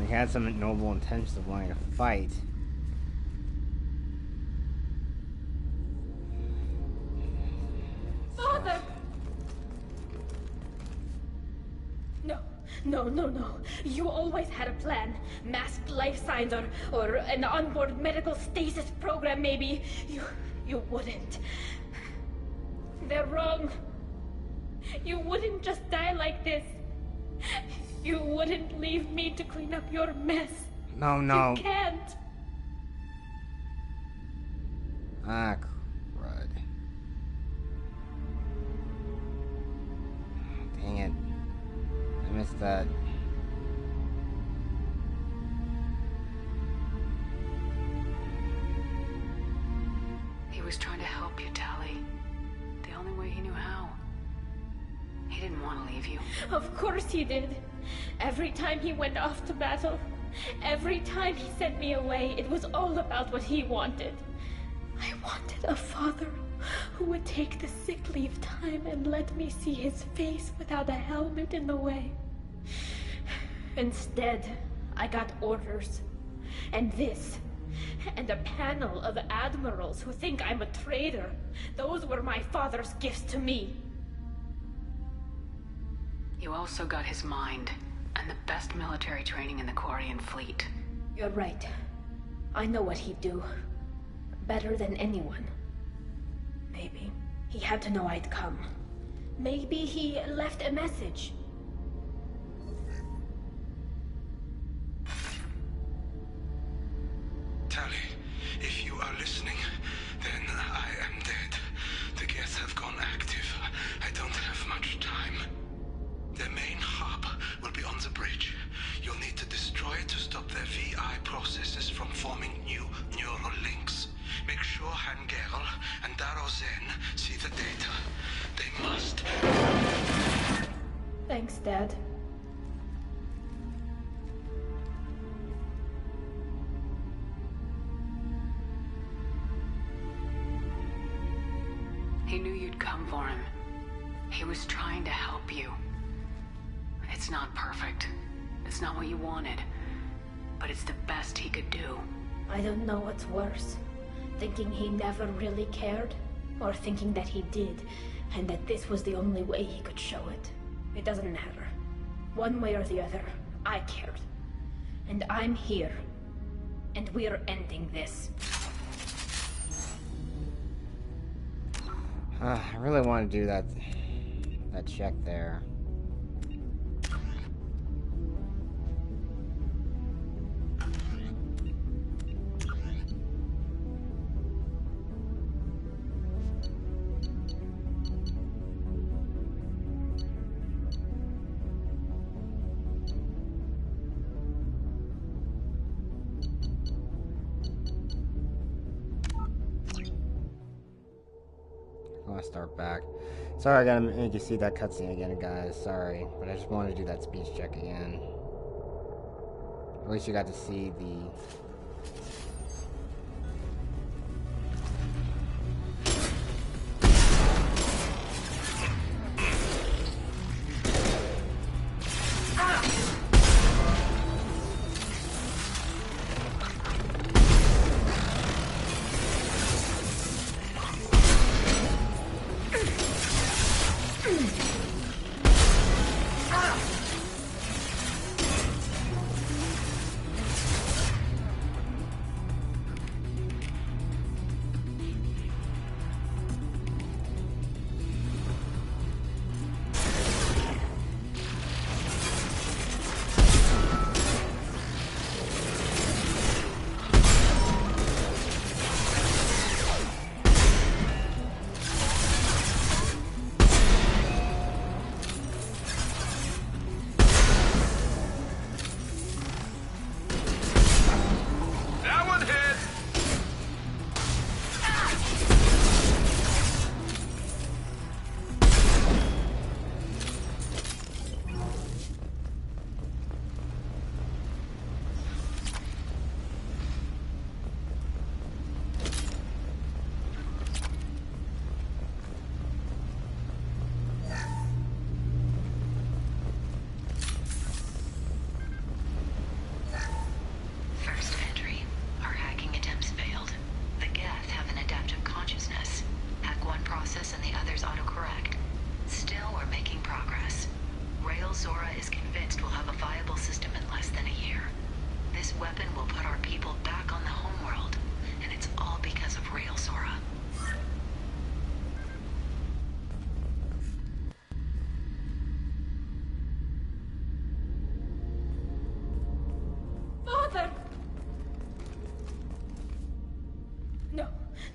Had some noble intentions of wanting to fight. Father! No. You always had a plan. Masked life signs or an onboard medical stasis program, maybe. You wouldn't. They're wrong. You wouldn't just die like this. You wouldn't leave me to clean up your mess. No. You can't. Ah, crud. Dang it. I missed that. He was trying to help you, Tali. The only way he knew how. He didn't want to leave you. Of course he did. Every time he went off to battle, every time he sent me away, it was all about what he wanted. I wanted a father who would take the sick leave time and let me see his face without a helmet in the way. Instead, I got orders. And this. And a panel of admirals who think I'm a traitor. Those were my father's gifts to me. You also got his mind, and the best military training in the Quarian fleet. You're right. I know what he'd do. Better than anyone. Maybe he had to know I'd come. Maybe he left a message. Tali, if you are listening, then I am dead. The Geth have gone active. I don't have much time. Their main hub will be on the bridge. You'll need to destroy it to stop their VI processes from forming new neural links. Make sure Han-Gerl and Daro Zen see the data. They must. Thanks, Dad. He knew you'd come for him. He was trying to help you. It's not perfect. It's not what you wanted. But it's the best he could do. I don't know what's worse. Thinking he never really cared, or thinking that he did, and that this was the only way he could show it. It doesn't matter. One way or the other, I cared. And I'm here. And we're ending this. I really want to do that check there. Start back. Sorry I gotta make you see that cutscene again, guys. Sorry, but I just wanted to do that speech check again. At least you got to see the...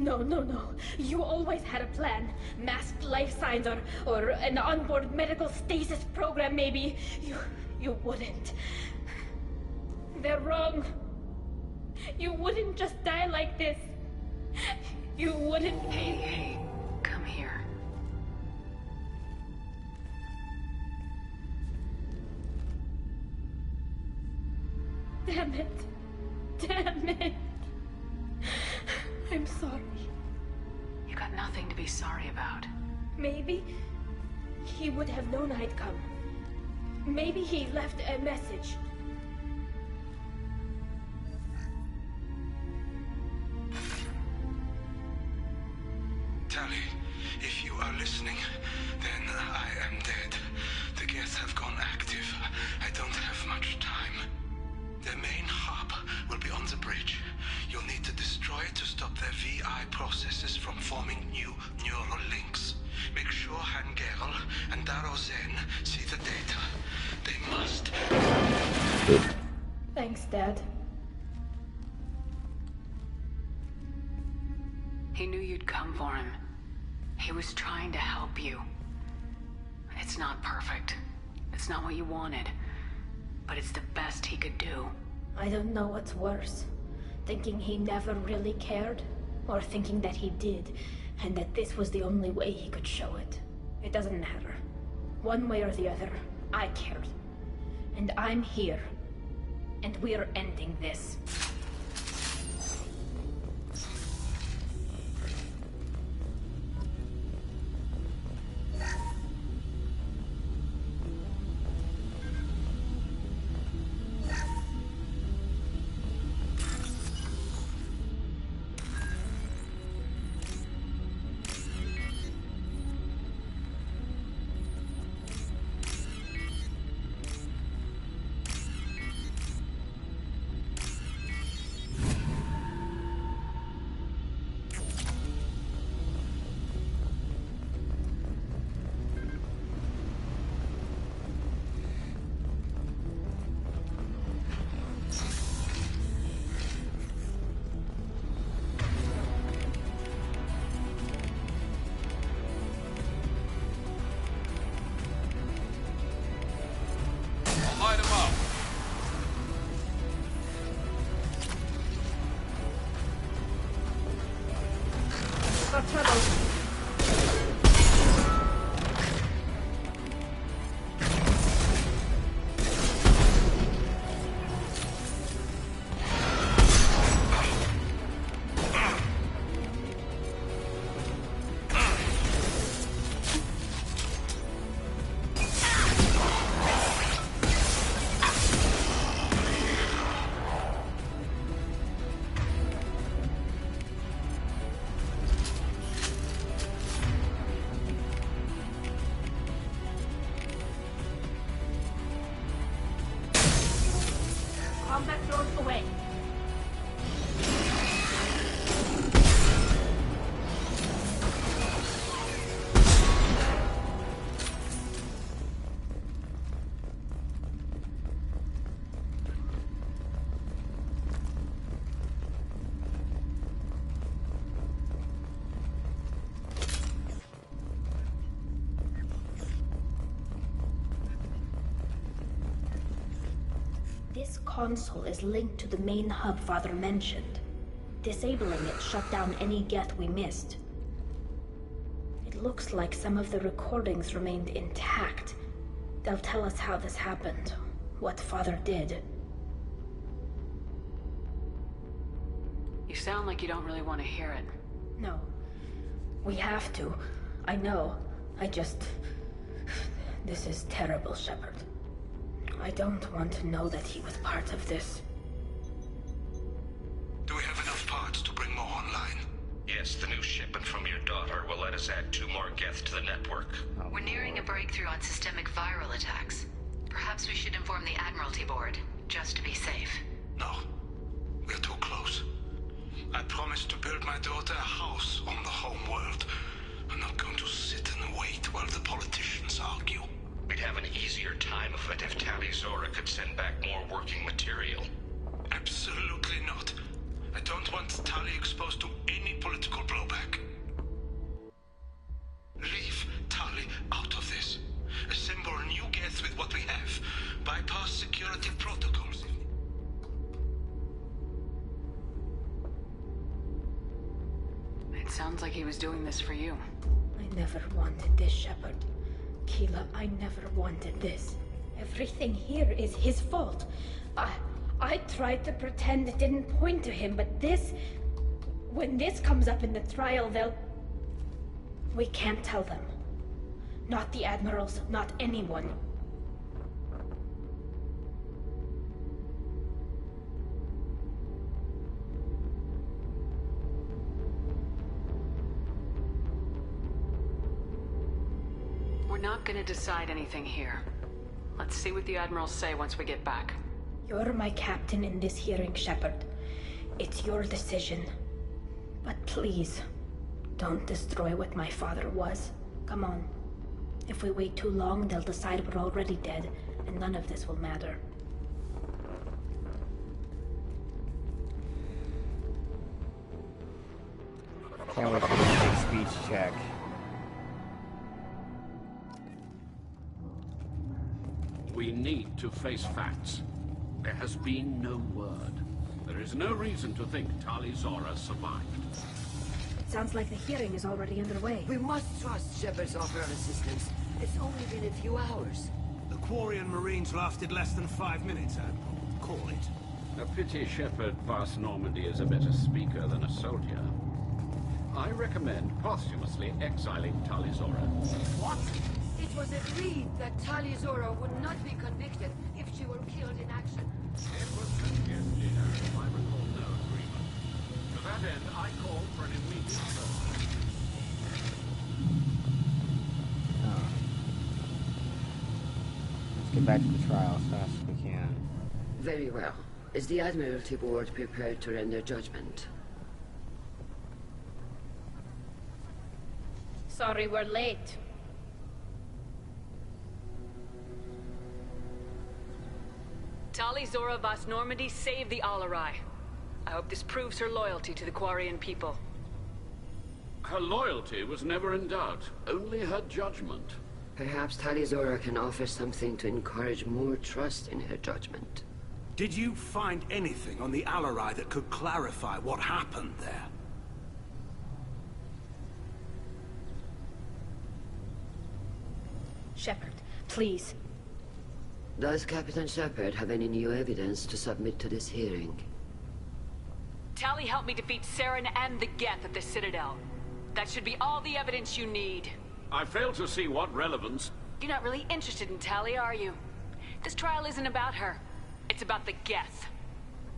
No. You always had a plan. Masked life signs or an onboard medical stasis program, maybe. You wouldn't. They're wrong. You wouldn't just die like this. You wouldn't. Hey, come here. Damn it. I'm sorry. You got nothing to be sorry about. Maybe he would have known I'd come. Maybe he left a message. Tali, if you are listening, then I am dead. The Geth have gone active. I don't have much time. Their main hub will be on the bridge. You'll need to destroy it to stop their VI processes from forming new neural links. Make sure Han-Gerl and Daro Zen see the data. They must. Thanks, Dad. He knew you'd come for him. He was trying to help you. It's not perfect. It's not what you wanted. But it's the best he could do. I don't know what's worse. Thinking he never really cared, or thinking that he did, and that this was the only way he could show it. It doesn't matter. One way or the other, I cared. And I'm here. And we're ending this. This console is linked to the main hub Father mentioned. Disabling it shut down any Geth we missed. It looks like some of the recordings remained intact. They'll tell us how this happened, what Father did. You sound like you don't really want to hear it. No. We have to. I know. This is terrible, Shepard. I don't want to know that he was part of this. Do we have enough parts to bring more online? Yes, the new shipment from your daughter will let us add 2 more Geth to the network. We're nearing a breakthrough on systemic viral attacks. Perhaps we should inform the Admiralty Board, just to be safe. No. We're too close. I promised to build my daughter a house on the home world. I'm not going to sit and wait while the politicians argue. We'd have an easier time of it if Tali Zora could send back more working material. Absolutely not. I don't want Tali exposed to any political blowback. Leave Tali out of this. Assemble new Geth with what we have. Bypass security protocols. It sounds like he was doing this for you. I never wanted this, Shepard. Keela, I never wanted this. Everything here is his fault. I tried to pretend it didn't point to him, but this... When this comes up in the trial, they'll... We can't tell them. Not the admirals, not anyone. We're not gonna decide anything here. Let's see what the admirals say once we get back. You're my captain in this hearing, Shepard. It's your decision. But please, don't destroy what my father was. Come on. If we wait too long, they'll decide we're already dead, and none of this will matter. Can't wait for this big speech check. need to face facts. There has been no word. There is no reason to think Tali Zora survived. It sounds like the hearing is already underway. We must trust Shepard's offer of assistance. It's only been a few hours. The Quarian Marines lasted less than 5 minutes, Admiral. Call it. A pity Shepard Vast Normandy is a better speaker than a soldier. I recommend posthumously exiling Tali Zora. What? It was agreed that Tali Zora would not be convicted if she were killed in action. It was suggested, if I recall no agreement. To that end, I call for an immediate search. Let's get back to the trial as fast as we can. Very well. Is the Admiralty Board prepared to render judgment? Sorry we're late. Tali Zora Vast Normandy saved the Alarai. I hope this proves her loyalty to the Quarian people. Her loyalty was never in doubt, only her judgment. Perhaps Tali Zora can offer something to encourage more trust in her judgment. Did you find anything on the Alarai that could clarify what happened there? Shepard, please. Does Captain Shepard have any new evidence to submit to this hearing? Tali helped me defeat Saren and the Geth at the Citadel. That should be all the evidence you need. I fail to see what relevance... You're not really interested in Tali, are you? This trial isn't about her. It's about the Geth.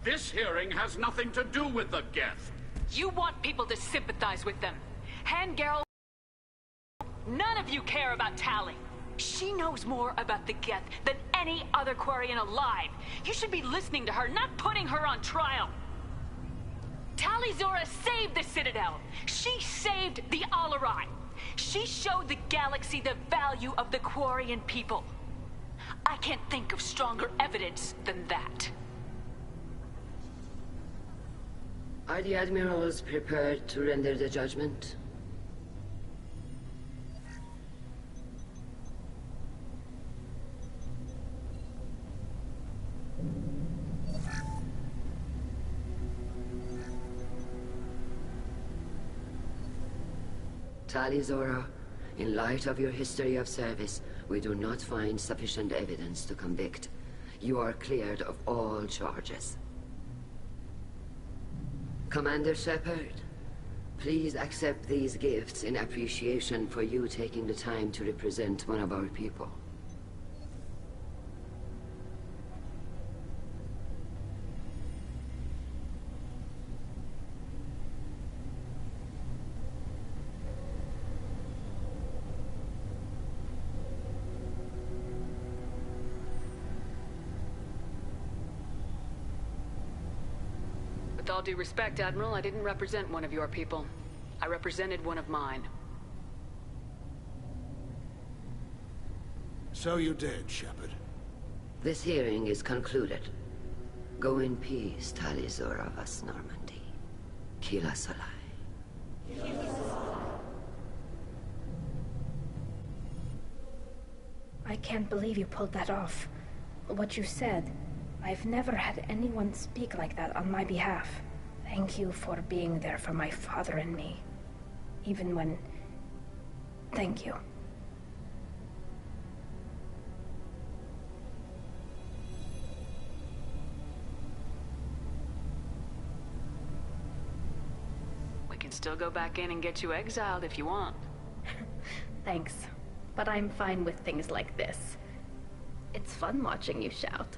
This hearing has nothing to do with the Geth. You want people to sympathize with them. Hangarel... None of you care about Tali. She knows more about the Geth than any other Quarian alive. You should be listening to her, not putting her on trial. Tali Zora saved the Citadel. She saved the Alarai. She showed the galaxy the value of the Quarian people. I can't think of stronger evidence than that. Are the Admirals prepared to render the judgment? Tali Zora, in light of your history of service, we do not find sufficient evidence to convict. You are cleared of all charges. Commander Shepard, please accept these gifts in appreciation for you taking the time to represent one of our people. With all due respect, Admiral, I didn't represent one of your people. I represented one of mine. So you did, Shepard. This hearing is concluded. Go in peace, Tali Zora Vast Normandy. Kila Solai. I can't believe you pulled that off. What you said. I've never had anyone speak like that on my behalf. Thank you for being there for my father and me. Even when... Thank you. We can still go back in and get you exiled if you want. Thanks. But I'm fine with things like this. It's fun watching you shout.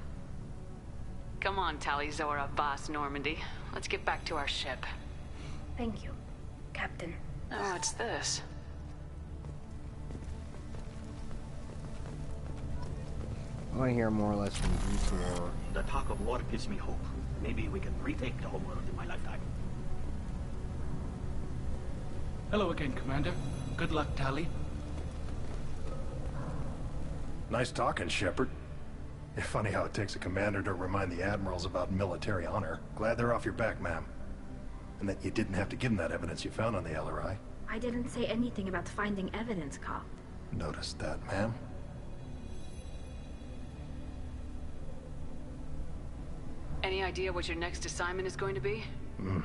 Come on, Tali Zora Vast Normandy. Let's get back to our ship. Thank you, Captain. Oh, what's this? I want to hear more or less from you two. The talk of war gives me hope. Maybe we can retake the homeworld in my lifetime. Hello again, Commander. Good luck, Tali. Nice talking, Shepard. Funny how it takes a commander to remind the admirals about military honor. Glad they're off your back, ma'am. And that you didn't have to give them that evidence you found on the Alarai. I didn't say anything about finding evidence, Cop. Noticed that, ma'am. Any idea what your next assignment is going to be? I'm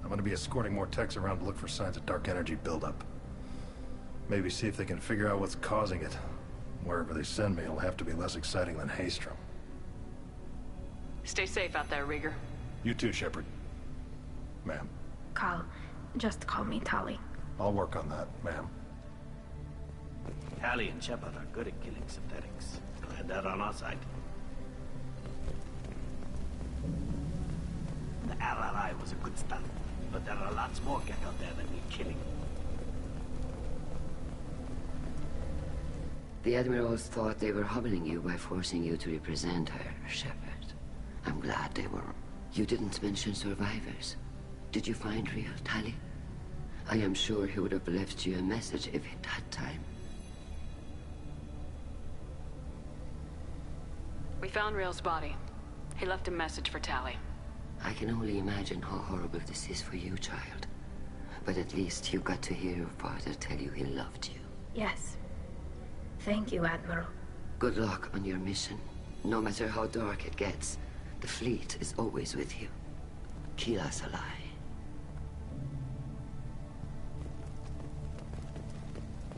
gonna be escorting more techs around to look for signs of dark energy buildup. Maybe see if they can figure out what's causing it. Wherever they send me, it'll have to be less exciting than Haystrom. Stay safe out there, Rieger. You too, Shepard. Ma'am. Cal, just call me Tali. I'll work on that, ma'am. Tali and Shepard are good at killing synthetics. Glad they're on our side. The RRI was a good start, but there are lots more Geth out there that need killing. The Admirals thought they were humbling you by forcing you to represent her, Shepard. I'm glad they were. You didn't mention survivors. Did you find real Tali? I am sure he would have left you a message if he'd had time. We found Rael's body. He left a message for Tali. I can only imagine how horrible this is for you, child. But at least you got to hear your father tell you he loved you. Yes. Thank you, Admiral. Good luck on your mission. No matter how dark it gets, the fleet is always with you. Kila Salai.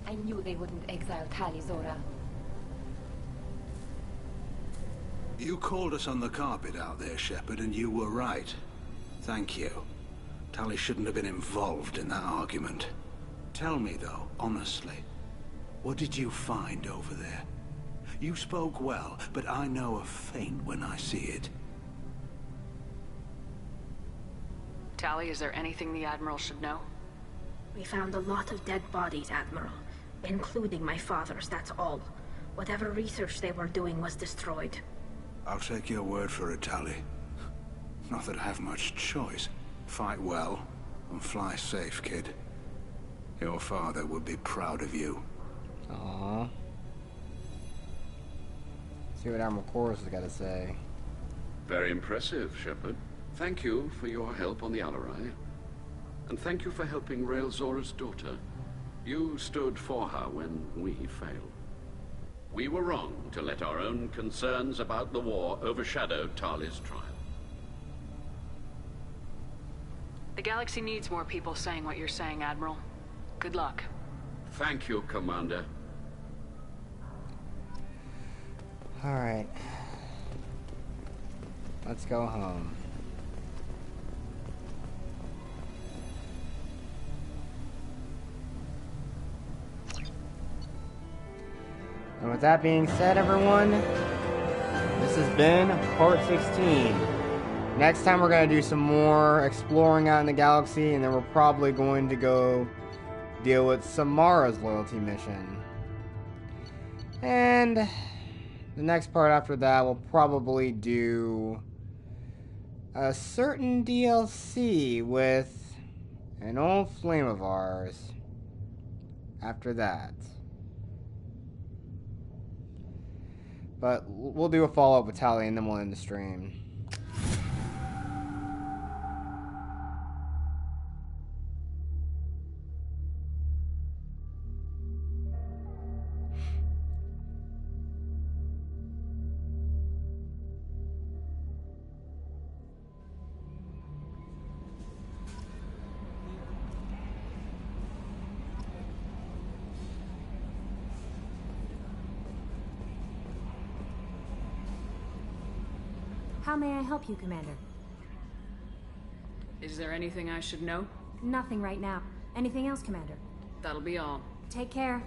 I knew they wouldn't exile Tali, Zora. You called us on the carpet out there, Shepard, and you were right. Thank you. Tali shouldn't have been involved in that argument. Tell me, though, honestly, what did you find over there? You spoke well, but I know a feint when I see it. Tali, is there anything the Admiral should know? We found a lot of dead bodies, Admiral. Including my father's, that's all. Whatever research they were doing was destroyed. I'll take your word for it, Tali. Not that I have much choice. Fight well, and fly safe, kid. Your father would be proud of you. Aww. See what Admiral Korus has got to say. Very impressive, Shepard. Thank you for your help on the Alarai. And thank you for helping Rael Zora's daughter. You stood for her when we failed. We were wrong to let our own concerns about the war overshadow Tali's trial. The galaxy needs more people saying what you're saying, Admiral. Good luck. Thank you, Commander. Alright. Let's go home. And with that being said, everyone, this has been part 16. Next time we're going to do some more exploring out in the galaxy, and then we're probably going to go deal with Samara's loyalty mission. And the next part after that, we'll probably do a certain DLC with an old flame of ours after that. But we'll do a follow-up with Tali and then we'll end the stream. How may I help you, Commander? Is there anything I should know? Nothing right now. Anything else, Commander? That'll be all. Take care.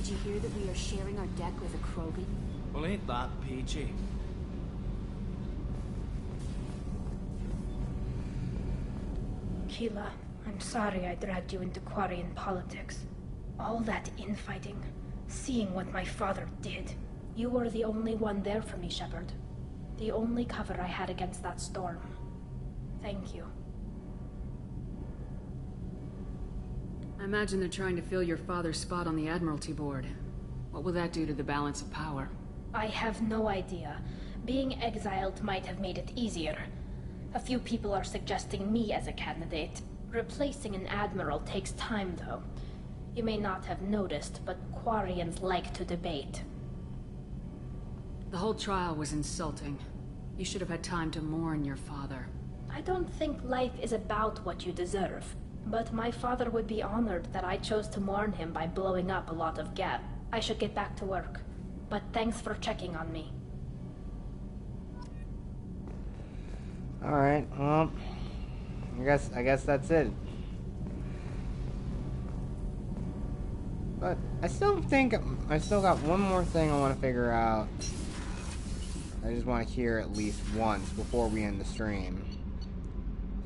Did you hear that we are sharing our deck with a Krogan? Well, ain't that PG? Keela, I'm sorry I dragged you into Quarian politics. All that infighting, seeing what my father did. You were the only one there for me, Shepard. The only cover I had against that storm. Thank you. I imagine they're trying to fill your father's spot on the Admiralty Board. What will that do to the balance of power? I have no idea. Being exiled might have made it easier. A few people are suggesting me as a candidate. Replacing an admiral takes time, though. You may not have noticed, but Quarians like to debate. The whole trial was insulting. You should have had time to mourn your father. I don't think life is about what you deserve. But my father would be honored that I chose to mourn him by blowing up a lot of Geth. I should get back to work. But thanks for checking on me. Alright, well, I guess that's it. But I still think I still got one more thing I want to figure out. I just want to hear at least once before we end the stream.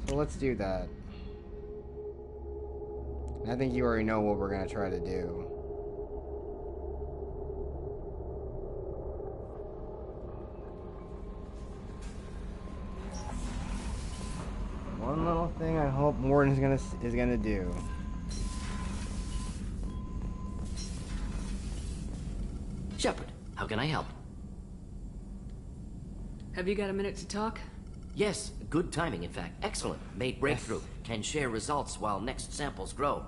So let's do that. I think you already know what we're going to try to do. One little thing I hope Mordin is gonna do. Shepard, how can I help? Have you got a minute to talk? Yes, good timing, in fact. Excellent. Made breakthrough. Yes. Can share results while next samples grow.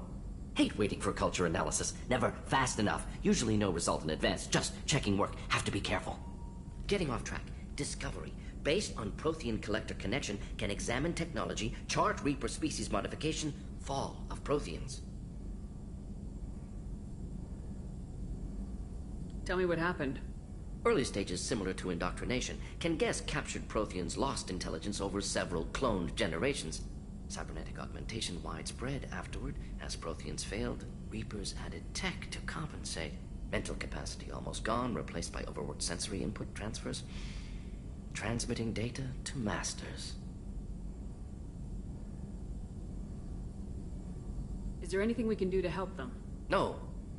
Hate waiting for culture analysis. Never fast enough. Usually no result in advance. Just checking work. Have to be careful. Getting off track. Discovery. Based on Prothean collector connection, can examine technology, chart Reaper species modification, fall of Protheans. Tell me what happened. Early stages similar to indoctrination. Can guess captured Protheans lost intelligence over several cloned generations. Cybernetic augmentation widespread afterward. As Protheans failed, Reapers added tech to compensate. Mental capacity almost gone, replaced by overworked sensory input transfers. Transmitting data to masters. Is there anything we can do to help them? No.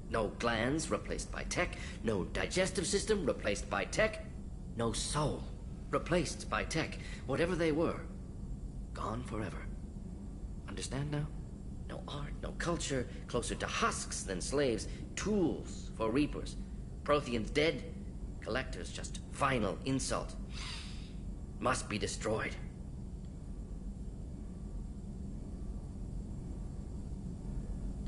No glands replaced by tech. No digestive system replaced by tech. No soul replaced by tech. Whatever they were, gone forever. Understand now? No art, no culture, closer to husks than slaves. Tools for Reapers. Protheans dead. Collectors just final insult. Must be destroyed.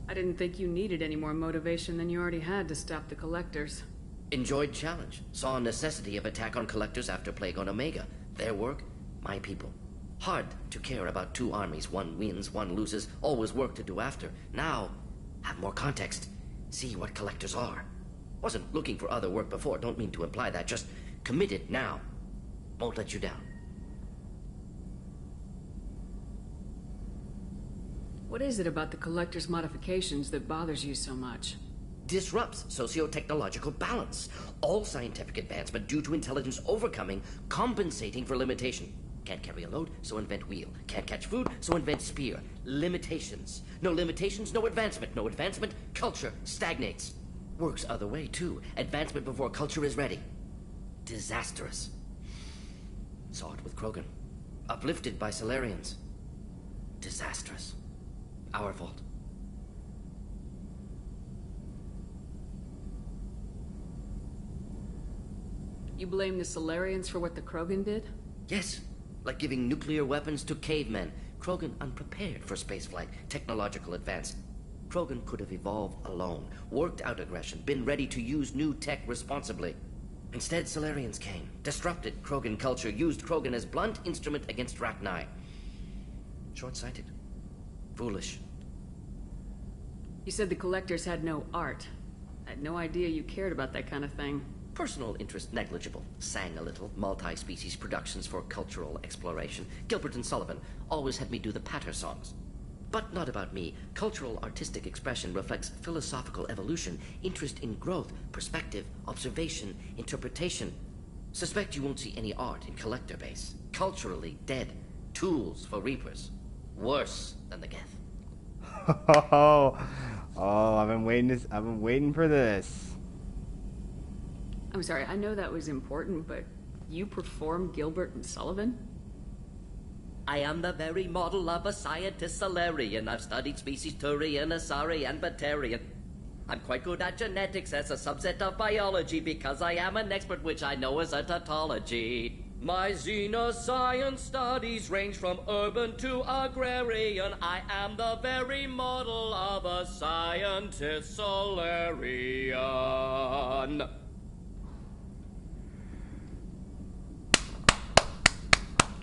I didn't think you needed any more motivation than you already had to stop the Collectors. Enjoyed challenge. Saw necessity of attack on Collectors after Plague on Omega. Their work, my people. Hard to care about two armies. One wins, one loses. Always work to do after. Now, have more context. See what Collectors are. Wasn't looking for other work before. Don't mean to imply that. Just committed now. Won't let you down. What is it about the Collector's modifications that bothers you so much? Disrupts socio-technological balance. All scientific advancement due to intelligence overcoming, compensating for limitation. Can't carry a load, so invent wheel. Can't catch food, so invent spear. Limitations. No limitations, no advancement. No advancement, culture stagnates. Works other way, too. Advancement before culture is ready. Disastrous. Saw it with Krogan. Uplifted by Solarians. Disastrous. Our fault. You blame the Solarians for what the Krogan did? Yes. Like giving nuclear weapons to cavemen. Krogan unprepared for spaceflight. Technological advance. Krogan could have evolved alone. Worked out aggression. Been ready to use new tech responsibly. Instead, Solarians came. Disrupted Krogan culture. Used Krogan as blunt instrument against Rachni. Short-sighted. Foolish. You said the Collectors had no art. I had no idea you cared about that kind of thing. Personal interest negligible. Sang a little. Multi-species productions for cultural exploration. Gilbert and Sullivan always had me do the patter songs. But not about me. Cultural artistic expression reflects philosophical evolution, interest in growth, perspective, observation, interpretation. Suspect you won't see any art in collector base. Culturally dead. Tools for reapers. Worse than the Geth. Oh, I've been waiting for this. I'm sorry, I know that was important, but you perform Gilbert and Sullivan? I am the very model of a scientist Solarian. I've studied species Turian, Asari, and Batarian. I'm quite good at genetics as a subset of biology because I am an expert, which I know is a tautology. My xenoscience studies range from urban to agrarian. I am the very model of a scientist Solarian.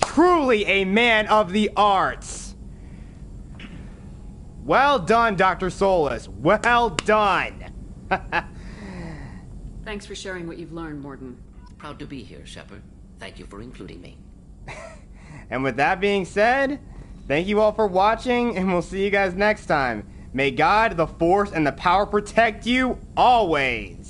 Truly a man of the arts. Well done, Dr. Solus. Well done. Thanks for sharing what you've learned, Mordin. Proud to be here, Shepard. Thank you for including me. And with that being said, thank you all for watching, and we'll see you guys next time. May God, the Force, and the Power protect you always.